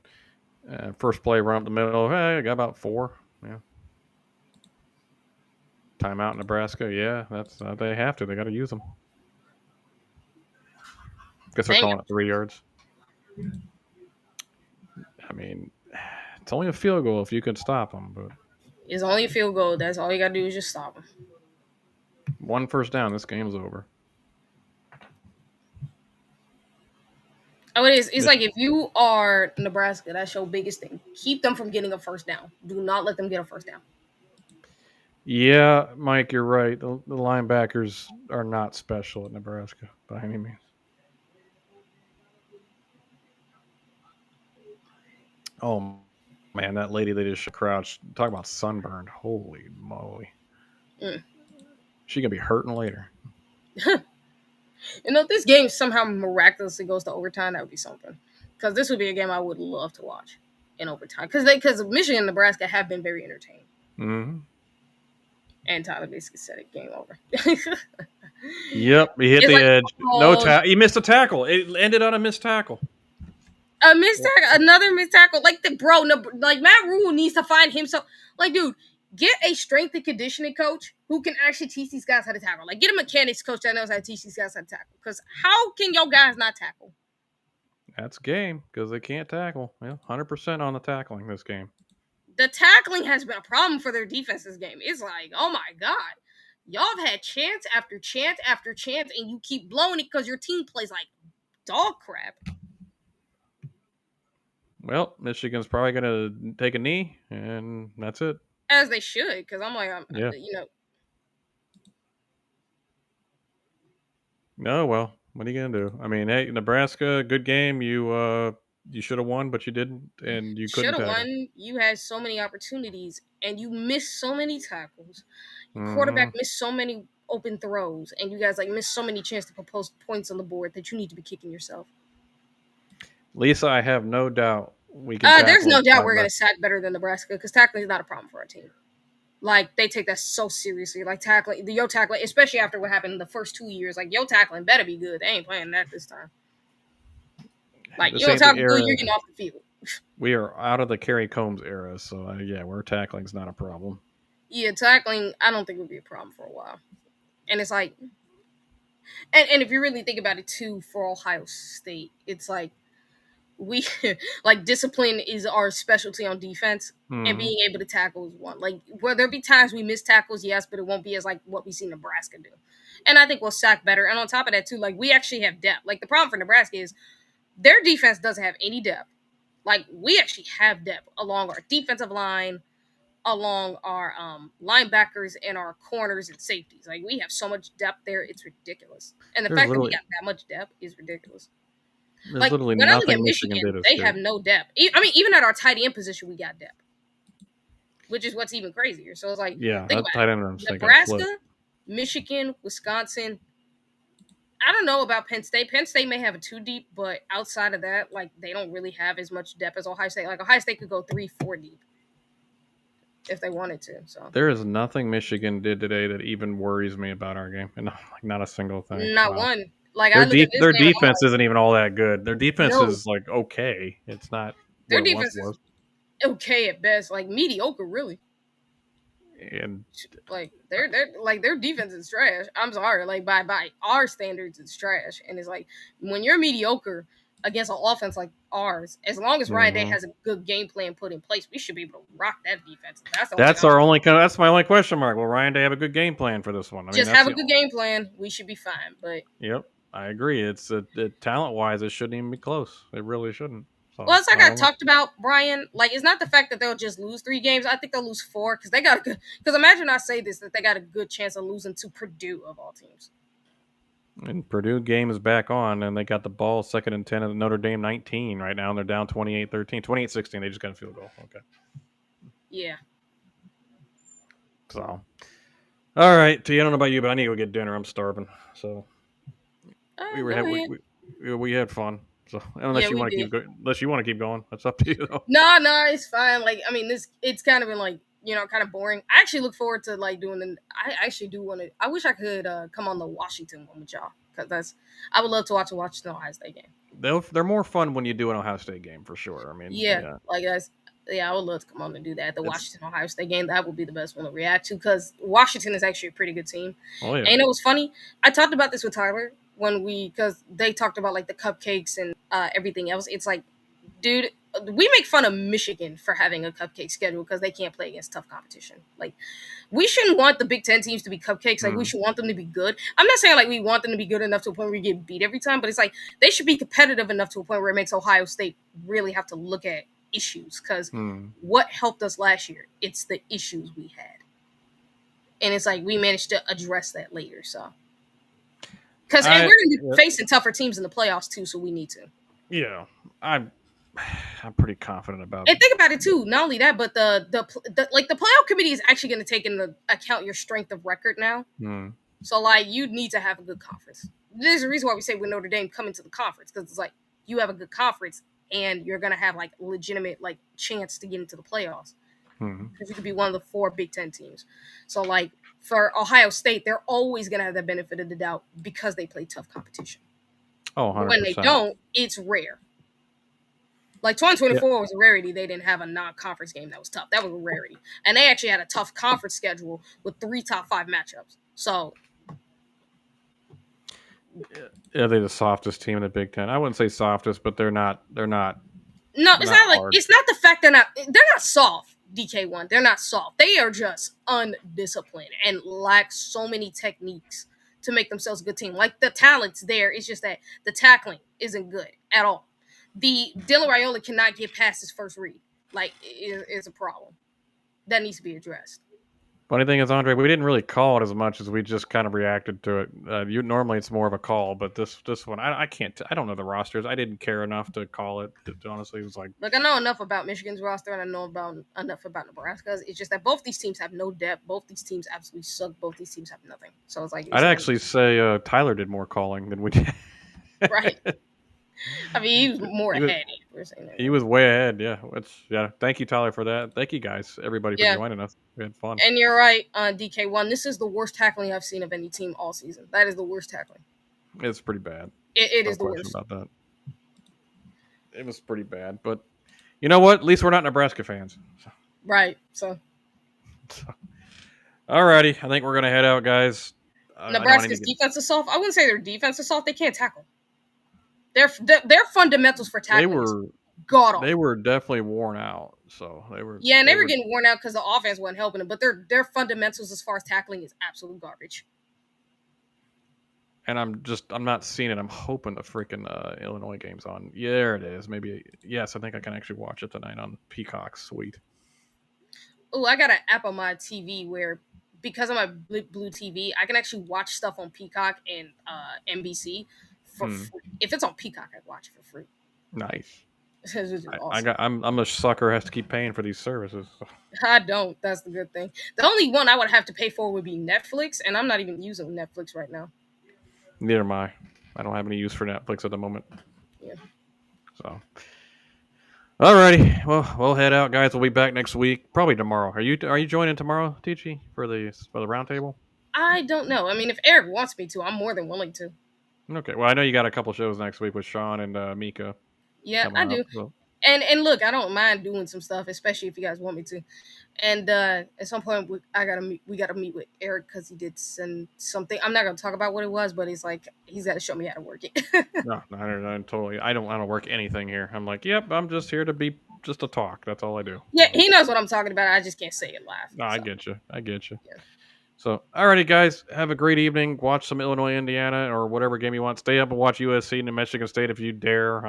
First play, run up the middle. Hey, I got about 4. Yeah. Timeout, Nebraska. Yeah, that's they have to. They got to use them. Guess they're calling it 3 yards. I mean, it's only a field goal if you can stop them, but it's only a field goal. That's all you got to do is just stop them. 1 first down, this game's over. Oh, it is. It's like if you are Nebraska, that's your biggest thing. Keep them from getting a first down. Do not let them get a first down. Yeah, Mike, you're right. The linebackers are not special at Nebraska by any means. Oh, man, that lady they just crouched. Talk about sunburned. Holy moly. She going to be hurting later. If this game somehow miraculously goes to overtime, that would be something. Because this would be a game I would love to watch in overtime. Because Michigan and Nebraska have been very entertaining. Mm-hmm. And Tyler basically said it, game over. Yep, he hit the edge. No tackle. He missed a tackle. It ended on a missed tackle. A missed tackle, another missed tackle. Like Matt Rule needs to find himself. Like, dude, get a strength and conditioning coach who can actually teach these guys how to tackle. Like, get a mechanics coach that knows how to teach these guys how to tackle. Because how can your guys not tackle? That's game because they can't tackle. Yeah, 100% on the tackling this game. The tackling has been a problem for their defense this game. It's like, oh my God. Y'all have had chance after chance after chance, and you keep blowing it because your team plays like dog crap. Well, Michigan's probably going to take a knee, and that's it. As they should, because I'm like, No, well, what are you going to do? I mean, hey, Nebraska, good game. You should have won, but you didn't, and you couldn't. Should have won. You had so many opportunities, and you missed so many tackles. Your quarterback missed so many open throws, and you guys missed so many chances to post points on the board that you need to be kicking yourself. Lisa, I have no doubt we can. There's no doubt we're going to sack better than Nebraska because tackling is not a problem for our team. Like, they take that so seriously. Like, tackling, especially after what happened in the first 2 years. Like, tackling better be good. They ain't playing that this time. Like, tackle good, you're getting off the field. We are out of the Kerry Combs era, so our tackling's not a problem. Yeah, tackling, I don't think would be a problem for a while. And it's like, and if you really think about it too, for Ohio State, it's like, we discipline is our specialty on defense, and being able to tackle is one. Like, will there be times we miss tackles? Yes, but it won't be as what we see Nebraska do. And I think we'll sack better. And on top of that too, we actually have depth. Like, the problem for Nebraska is their defense doesn't have any depth. Like, we actually have depth along our defensive line, along our linebackers and our corners and safeties. Like, we have so much depth there, it's ridiculous. And the fact that we got that much depth is ridiculous. There's literally when I nothing look at Michigan, they have no depth. I mean, even at our tight end position, we got depth, which is what's even crazier. So it's like, think about it. Nebraska, Michigan, Wisconsin. I don't know about Penn State. Penn State may have a 2 deep, but outside of that, they don't really have as much depth as Ohio State. Like, Ohio State could go 3-4 deep if they wanted to. So there is nothing Michigan did today that even worries me about our game, and not a single thing. Not one. Like, their defense isn't even all that good. Their defense is okay. It's not. Their defense is okay at best. Like, mediocre, really. And their defense is trash. I'm sorry. Like, by our standards, it's trash. And it's like, when you're mediocre, against an offense like ours, as long as Ryan Day has a good game plan put in place, we should be able to rock that defense. That's my only question mark. Will Ryan Day have a good game plan for this one? Just have a good game plan. We should be fine. But yep, I agree. It's talent wise, it shouldn't even be close. It really shouldn't. So, well, it's like I talked about, Brian. Like, it's not the fact that they'll just lose 3 games. I think they'll lose 4 because they got a good. Because imagine I say this, that they got a good chance of losing to Purdue of all teams. And Purdue game is back on, and they got the ball 2nd and 10 at Notre Dame 19 right now, and they're down 28-13, 28-16. They just got a field goal. Okay. Yeah. So, all right, T. I don't know about you, but I need to go get dinner. I'm starving. So we had fun. So unless you want to keep going, that's up to you. Though. No, it's fine. Like, I mean, it's kind of been like, kind of boring. I actually look forward to like doing I actually do want to. I wish I could come on the Washington one with y'all because I would love to watch a Washington Ohio State game. They're more fun when you do an Ohio State game for sure. I mean, like I would love to come on and do that. The Washington Ohio State game, that would be the best one to react to because Washington is actually a pretty good team. Oh yeah. And it was funny. I talked about this with Tyler because they talked about like the cupcakes and everything else. It's like, dude, we make fun of Michigan for having a cupcake schedule because they can't play against tough competition. Like, we shouldn't want the Big Ten teams to be cupcakes. Like, we should want them to be good. I'm not saying like we want them to be good enough to a point where we get beat every time, but it's like they should be competitive enough to a point where it makes Ohio State really have to look at issues because what helped us last year? It's the issues we had. And it's like we managed to address that later. So, because we're going to be facing tougher teams in the playoffs too, so we need to. Yeah, I'm pretty confident about it. And think about it too. Not only that, but the playoff committee is actually going to take into account your strength of record now. So like you need to have a good conference. There's a reason why we say with Notre Dame coming to the conference because it's like you have a good conference and you're going to have like legitimate like chance to get into the playoffs because you could be one of the 4 Big Ten teams. So like for Ohio State, they're always going to have the benefit of the doubt because they play tough competition. Oh, 100%. When they don't, it's rare. Like 2024 was a rarity. They didn't have a non-conference game that was tough. That was a rarity. And they actually had a tough conference schedule with 3 top 5 matchups. So yeah, they're the softest team in the Big Ten. I wouldn't say softest, but they're not. No, it's not like hard. It's not the fact they're not soft. DK1, they're not soft. They are just undisciplined and lack so many techniques to make themselves a good team. Like the talent's there. It's just that the tackling isn't good at all. The Dylan Raiola cannot get past his first read. Like, it's a problem that needs to be addressed. Funny thing is, Andre, we didn't really call it as much as we just kind of reacted to it. Normally it's more of a call, but this one, I can't. I don't know the rosters. I didn't care enough to call it. Honestly, it was like, look, I know enough about Michigan's roster, and I know enough about Nebraska's. It's just that both these teams have no depth. Both these teams absolutely suck. Both these teams have nothing. So it's like I'd actually say Tyler did more calling than we did. Right. I mean, he was more ahead. He was way ahead, yeah. Thank you, Tyler, for that. Thank you, guys, everybody, for joining us. We had fun. And you're right, DK1. This is the worst tackling I've seen of any team all season. That is the worst tackling. It's pretty bad. It is the worst. About that. It was pretty bad, but you know what? At least we're not Nebraska fans. Right. So. Alrighty, I think we're gonna head out, guys. Nebraska's defense is soft. I wouldn't say their defense is soft. They can't tackle. Their fundamentals for tackling god awful. They were definitely worn out. So they were. Yeah, and they were getting worn out because the offense wasn't helping them. But their fundamentals as far as tackling is absolute garbage. And I'm not seeing it. I'm hoping the freaking Illinois game's on. Yeah, there it is. Maybe yes. I think I can actually watch it tonight on Peacock. Sweet. Oh, I got an app on my TV where because of my blue TV, I can actually watch stuff on Peacock and NBC. For free. If it's on Peacock, I'd watch it for free. Nice. Awesome. I'm a sucker who has to keep paying for these services. I don't. That's the good thing. The only one I would have to pay for would be Netflix, and I'm not even using Netflix right now. Neither am I. I don't have any use for Netflix at the moment. Yeah. So. Alrighty. Well, we'll head out, guys. We'll be back next week, probably tomorrow. Are you joining tomorrow, Tichi, for the roundtable? I don't know. I mean, if Eric wants me to, I'm more than willing to. Okay. Well, I know you got a couple shows next week with Sean and Mika. Yeah, I do. So. And look, I don't mind doing some stuff, especially if you guys want me to. And at some point, we gotta meet with Eric because he did send something. I'm not gonna talk about what it was, but it's like he's got to show me how to work it. No, I totally. I don't work anything here. I'm like, yep, I'm just here to be just to talk. That's all I do. Yeah, he knows what I'm talking about. I just can't say it live. No, I so. get you. I get you. Yeah. So, alrighty, guys, have a great evening. Watch some Illinois, Indiana, or whatever game you want. Stay up and watch USC and Michigan State if you dare.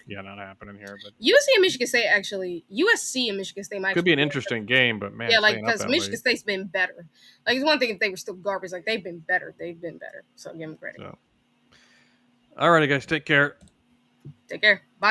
Yeah, not happening here, but USC and Michigan State actually, USC and Michigan State might could be an interesting game. But man, yeah, like staying up because that Michigan late. State's been better. Like it's one thing if they were still garbage. Like they've been better. They've been better. So give them credit. So, alrighty, guys, take care. Take care. Bye.